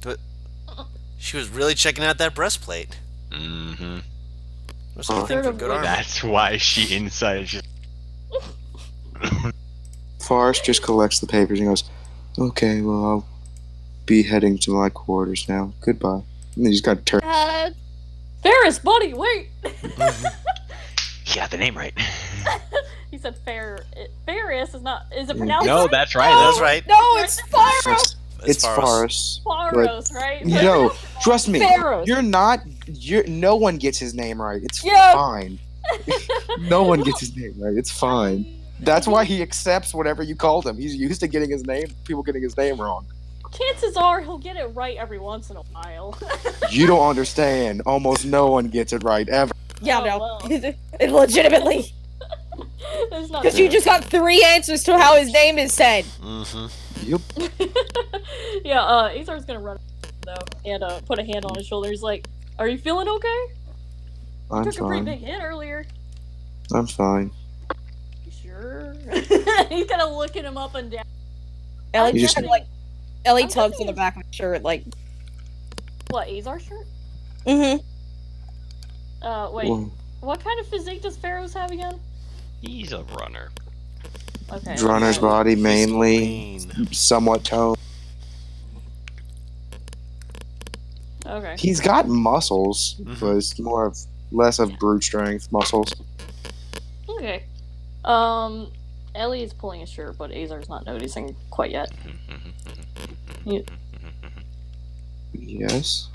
but she was really checking out that breastplate. Mm-hmm. There's something for good armor. That's why she inside. Forrest just collects the papers and goes, okay, well, I'll be heading to my quarters now. Goodbye. And he's got to turn. Ferris, buddy, wait. He got the name right. He said Ferris is not. Is it pronounced? No, right? that's right. That's right. No, it's Faros. It's Faros. Forrest. Faros, right? No, trust me. Faros. No one gets his name right. It's Yeah. fine. No one gets his name right. It's fine. That's why he accepts whatever you called him. He's used to getting people getting his name wrong. Chances are he'll get it right every once in a while. You don't understand. Almost no one gets it right ever. Yeah, Oh, no. well. Legitimately. There's not. Because you just got 3 answers to how his name is said. Mm-hmm. Yep. Yeah, Azar's gonna run though and put a hand on his shoulder. He's like, "Are you feeling okay? I'm Took a pretty fine. big hit earlier." I'm fine. You sure? He's kind of looking him up and down. Ellie You just just- like Ellie I'm tugs guessing in the back of his shirt, like. What, Azar shirt? Mm-hmm. Wait. Well, What kind of physique does Pharaohs have again? He's a runner. Okay. runner's body mainly, Lean. somewhat toned. Okay. He's got muscles, Mhm. but it's more of less of brute strength muscles. Okay. Ellie is pulling his shirt, but Azar's not noticing quite yet. You, Yes.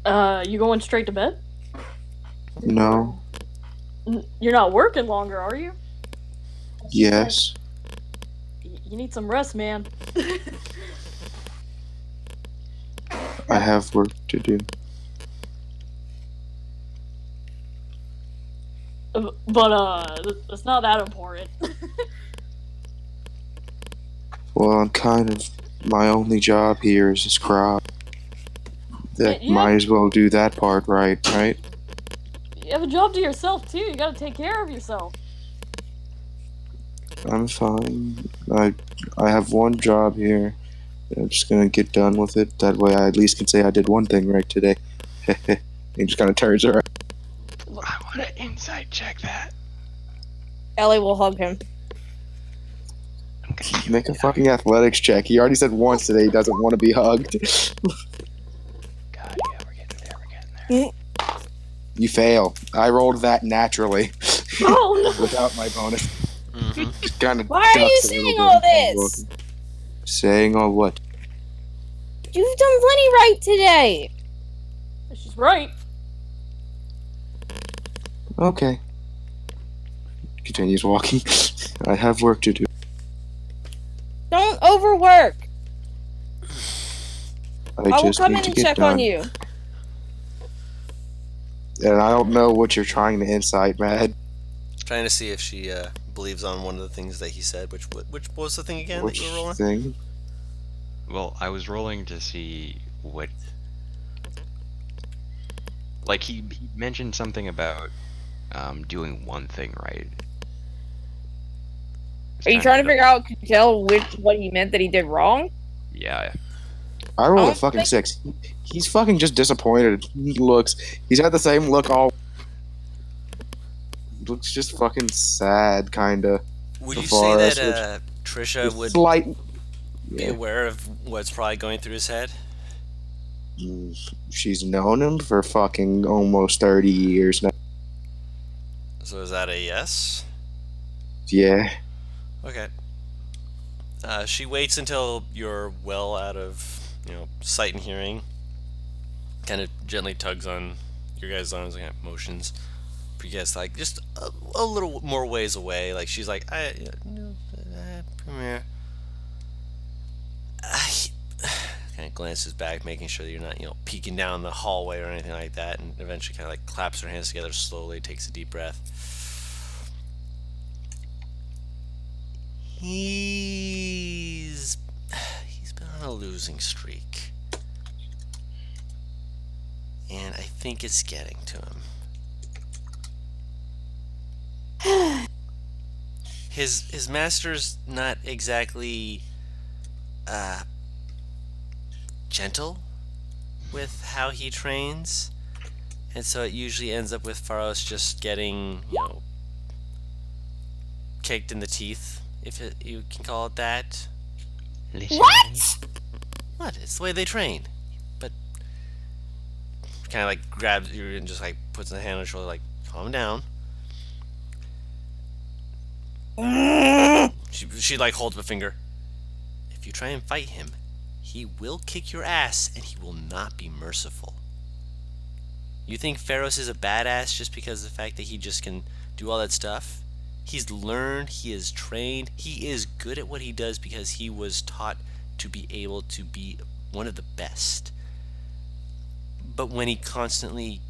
you going straight to bed? No. You're not working longer, are you? Yes. You need some rest, man. I have work to do. But it's not that important. Well, I'm kind of my only job here is this crop. That You might have, as well do that part right, right? you have a job to yourself too. You gotta take care of yourself. I'm fine. I have one job here. I'm just gonna get done with it. That way, I at least can say I did one thing right today. He just kind of turns around. I want to insight check that. Ellie will hug him. I'm gonna give Make it a fucking athletics check. He already said once today he doesn't want to be hugged. God, yeah, we're getting there. We're getting there. You fail. I rolled that naturally Oh no! without my bonus. Mm-hmm. Just kind of Why are you saying all this? Saying all what? You've done plenty right today. She's right. Okay. Continues walking. I have work to do. Don't overwork. I I will just come need in to and get check done. on you. And I don't know what you're trying to insight, Mad. Trying to see if she believes on one of the things that he said. Which was the thing again Which that you were rolling? thing? Well, I was rolling to see what. Like, he mentioned something about doing one thing right. Are you trying to figure out, tell what he meant that he did wrong? Yeah. I rolled a don't fucking think- 6. He's fucking just disappointed. He's had the same look all. Looks just fucking sad, kinda. Would So you far say as that Trisha would Slight. be Yeah. aware of what's probably going through his head? She's known him for fucking almost 30 years now. So is that a yes? Yeah. Okay. She waits until you're well out of, sight and hearing. Kind of gently tugs on your guys' arms, like motions. For you guys, like just a little more ways away. Like she's like, come here. Kind of glances back, making sure that you're not, peeking down the hallway or anything like that, and eventually kind of like claps her hands together slowly, takes a deep breath. He's been on a losing streak, and I think it's getting to him. His master's not exactly gentle with how he trains, and so it usually ends up with Pharos just getting, kicked in the teeth, if you can call it that. What? What? It's the way they train. But kind of like grabs you and just like puts a hand on your shoulder, like, calm down. She like holds up a finger. If you try and fight him, he will kick your ass and he will not be merciful. You think Pharos is a badass just because of the fact that he just can do all that stuff? He's learned, he is trained, he is good at what he does because he was taught to be able to be one of the best. But when he constantly,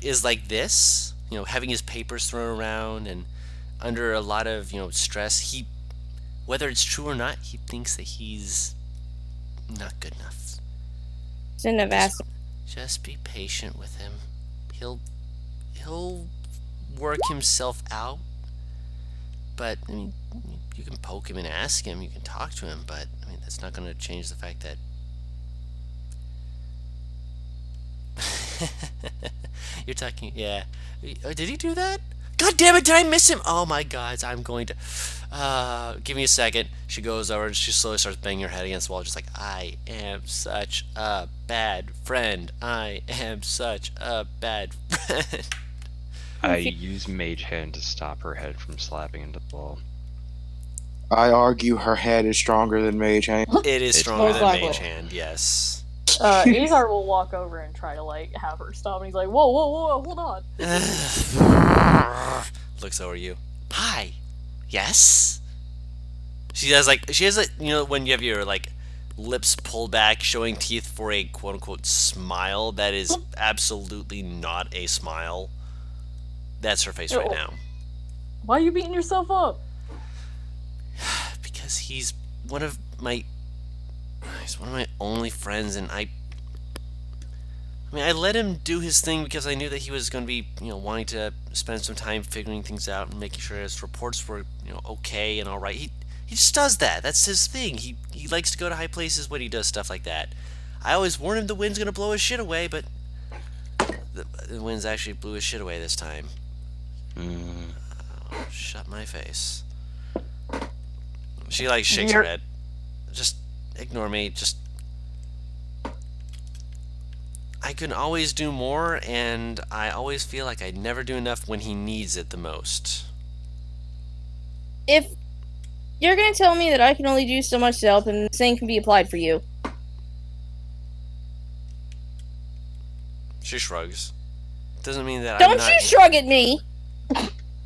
is like this, having his papers thrown around and under a lot of, stress, whether it's true or not, he thinks that he's not good enough. Shouldn't have asked. Just be patient with him. He'll work himself out. But I mean, you can poke him and ask him. You can talk to him. But I mean, that's not going to change the fact that you're talking. Yeah. Did he do that? God damn it, did I miss him? Oh my god, I'm going to... give me a second. She goes over and she slowly starts banging her head against the wall, just like, I am such a bad friend. I am such a bad friend. I use Mage Hand to stop her head from slapping into the wall. I argue her head is stronger than Mage Hand. It is It's stronger than most Mage likely. Hand, yes. Azar will walk over and try to like have her stop, and he's like, "Whoa, whoa, whoa, hold on." Looks over you. Hi. Yes? She has a, you know, when you have your, like, lips pulled back, showing teeth for a quote-unquote smile that is absolutely not a smile. That's her face right now. Why are you beating yourself up? Because he's one of my only friends, and I let him do his thing because I knew that he was going to be, you know, wanting to spend some time figuring things out and making sure his reports were, you know, okay and all right. He just does that. That's his thing. He likes to go to high places when he does stuff like that. I always warn him the wind's going to blow his shit away, but the wind's actually blew his shit away this time. Oh, shut my face. She, like, shakes her head. Just ignore me. Just... I can always do more, and I always feel like I never do enough when he needs it the most. If you're gonna tell me that I can only do so much to help, and the same can be applied for you. She shrugs. Doesn't mean that Don't I'm not... you shrug at me!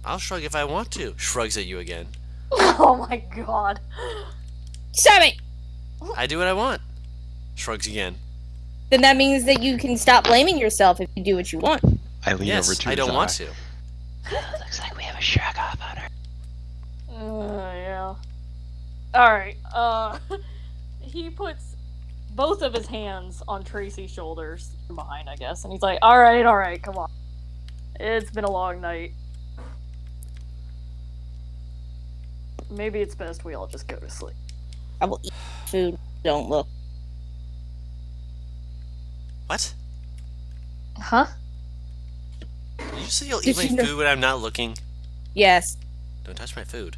I'll shrug if I want to. Shrugs at you again. Oh my god. Stop it! I do what I want. Shrugs again. Then that means that you can stop blaming yourself if you do what you want. I lean over Yes, to I don't Azar. want to. Looks like we have a shrug off on her. Yeah. Alright, he puts both of his hands on Tracy's shoulders from behind, I guess, and he's like, alright, come on. It's been a long night. Maybe it's best we all just go to sleep. I will eat food. Don't look. What? Huh? Did you say you'll Did eat my you know- food when I'm not looking? Yes. Don't touch my food.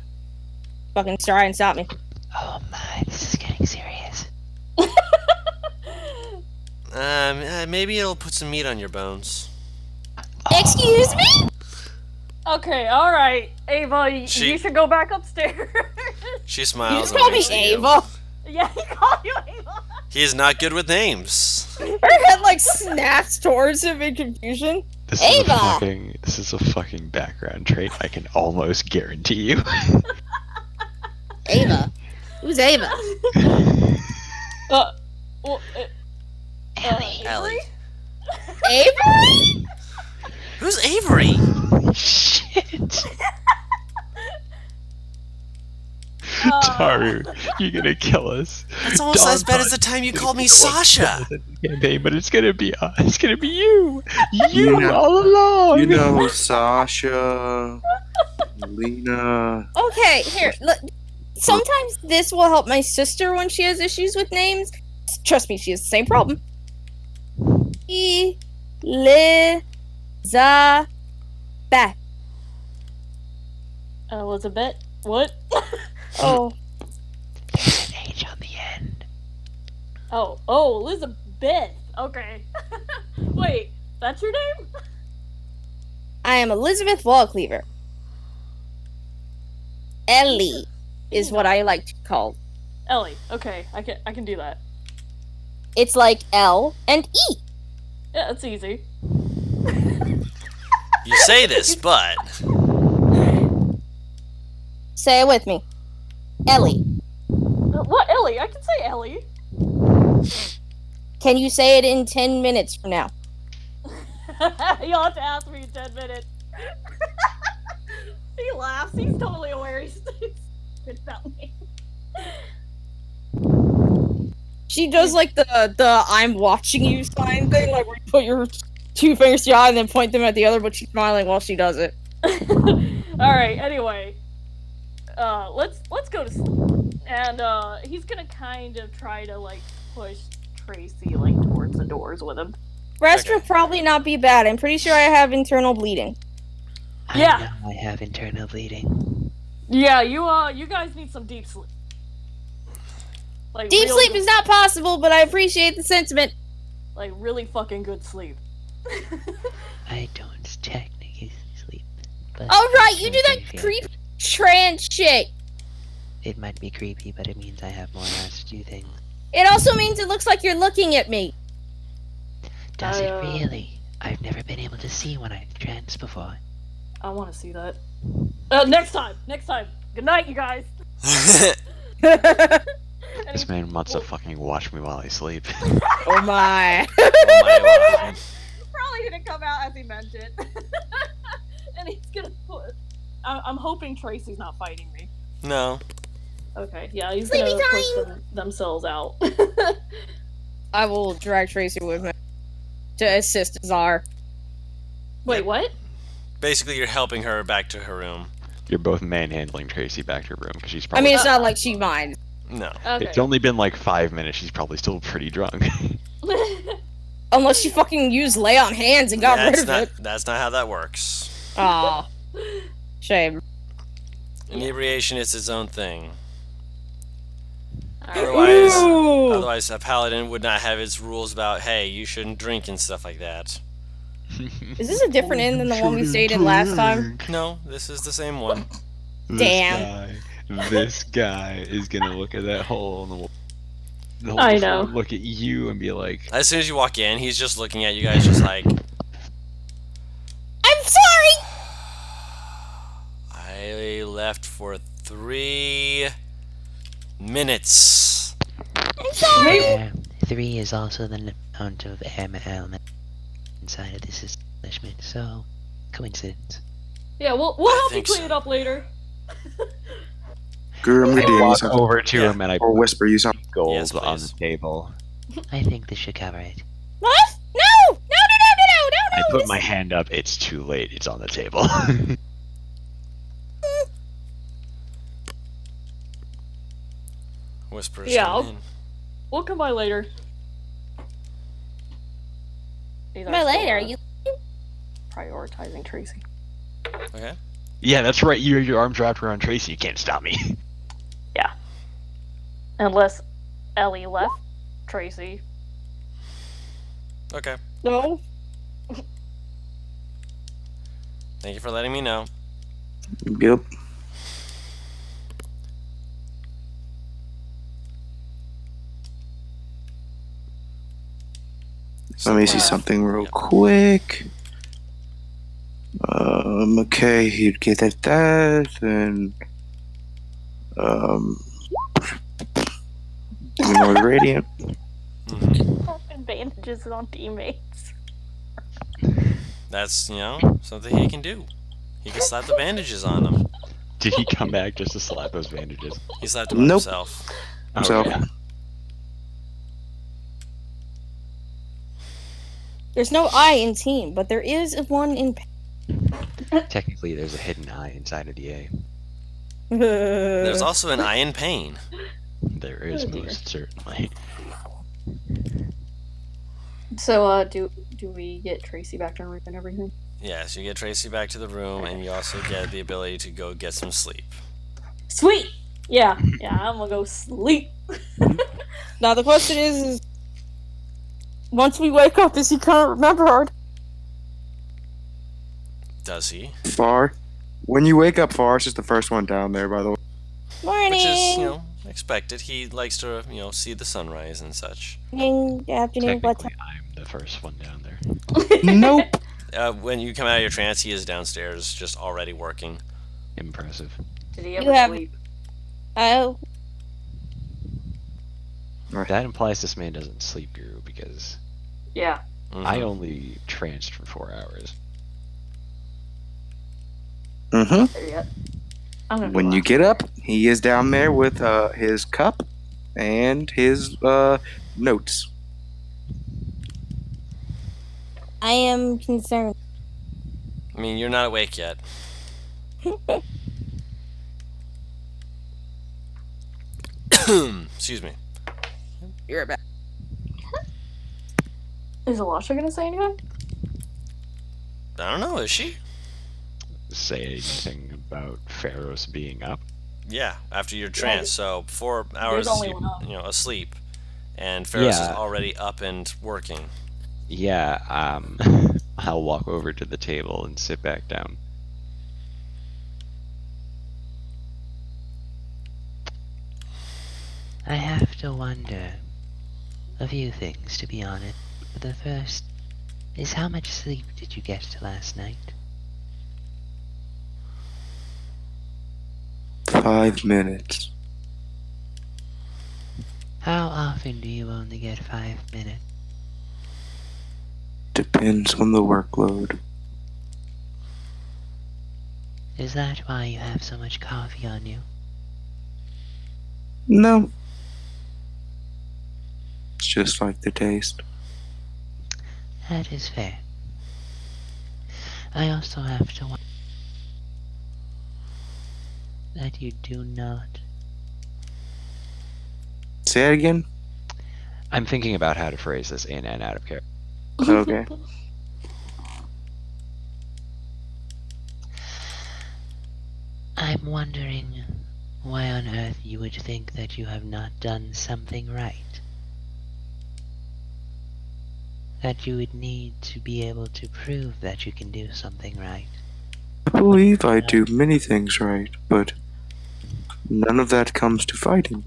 Fucking try and stop me. Oh my, this is getting serious. Maybe it'll put some meat on your bones. Excuse me? Okay, alright. Ava, you should go back upstairs. She You smiles. just call and me winks at you. Ava. Yeah, he called you Ava. He is not good with names. Her head like snaps towards him in confusion. Ava! This is a fucking background trait I can almost guarantee you. Ava? Who's Ava? Well, Ellie. Avery? Who's Avery? Shit. Taru, you're gonna kill us. That's almost as bad as the time you called me Sasha. Campaign, but it's gonna be us. It's gonna be you. You know- all along. You know, Sasha, Lena. Okay, here. Look, sometimes this will help my sister when she has issues with names. Trust me, she has the same problem. Elizabeth. Elizabeth? What? Oh, There's an H on the end. Oh, Elizabeth. Okay. Wait, that's your name? I am Elizabeth Wallcleaver. Ellie is what I like to call. Ellie. Okay, I can do that. It's like L and E. Yeah, that's easy. You say this, but Say it with me. Ellie. What, Ellie? I can say Ellie. Can you say it in 10 minutes from now? You'll have to ask me in 10 minutes. He laughs. He's totally aware he's good about me. She does like the I'm watching you sign thing, like where you put your two fingers to your eye and then point them at the other, but she's smiling while she does it. Alright, anyway. Let's go to sleep. And he's gonna kind of try to like push Tracy like towards the doors with him. Rest Okay. would probably not be bad. I'm pretty sure I have internal bleeding. Yeah. I know I have internal bleeding. Yeah, you guys need some deep sleep. Like Deep real sleep good- is not possible, but I appreciate the sentiment. like really fucking good sleep. I don't technically sleep. But Alright, I'm you do that very creep fast. trans shit. It might be creepy, but it means I have more hours to do things. It also means it looks like you're looking at me. Does it really? I've never been able to see when I'm trans before. I want to see that. Next time. Good night, you guys. And This he- man wants to fucking watch me while I sleep. Oh my. Probably didn't come out as he meant it. And he's gonna put. I'm hoping Tracy's not fighting me. No. Okay, yeah, he's Sleepy gonna time! push themselves out. I will drag Tracy with me to assist Czar. Wait, what? Basically, you're helping her back to her room. You're both manhandling Tracy back to her room because she's I probably. mean, it's not like she minds. No. Okay. It's only been like 5 minutes. She's probably still pretty drunk. Unless she fucking used lay on hands and got rid of it. That's not how that works. Aw. Shame. Inebriation is its own thing. Alright. Otherwise, a paladin would not have its rules about, hey, you shouldn't drink and stuff like that. Is this a different inn than the one we stayed in last time? No, this is the same one. Damn. This guy is gonna look at that hole in the wall. I know. Look at you and be like, As soon as you walk in, he's just looking at you guys, just like, I'm sorry! I left for 3 minutes. I'm sorry! 3 is also the amount of element inside of this establishment, so coincidence. Yeah, we'll help you think clean so. it up later. Grimly I walk something. over to Yeah. him and I Or put whisper you something. gold Yes, on the please. table. I think this should cover it. What? No! No, no, no, no, no, no, I no! put this- my hand up. It's too late. It's on the table. Whispers Yeah, coming I'll- in. We'll come by later. These Am I are late? still, Are you? prioritizing Tracy? Okay. yeah, that's right. Your arms wrapped around Tracy. You can't stop me. Unless Ellie left Tracy. Okay. No. Thank you for letting me know. Yep. Let me see something real quick. Okay, he'd get at that, and more radiant. Mhm. Advantages on teammates. That's, something he can do. He can slap the bandages on them. Did he come back just to slap those bandages? He slapped them on Nope. himself. Himself. Okay. There's no I in team, but there is one in. Technically, there's a hidden eye inside of the A. There's also an eye in pain. There is Oh, dear. most certainly. So, do we get Tracy back to her room and everything? Yes, you get Tracy back to the room, and you also get the ability to go get some sleep. Sweet! Yeah, I'm gonna go sleep. Now the question is once we wake up, is he gonna remember her? Does he? Far. When you wake up, Far is the first one down there, by the way. Morning. Which is, expected. He likes to, see the sunrise and such. Morning, afternoon, what time? Technically, I'm the first one down there. Nope. When you come out of your trance, he is downstairs, just already working. Impressive. Did he You ever have- sleep? Oh, That implies this man doesn't sleep, Guru, because Yeah. Mhm. I only tranced for 4 hours. Mm-hmm. There yet. I'm gonna When go you out. get up, he is down there with his cup and his notes. I am concerned. I mean, you're not awake yet. Excuse me. You're back. Is Elisha gonna say anything? I don't know, is she? say anything about Pharaoh's being up? Yeah, after your trance, so 4 hours There's only one up. asleep, and Ferris is Yeah. already up and working. Yeah, I'll walk over to the table and sit back down. I have to wonder a few things, to be honest. But the first is, how much sleep did you get last night? 5 minutes. How often do you only get 5 minutes? Depends on the workload. Is that why you have so much coffee on you? No. It's just like the taste. That is fair. I also have to wonder that you do not. Say it again? I'm thinking about how to phrase this in and out of character. Okay. I'm wondering why on earth you would think that you have not done something right. That you would need to be able to prove that you can do something right. I believe I do many things right, but none of that comes to fighting.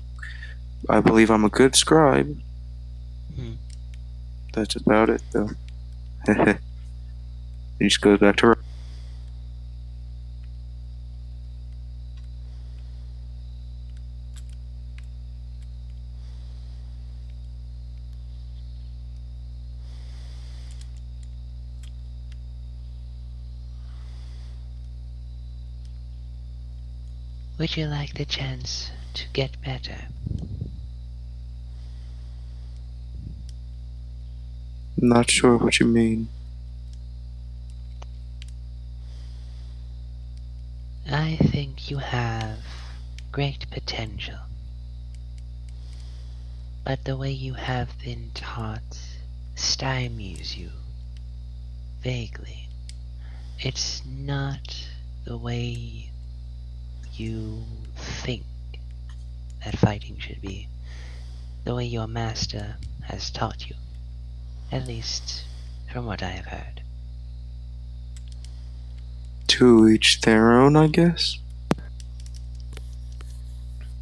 I believe I'm a good scribe. Hmm. That's about it, though. He just goes back to. Would you like the chance to get better? Not sure what you mean. I think you have great potential. But the way you have been taught stymies you vaguely. It's not the way you think that fighting should be. The way your master has taught you. At least, from what I have heard. To each their own, I guess.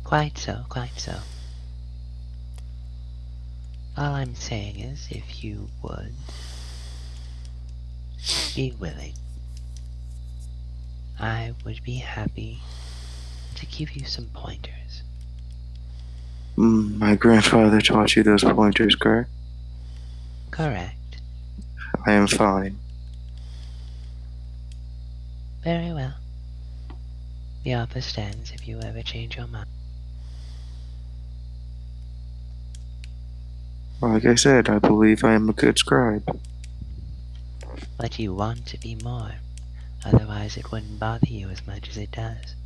Quite so, quite so. All I'm saying is, if you would be willing, I would be happy to give you some pointers. My grandfather taught you those pointers, correct? Correct. I am fine. Very well. The offer stands if you ever change your mind. Like I said, I believe I am a good scribe. But you want to be more, otherwise it wouldn't bother you as much as it does.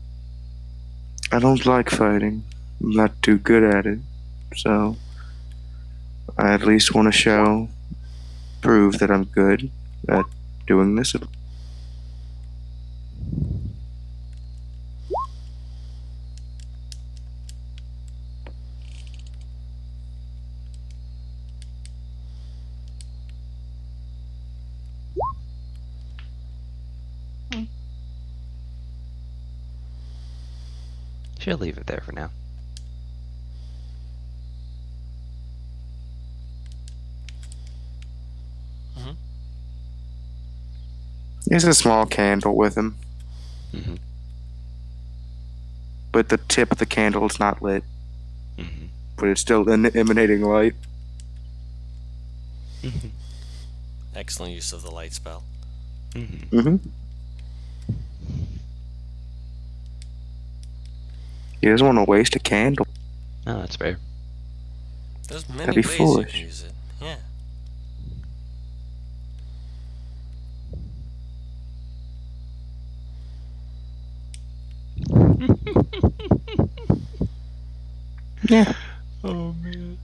I don't like fighting. I'm not too good at it. So, I at least want to prove that I'm good at doing this. She'll leave it there for now. He has a small candle with him, Mm-hmm. but the tip of the candle is not lit, Mm-hmm. but it's still emanating light. Mm-hmm. Excellent use of the light spell. Mm-hmm. Mm-hmm. He doesn't want to waste a candle. Oh, that's fair. There's many That'd be ways foolish. you can use it. Yeah. Yeah. Oh man.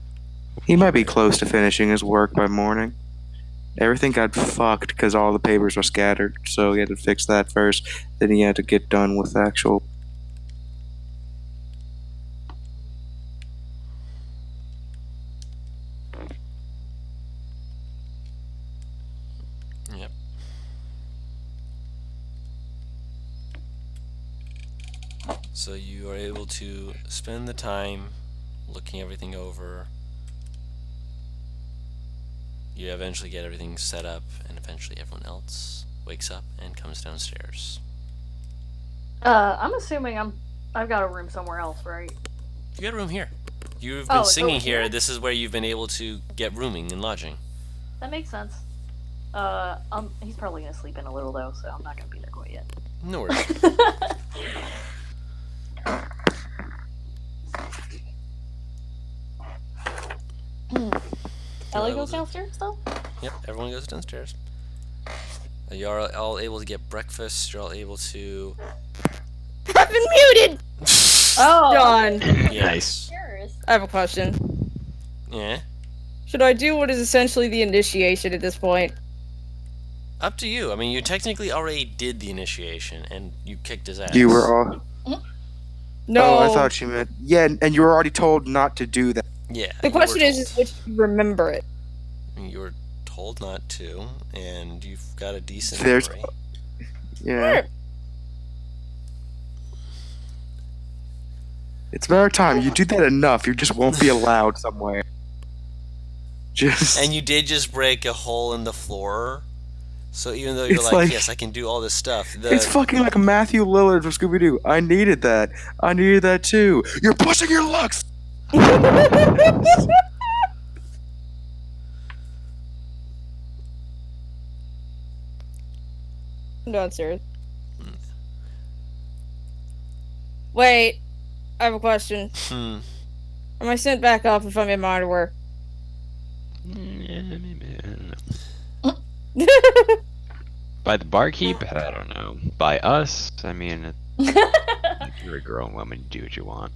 He might be close to finishing his work by morning. Everything got fucked because all the papers were scattered. So he had to fix that first. Then he had to get done with actual. Yep. So you are able to spend the time looking everything over. You eventually get everything set up, and eventually everyone else wakes up and comes downstairs. I'm assuming I've got a room somewhere else, right? You got a room here. You've Oh, been it's singing over here. here? This is where you've been able to get rooming and lodging. That makes sense. He's probably gonna sleep in a little though, so I'm not gonna be there quite yet. No worries. Ellie goes downstairs though? Yep, everyone goes downstairs. You're all able to get breakfast. You're all able to. I've been muted! Oh, John, Yes. curious. I have a question. Yeah. Should I do what is essentially the initiation at this point? Up to you. I mean, you technically already did the initiation, and you kicked his ass. You were all. No. Oh, I thought you meant. Yeah, and you were already told not to do that. Yeah. The you were question is told. which you remember it. You were told not to, and you've got a decent There's- memory. Yeah. It's about time. You do that enough, you just won't be allowed somewhere. Just. And you did just break a hole in the floor. So even though you're It's like, like- yes, I can do all this stuff. It's fucking like Matthew Lillard from Scooby Doo. I needed that. I needed that too. You're pushing your luck. Downstairs. Wait, I have a question. Hmm. Am I sent back up if I'm in my underwear? By the barkeep, I don't know. By us, I mean, if you're a grown woman, you do what you want.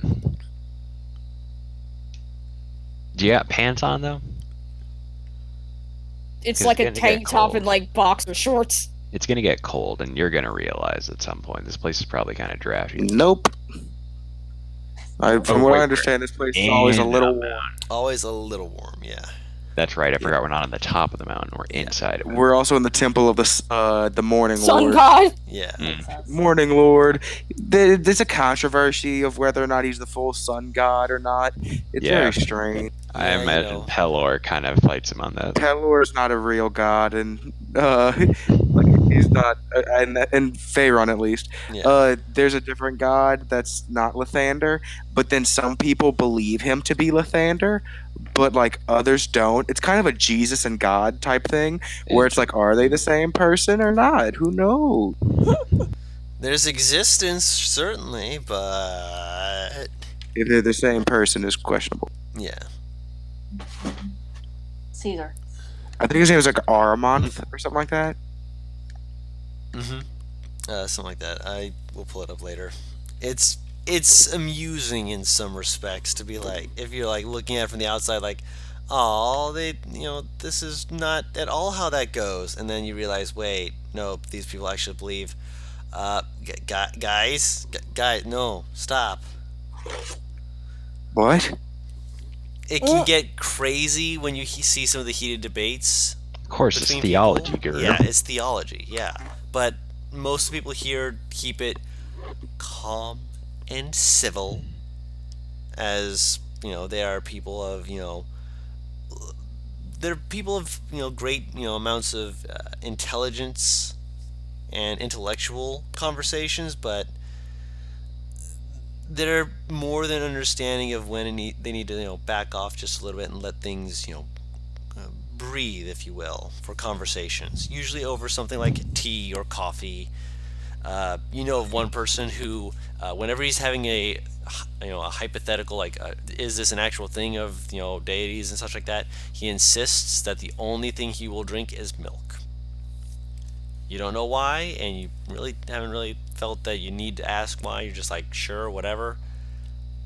Do you got pants on though? It's 'Cause like it's a gonna get tank top cold. and like boxer shorts. It's gonna get cold, and you're gonna realize at some point this place is probably kind of drafty. Nope. From Oh, what wait, I understand, this place is always a and little I'm warm. Always a little warm, yeah. That's right. I forgot we're not on the top of the mountain. We're inside of it. We're also in the temple of the Morning Sun Lord. god. Yeah. Morning Lord. There's a controversy of whether or not he's the full sun god or not. It's Yeah. very strange. I Yeah, you imagine know. Pelor kind of fights him on that. Pelor is not a real god, and like he's not, and Pharaon at least. Yeah. There's a different god that's not Lathander, but then some people believe him to be Lathander, but like others don't. It's kind of a Jesus and God type thing, where it's like, are they the same person or not? Who knows? There's existence, certainly, but If they're the same person, is questionable. yeah. Caesar. I think his name was like Aramonth or something like that. Mm-hmm. Something like that. I will pull it up later. It's amusing in some respects to be like, if you're like looking at it from the outside, like, oh, this is not at all how that goes, and then you realize, wait, no, these people actually believe. Guys, no, stop. What? It can get crazy when you see some of the heated debates. Of course, it's between theology, people. guru. Yeah, it's theology, yeah. But most people here keep it calm and civil, as, they are people of, they're people of, great, amounts of intelligence and intellectual conversations, but they're more than understanding of when they need to, back off just a little bit and let things, breathe, if you will, for conversations. Usually over something like tea or coffee. Of one person who, whenever he's having a hypothetical, like, is this an actual thing of, deities and such like that, he insists that the only thing he will drink is milk. You don't know why, and you really haven't really felt that you need to ask why. You're just like, sure, whatever.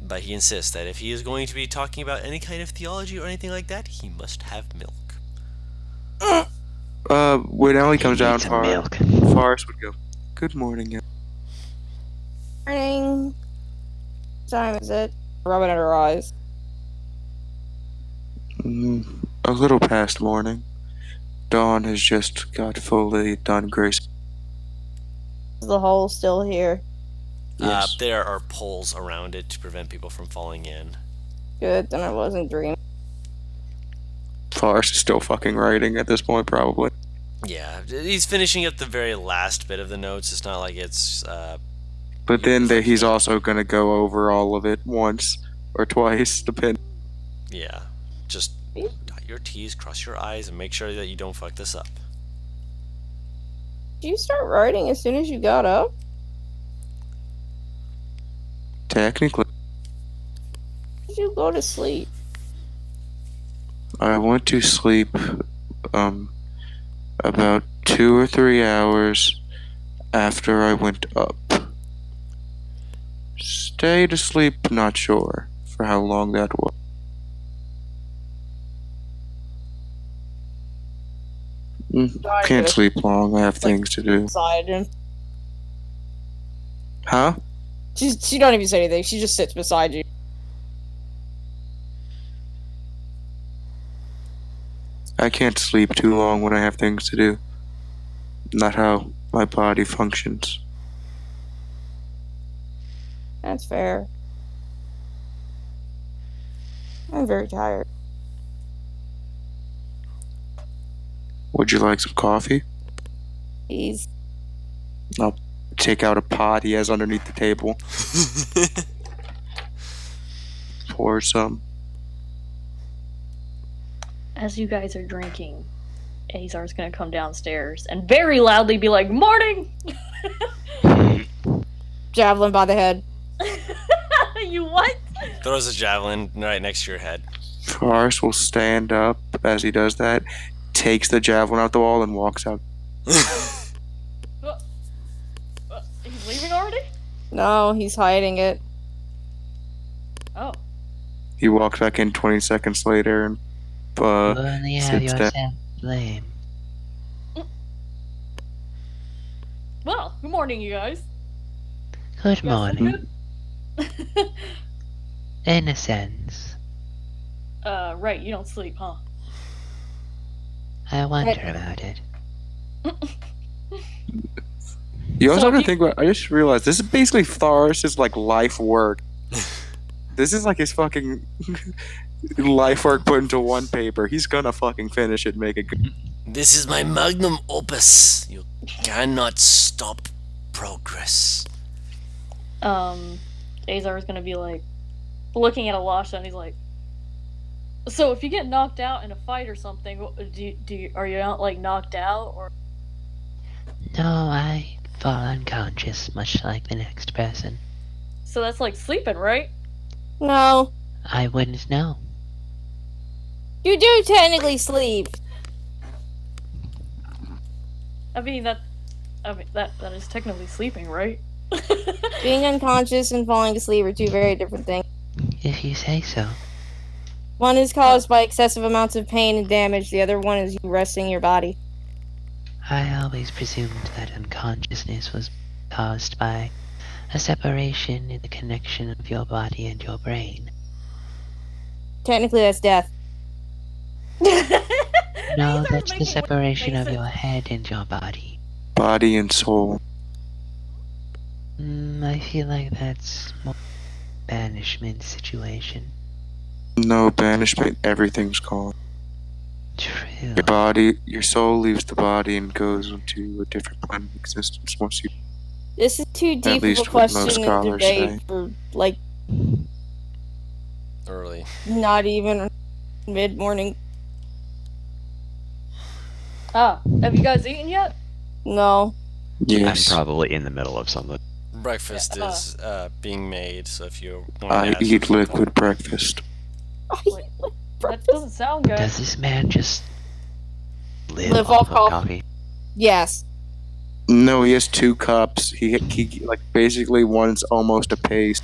But he insists that if he is going to be talking about any kind of theology or anything like that, he must have milk. When Ellie comes Need down, some milk. Forrest would go, "Good morning, Ellie." Morning. What time is it? Rubbing at her eyes. A little past morning. Dawn has just got fully done grace. Is the hole still here? Yes. There are poles around it to prevent people from falling in. Good, then I wasn't dreaming. Forrest is still fucking writing at this point, probably. Yeah, he's finishing up the very last bit of the notes. It's not like it's. But then it's like he's also gonna go over all of it once or twice, depending. Yeah, just dot your T's, cross your I's, and make sure that you don't fuck this up. Did you start writing as soon as you got up? Technically, Did you go to sleep? I went to sleep about 2 or 3 hours after I went up. Stayed asleep, not sure for how long that was. Can't sleep long. I have things to do. Beside him. Huh? She don't even say anything. She just sits beside you. I can't sleep too long when I have things to do. Not how my body functions. That's fair. I'm very tired. Would you like some coffee? Please. I'll take out a pot he has underneath the table. Pour some. As you guys are drinking, Azar's gonna come downstairs and very loudly be like, "Morning!" Javelin by the head. You what? Throws a javelin right next to your head. Forrest will stand up as he does that, takes the javelin out the wall, and walks out. He's leaving already? No, he's hiding it. Oh. He walks back in 20 seconds later and You only have sits yourself down. to blame. Well, good morning, you guys. Good You guys feeling morning. good? In a sense. Right, you don't sleep, huh? I wonder about it. You also So have to he- think about. I just realized this is basically Forrest's like life work. This is like his fucking life work put into one paper. He's gonna fucking finish it, and make it good. This is my magnum opus. You cannot stop progress. Azar is gonna be like, looking at Alasha, and he's like, "So if you get knocked out in a fight or something, are you not like knocked out or?" No, I fall unconscious, much like the next person. So that's like sleeping, right? No. I wouldn't know. You do technically sleep. I mean that is technically sleeping, right? Being unconscious and falling asleep are two very different things. If you say so. One is caused by excessive amounts of pain and damage, the other one is you resting your body. I always presumed that unconsciousness was caused by a separation in the connection of your body and your brain. Technically, that's death. No, Azar's that's the making- separation makes of it- your head and your body. Body and soul. I feel like that's more banishment situation. No banishment. Everything's gone. True. Your body, your soul leaves the body and goes into a different plane of existence once you. This is too deep of a least what most question and scholars debate say. for, like, Early. not even mid-morning. Have you guys eaten yet? No. Yes. I'm probably in the middle of something. Breakfast is being made, so if you want I to ask eat for liquid breakfast. Wait, that doesn't sound good. Does this man just Live off off of coffee. coffee? Yes. No, he has 2 cups. He like basically one's almost a paste.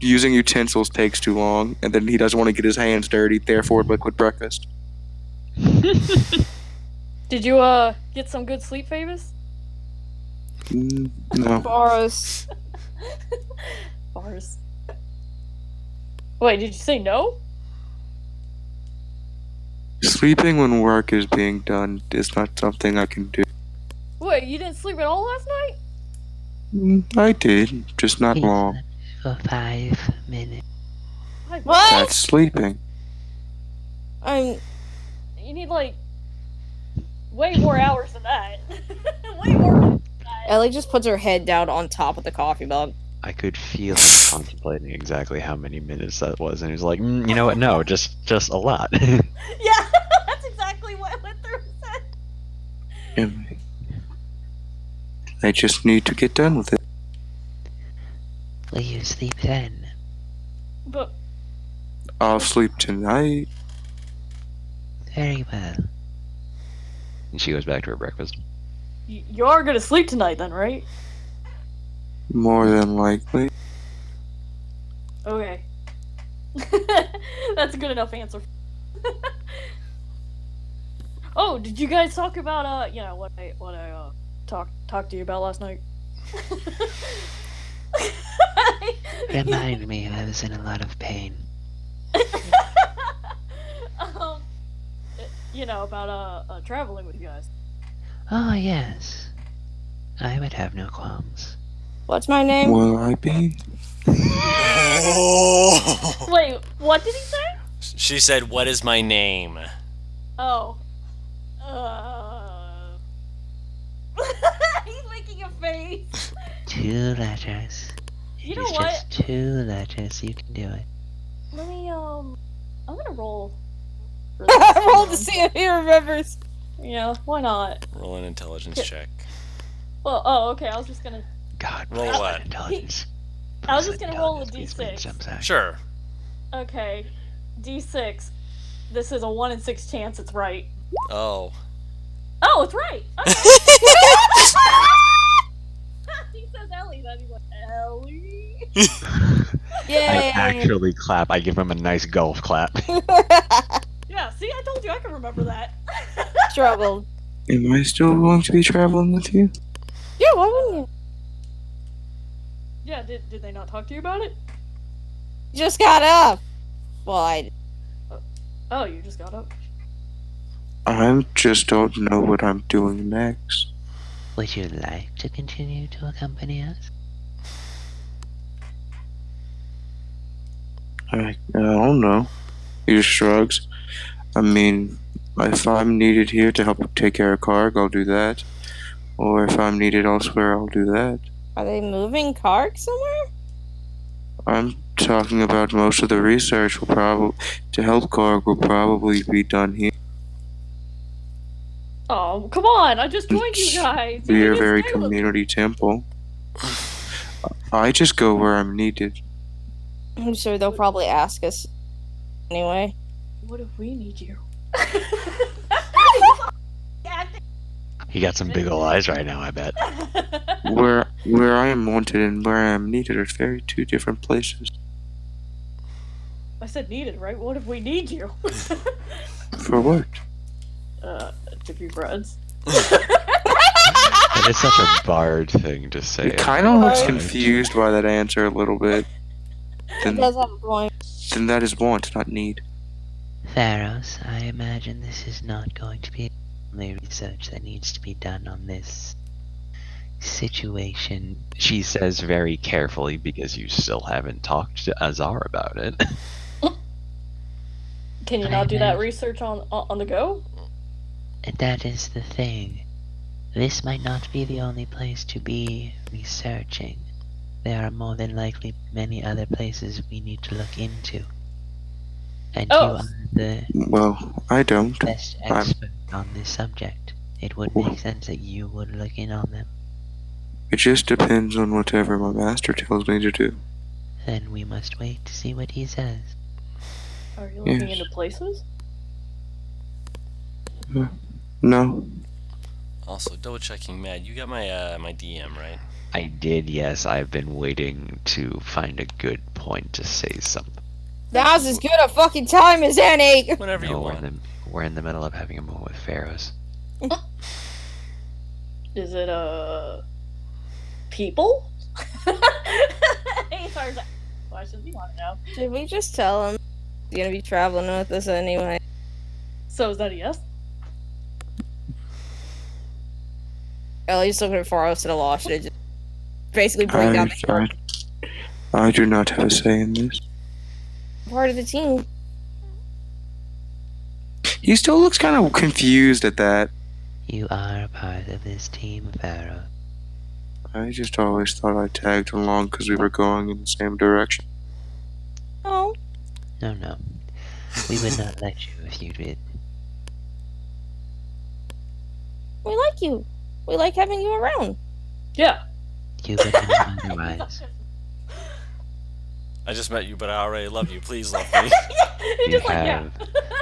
using utensils takes too long, and then he doesn't want to get his hands dirty, therefore liquid breakfast. Did you get some good sleep, Favis? No. Boris. Bars. Wait, did you say no? Sleeping when work is being done is not something I can do. Wait, you didn't sleep at all last night? I did, just not He long. slept for 5 minutes. Like, What? That's sleeping. I'm. You need like way more hours than that. Way more than that. Ellie just puts her head down on top of the coffee mug. I could feel him contemplating exactly how many minutes that was, and he was like, "You know what? No, just a lot." Yeah, that's exactly what I went through his head. And I just need to get done with it. Will you sleep then? But I'll sleep tonight. Very well. And she goes back to her breakfast. you are gonna sleep tonight then, right? More than likely. Okay. That's a good enough answer. Oh, did you guys talk about what I talked to you about last night? Remind me, I was in a lot of pain. um, about traveling with you guys. Oh, yes. I would have no qualms. What's my name? Will I be? Oh. Wait, what did he say? She said, "What is my name?" Oh. He's making a face. 2 letters. You It know is what? just 2 letters. You can do it. Let me I'm gonna roll. For this, Roll you to know. see if he remembers. Yeah, why not? Roll an intelligence check. Well, oh, okay. I was just gonna. God, Roll please what? let intelligence. I was Please just let gonna roll a intelligence be d6. some side. Sure. Okay, d6. This is a 1 in 6 chance it's right. Oh. Oh, it's right. Okay. He says Ellie, then he's like Ellie. Yay! I actually clap. I give him a nice golf clap. Yeah, see, I told you I can remember that. Struggled. Am I still going to be traveling with you? Yeah, why wouldn't you? Yeah, did they not talk to you about it? You just got up. Well, I. Oh, you just got up. I just don't know what I'm doing next. Would you like to continue to accompany us? I don't know. He just shrugs. I mean, if I'm needed here to help take care of Karg, I'll do that. Or if I'm needed elsewhere, I'll do that. Are they moving Karg somewhere? I'm talking about most of the research will probably to help Karg will probably be done here. Oh, come on! I just joined you guys. You Be a need to very stay with me. community temple. I just go where I'm needed. I'm sure they'll probably ask us anyway. What if we need you? He got some big ol' eyes right now, I bet. Where I am wanted and where I am needed are very two different places. I said needed, right? What if we need you? For what? To be friends. That is such a bard thing to say. It kind of looks Right. confused by that answer a little bit. He does have a point. Then that is want, not need. Theros, I imagine this is not going to be the only research that needs to be done on this situation. She says very carefully because you still haven't talked to Azar about it. Can you not do that research on the go? And that is the thing. This might not be the only place to be researching. There are more than likely many other places we need to look into. And Oh. you are the Well, I don't. best expert on this subject. It would make sense that you would look in on them. It just depends on whatever my master tells me to do. Then we must wait to see what he says. Are you looking Yes. into places? No. Also, double checking, Matt. You got my my DM right? I did, yes. I've been waiting to find a good point to say something. Now's as good a fucking time as any. Whenever you No, want. we're in the middle of having a moment with Pharaohs. Is it people? He starts questions you want to know. Should we just tell him he's gonna be traveling with us anyway? So is that a yes? Ellie's looking for us to Lost. Just basically bring down the I do not have a say in this. part of the team. He still looks kind of confused at that. You are a part of this team, Pharaoh. I just always thought I tagged along because we were going in the same direction. Oh, No. We would not let you if you did. we like you. We like having you around. Yeah. You would not otherwise. I just met you, but I already love you. Please love me. He You just like, yeah.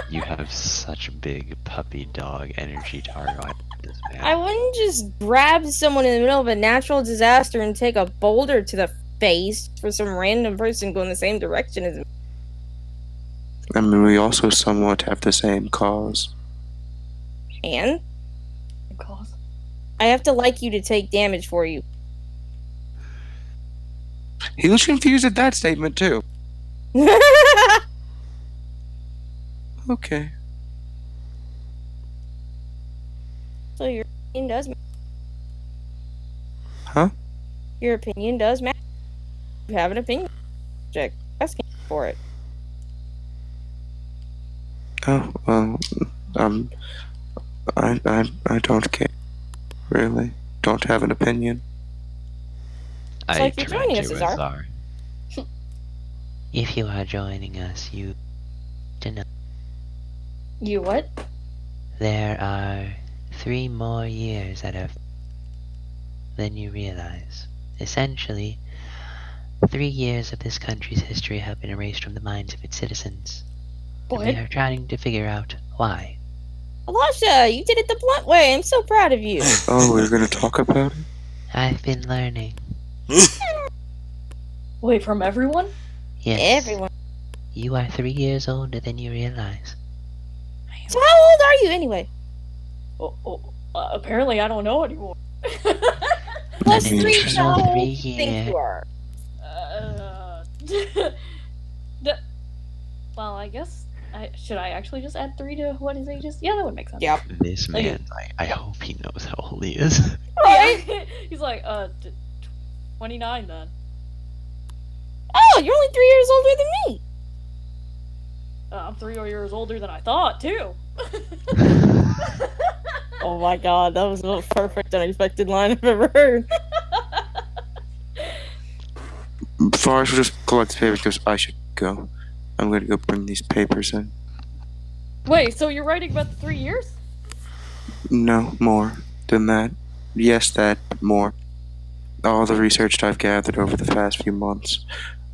you have such big puppy dog energy, Taro. I love this man. I wouldn't just grab someone in the middle of a natural disaster and take a boulder to the face for some random person going the same direction as me. I mean, we also somewhat have the same cause. And Cause. I have to like you to take damage for you. He was confused at that statement too. Okay. So your opinion does matter. Huh? Your opinion does matter. You have an opinion. Check. Asking for it. Oh well. I don't care. Really, don't have an opinion. It's I like you're commend joining us, you, Azar. Azar. If you are joining us, you to know You what? there are 3 more years that are than you realize. Essentially, 3 years of this country's history have been erased from the minds of its citizens. And we What? are trying to figure out why. Alasha, you did it the blunt way. I'm so proud of you. Oh, we're gonna talk about it. I've been learning. Wait, from everyone? Yes, Everyone. you are 3 years older than you realize. So how old are you anyway? Apparently I don't know anymore. Plus I mean, 3, just- how old do 3 you think year. you are? the- well, I guess should I actually just add 3 to what his age is? Yeah, that would make sense. Yep. This Okay. man, I hope he knows how old he is. Right? Yeah. He's like, 29 then. Oh, you're only 3 years older than me. I'm 3 years older than I thought too. Oh my god, that was the most perfect unexpected line I've ever heard. Forrest will just collect the papers because I should go. I'm gonna go bring these papers in. Wait, so you're writing about the 3 years? No, more than that. Yes, that, but more. All the research I've gathered over the past few months.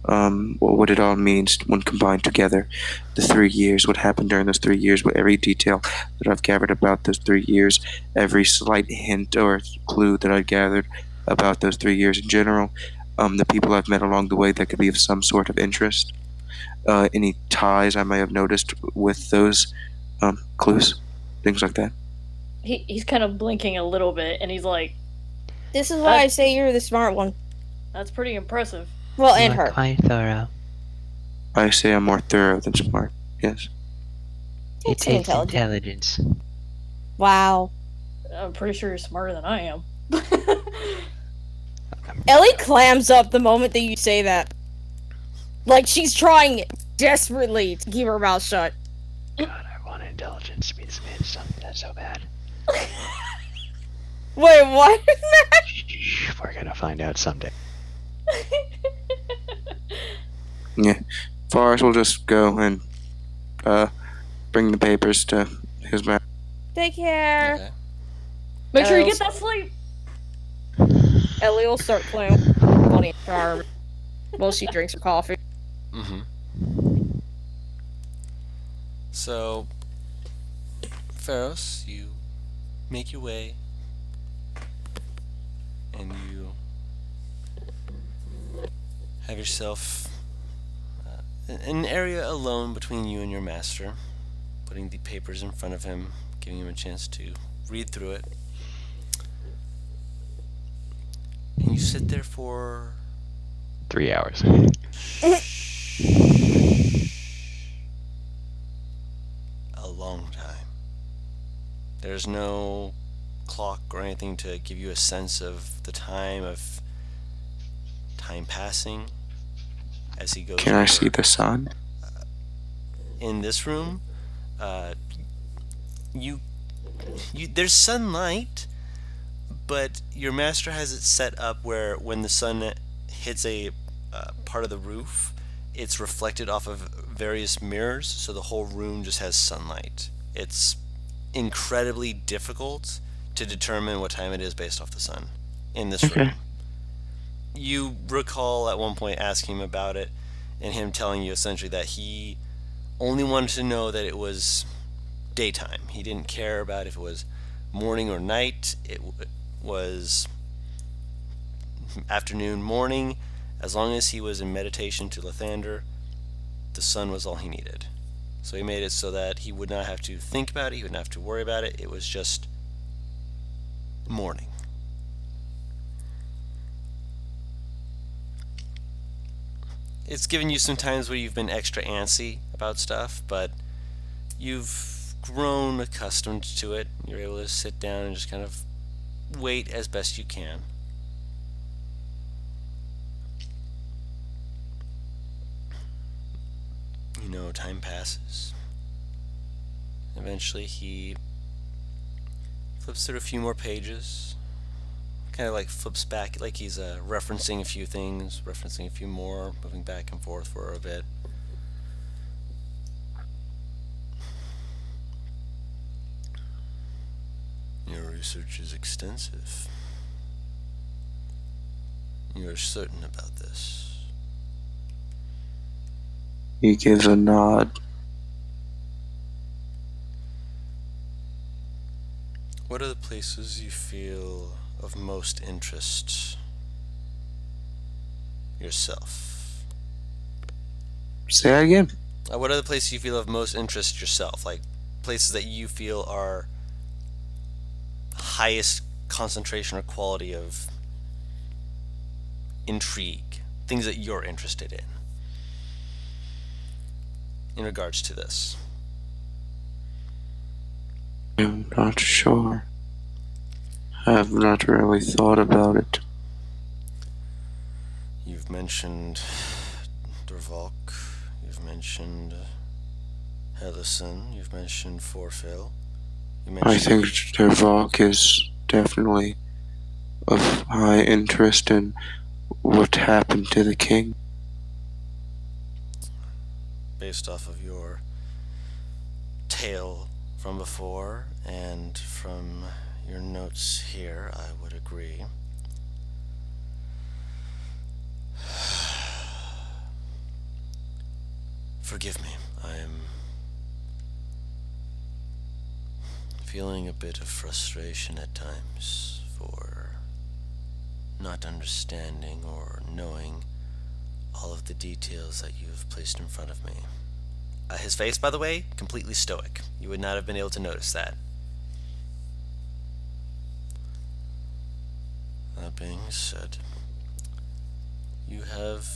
What it all means when combined together. The 3 years, what happened during those 3 years, with every detail that I've gathered about those 3 years, every slight hint or clue that I've gathered about those 3 years in general, the people I've met along the way that could be of some sort of interest, any ties I may have noticed with those clues, things like that. He's kind of blinking a little bit, and he's like, This is why I say you're the smart one. "That's pretty impressive." Well, You and are her. quite thorough. I say I'm more thorough than smart. Yes. It It's takes intelligent. intelligence. Wow. I'm pretty sure you're smarter than I am. Ellie clams up the moment that you say that. Like she's trying desperately to keep her mouth shut. God, I want intelligence to be this man something that's so bad. Wait, what? Shh, we're gonna find out someday. Yeah. Forrest will just go and bring the papers to his man. Take care. Okay. Make sure you get that sleep. Ellie will start playing with Bonnie and Charm while she drinks her coffee. Mm-hmm. So, Pharos, you make your way and you have yourself an area alone between you and your master, putting the papers in front of him, giving him a chance to read through it. And you sit there for 3 hours. a long time. There's no clock or anything to give you a sense of the time passing as he goes Can I over. see the sun? In this room, you there's sunlight, but your master has it set up where when the sun hits a part of the roof, it's reflected off of various mirrors, so the whole room just has sunlight. It's incredibly difficult to determine what time it is based off the sun in this Okay. room. You recall at one point asking him about it, and him telling you essentially that he only wanted to know that it was daytime. He didn't care about if it was morning or night. It was afternoon, morning. As long as he was in meditation to Lathander, the sun was all he needed. So he made it so that he would not have to think about it, he wouldn't have to worry about it. It was just morning. It's given you some times where you've been extra antsy about stuff, but you've grown accustomed to it. You're able to sit down and just kind of wait as best you can. You know, time passes. Eventually he flips through a few more pages, kind of like flips back, like he's referencing a few things, referencing a few more, moving back and forth for a bit. Your research is extensive. You are certain about this. He gives a nod. What are the places you feel of most interest yourself? Say that again. What are the places you feel of most interest yourself? Like places that you feel are highest concentration or quality of intrigue, things that you're interested in regards to this. I'm not sure. I've not really thought about it. You've mentioned Dervalk, you've mentioned Hellison, you've mentioned Forfil. I think Dervalk is definitely of high interest in what happened to the king. Based off of your tale from before and from your notes here, I would agree. Forgive me, I am feeling a bit of frustration at times for not understanding or knowing all of the details that you have placed in front of me. His face, by the way, completely stoic. You would not have been able to notice that. That being said, you have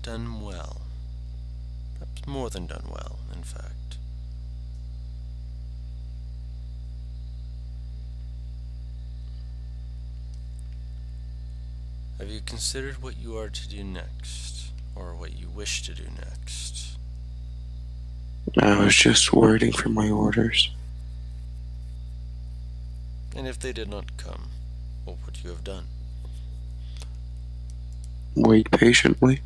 done well. Perhaps more than done well, in fact. Have you considered what you are to do next, or what you wish to do next? I was just waiting for my orders. And if they did not come, what would you have done? Wait patiently.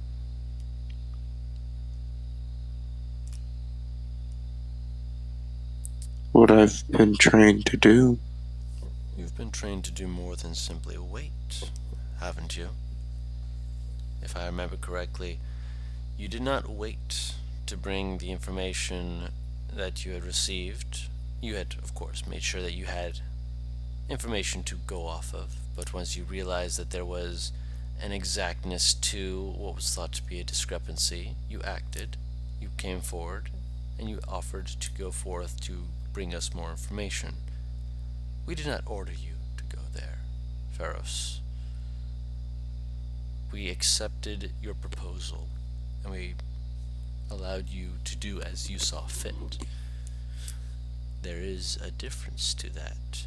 What I've been trained to do. You've been trained to do more than simply wait, haven't you? If I remember correctly, you did not wait to bring the information that you had received. You had, of course, made sure that you had information to go off of, but once you realized that there was an exactness to what was thought to be a discrepancy, you acted, you came forward, and you offered to go forth to bring us more information. We did not order you to go there, Pharos. We accepted your proposal, and we allowed you to do as you saw fit. There is a difference to that.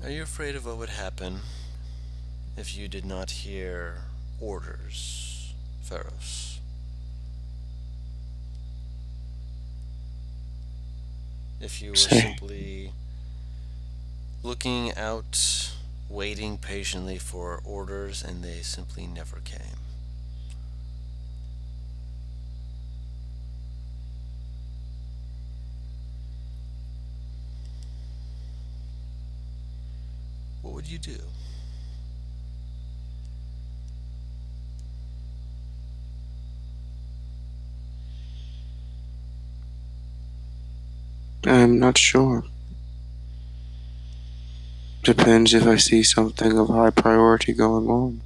Are you afraid of what would happen if you did not hear orders, Pharos? If you were Say. simply looking out, waiting patiently for orders, and they simply never came? What would you do? I'm not sure. Depends if I see something of high priority going on.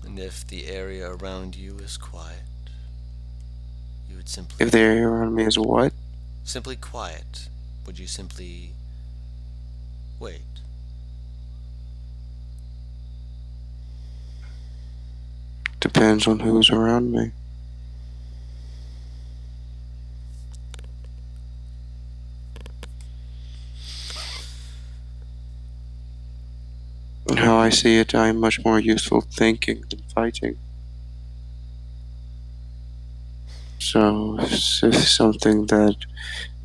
And if the area around you is quiet, you would simply If the area around me is what? simply quiet. Would you simply wait? Depends on who's around me. And how I see it, I am much more useful thinking than fighting. So, if something that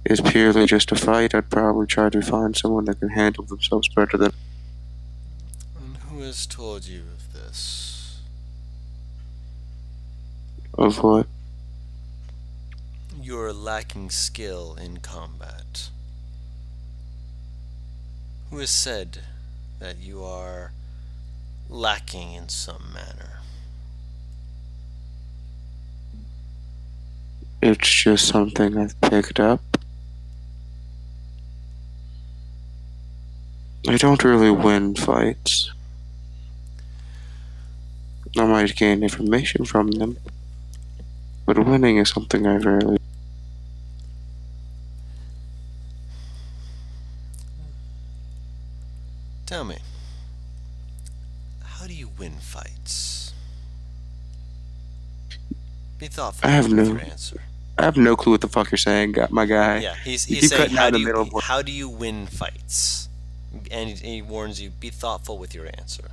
is purely just a fight, I'd probably try to find someone that can handle themselves better than. And who has told you of this? Of what? You're lacking skill in combat. Who has said that you are lacking in some manner? It's just something I've picked up. I don't really win fights. I might gain information from them, but winning is something I rarely. Tell me, how do you win fights? Be thoughtful I have with no. your answer. I have no clue what the fuck you're saying, my guy. Yeah, You he's keep saying cutting out in the middle of how do you win fights? And he warns you, be thoughtful with your answer.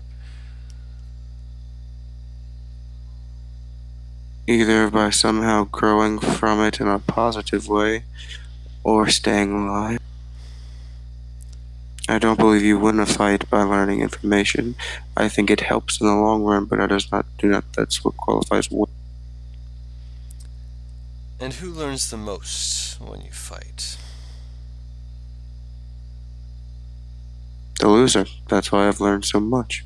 either by somehow growing from it in a positive way, or staying alive. I don't believe you win a fight by learning information. I think it helps in the long run, but it does not do not. That's what qualifies win. And who learns the most when you fight? The loser. That's why I've learned so much.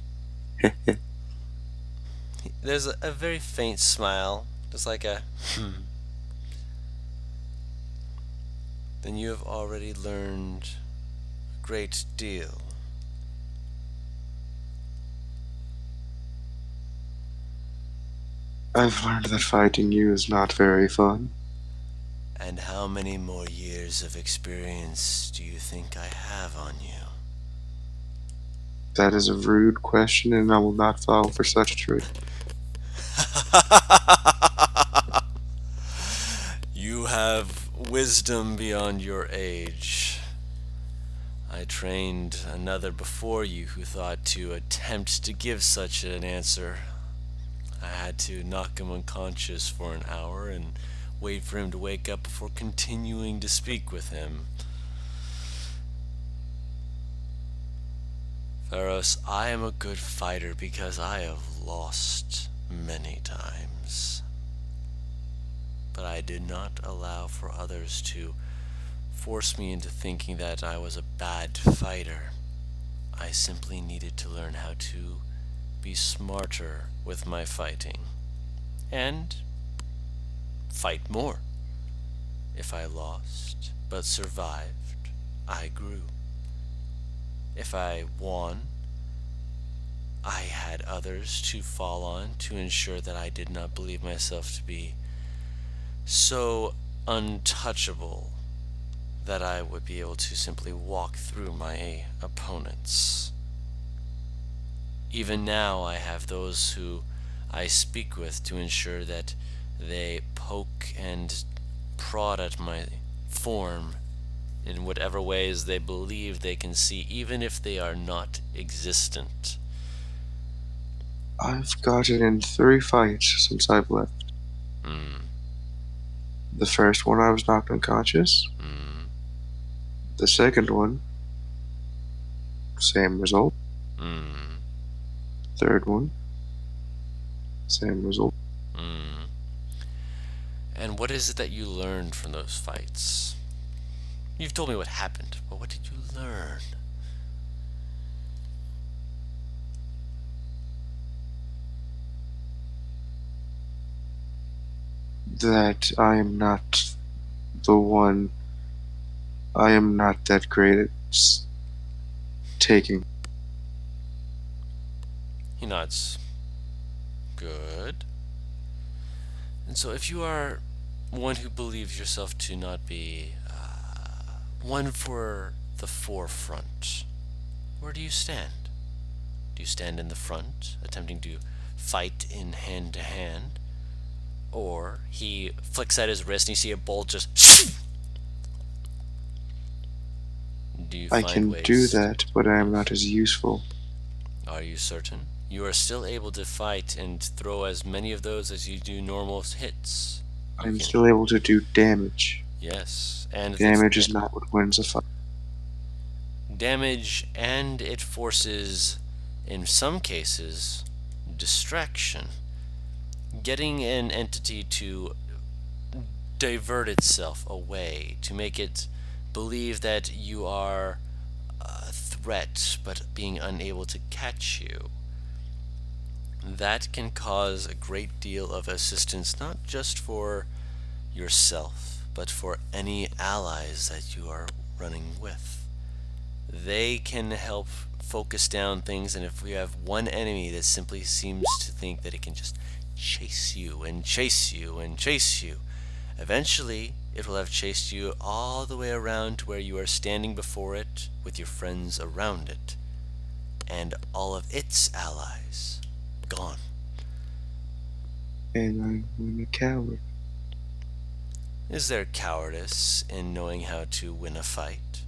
There's a very faint smile, just like a Then you have already learned a great deal. I've learned that fighting you is not very fun. And how many more years of experience do you think I have on you? That is a rude question, and I will not fall for such trick. You have wisdom beyond your age. I trained another before you who thought to attempt to give such an answer. I had to knock him unconscious for an hour and wait for him to wake up before continuing to speak with him. Eros, I am a good fighter because I have lost many times. But I did not allow for others to force me into thinking that I was a bad fighter. I simply needed to learn how to be smarter with my fighting and fight more. If I lost but survived, I grew. If I won, I had others to fall on to ensure that I did not believe myself to be so untouchable that I would be able to simply walk through my opponents. Even now, I have those who I speak with to ensure that they poke and prod at my form in whatever ways they believe they can see, even if they are not existent. I've gotten in 3 fights since I've left. Mm, The first one I was knocked unconscious. mm, The second one, same result. mm, Third one, same result. mm. And what is it that you learned from those fights? You've told me what happened, but what did you learn? That I am not the one. I am not that great at taking. He nods. Good. And so, if you are one who believes yourself to not be one for the forefront, where do you stand? Do you stand in the front, attempting to fight in hand to hand? Or he flicks at his wrist and you see a bolt just. Do you I find can do ways? that, but I am not as useful. Are you certain? You are still able to fight and throw as many of those as you do normal hits. You I'm can. still able to do damage. Yes, and Damage is not what wins a fight. damage, and it forces, in some cases, distraction. Getting an entity to divert itself away, to make it believe that you are a threat but being unable to catch you. That can cause a great deal of assistance, not just for yourself, but for any allies that you are running with. They can help focus down things, and if we have one enemy that simply seems to think that it can just chase you and chase you and chase you, eventually it will have chased you all the way around to where you are standing before it with your friends around it, and all of its allies gone. And I'm a coward. Is there cowardice in knowing how to win a fight?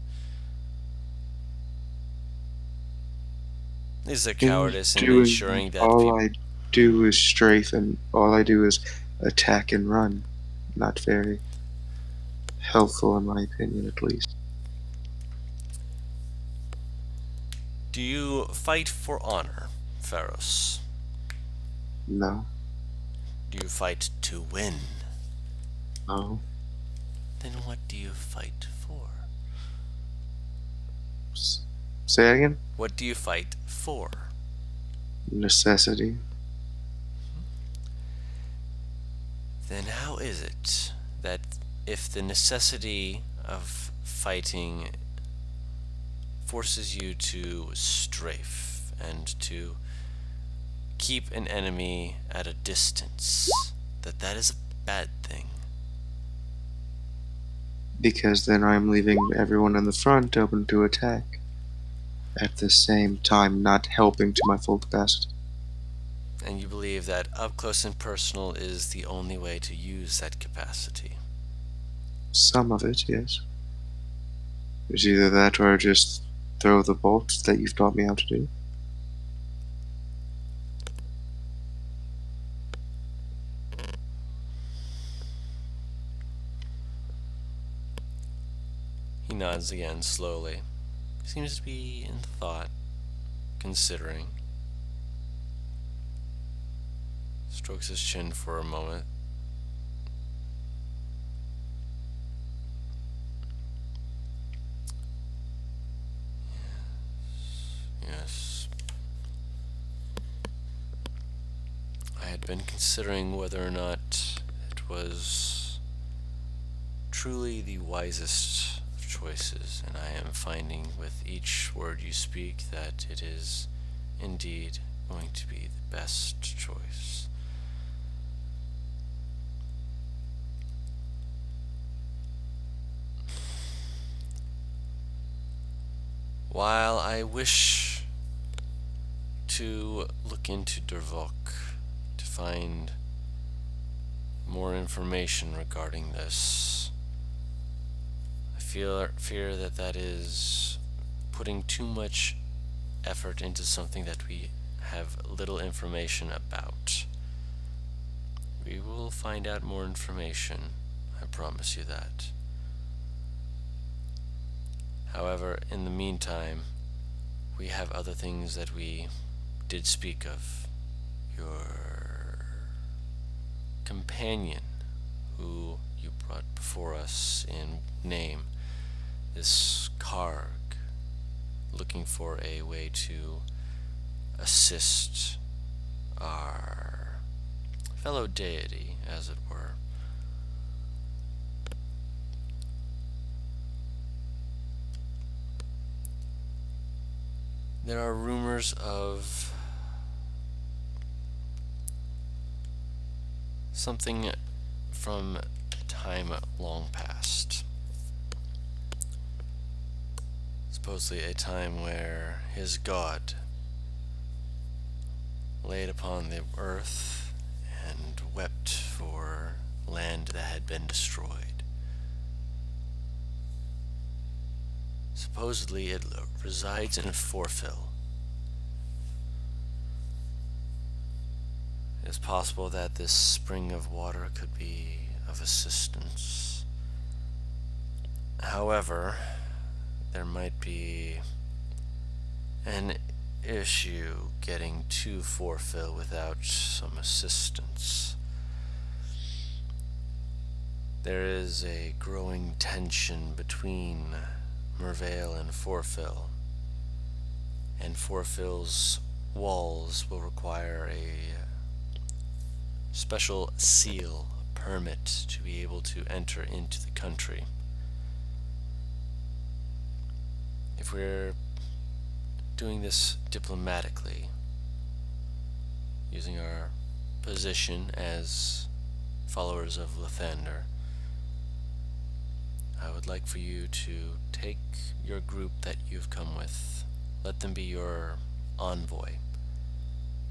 Is there cowardice in Doing ensuring that all people... I do is strafe, and all I do is attack and run. Not very helpful, in my opinion, at least. Do you fight for honor, Pharos? No, Do you fight to win? no. Then what do you fight for? Say that again? What do you fight for? Necessity. Then how is it that if the necessity of fighting forces you to strafe and to keep an enemy at a distance, that is a bad thing? Because then I'm leaving everyone in the front open to attack. At the same time, not helping to my full capacity. And you believe that up close and personal is the only way to use that capacity? Some of it, yes. There's either that or just throw the bolts that you've taught me how to do. He nods again slowly. He seems to be in thought, considering. Strokes his chin for a moment. Yes. I had been considering whether or not it was truly the wisest of choices, and I am finding with each word you speak that it is indeed going to be the best choice. While I wish to look into Dervok to find more information regarding this, I fear that that is putting too much effort into something that we have little information about. We will find out more information, I promise you that. However, in the meantime, we have other things that we did speak of. Your companion, who you brought before us in name, this Karg, looking for a way to assist our fellow deity, as it were. There are rumors of something from a time long past. Supposedly a time where his god laid upon the earth and wept for land that had been destroyed. Supposedly it resides in Forfil. It is possible that this spring of water could be of assistance. However, there might be an issue getting to Forfil without some assistance. There is a growing tension between Mervale and Forfil, and Forfil's walls will require a special seal, a permit to be able to enter into the country. If we're doing this diplomatically, using our position as followers of Lathander, I would like for you to take your group that you've come with, let them be your envoy,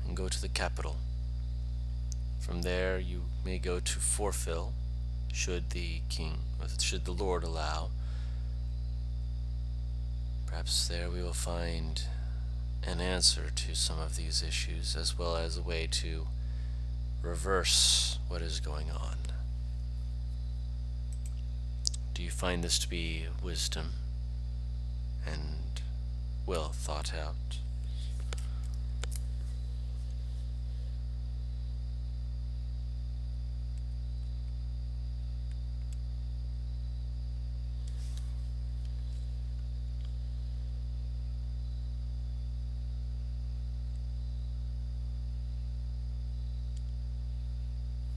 and go to the capital. From there you may go to Forfil, should the Lord allow. Perhaps there we will find an answer to some of these issues, as well as a way to reverse what is going on. Do you find this to be wisdom and well thought out?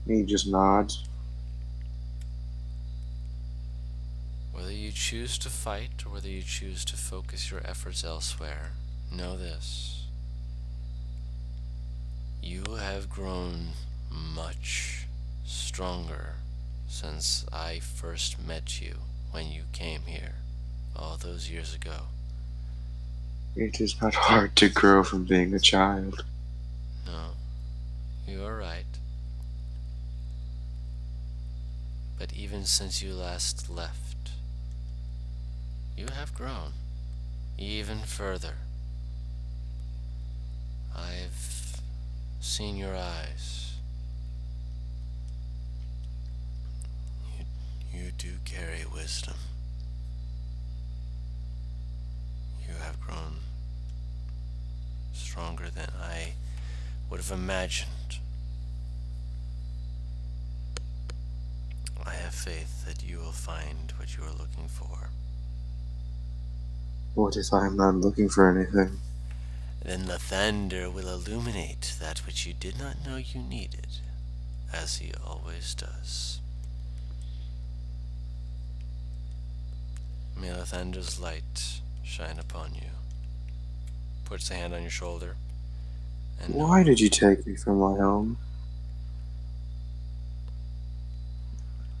He just nods. Whether you choose to fight or whether you choose to focus your efforts elsewhere, know this. You have grown much stronger since I first met you when you came here all those years ago. It is not hard to grow from being a child. No, you are right. But even since you last left, you have grown even further. I've seen your eyes. You do carry wisdom. You have grown stronger than I would have imagined. I have faith that you will find what you are looking for. What if I'm not looking for anything? Then the thunder will illuminate that which you did not know you needed, as he always does. May the thunder's light shine upon you. Puts a hand on your shoulder. And Why did you take me from my home?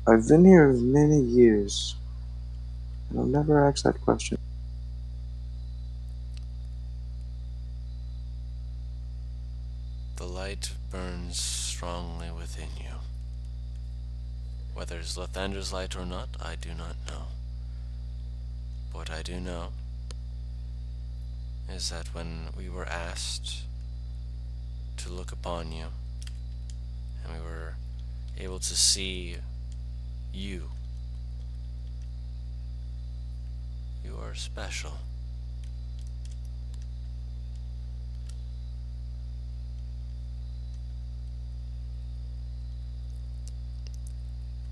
I've been here many years, and I'll never ask that question. The light burns strongly within you. Whether it's Lathander's light or not, I do not know. What I do know is that when we were asked to look upon you, and we were able to see you, you are special.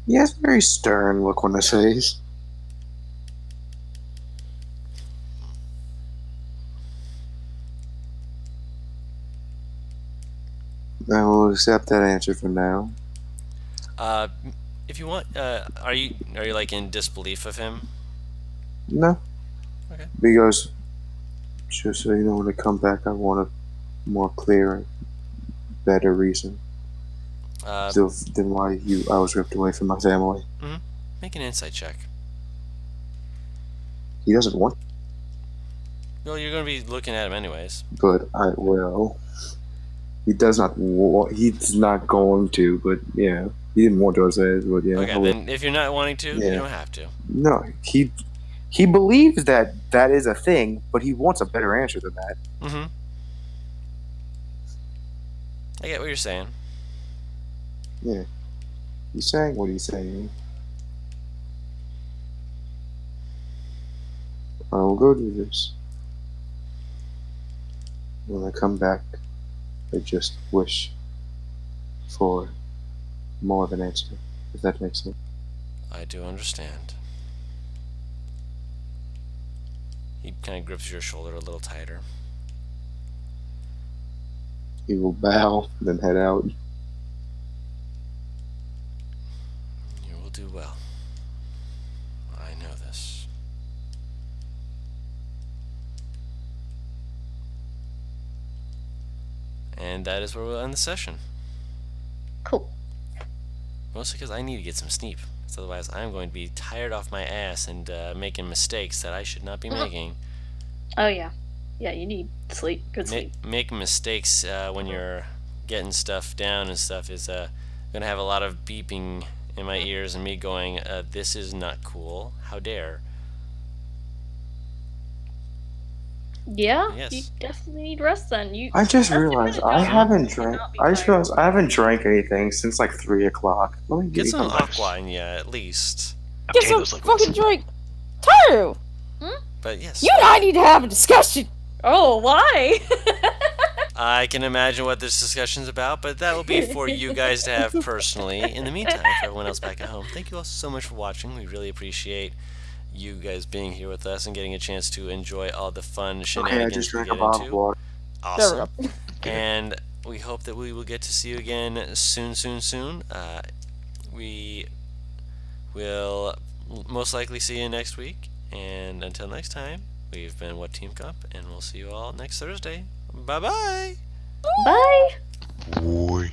He has a very stern look on his face. I will accept that answer for now. If you want, are you like in disbelief of him? No. Okay. Because, just so you know, when I come back, I want a more clear and better reason than why I was ripped away from my family. Make an insight check. He doesn't want, Well, you're going to be looking at him anyways. but I will. He does not. He's not going to, but yeah, he didn't want to say it, but yeah. Okay, then if you're not wanting to, you don't have to. No, he believes that is a thing, but he wants a better answer than that. Mm-hmm. I get what you're saying. Yeah, he's saying what he's saying. I will go do this. When I come back, I just wish for more of an answer, if that makes sense. I do understand. He kind of grips your shoulder a little tighter. He will bow, then head out. You will do well. I know this. And that is where we'll end the session. Cool. Mostly because I need to get some sleep. Because otherwise I'm going to be tired off my ass and making mistakes that I should not be making. Oh yeah, yeah. You need sleep. Good sleep. Making mistakes when you're getting stuff down and stuff is going to have a lot of beeping in my ears and me going, this is not cool. How dare. Yeah, Yes. you definitely need rest then. I just that's realized your I job. haven't You drank. cannot be I just tired. realized I haven't drank anything since like 3 o'clock. Let me Get some come back. aqua in ya, at least. Get Obtain some those liquids. fucking drink. Taru, But yes. you and I need to have a discussion. Oh, why? I can imagine what this discussion's about, but that will be for you guys to have personally. In the meantime, for everyone else back at home, thank you all so much for watching. We really appreciate you guys being here with us and getting a chance to enjoy all the fun Okay, I shenanigans just we drank get a bottle of into. water. Awesome. There And we hope that we will get to see you again soon. We will most likely see you next week. And until next time, we've been What Team Cup, and we'll see you all next Thursday. Bye-bye! Bye. Boy.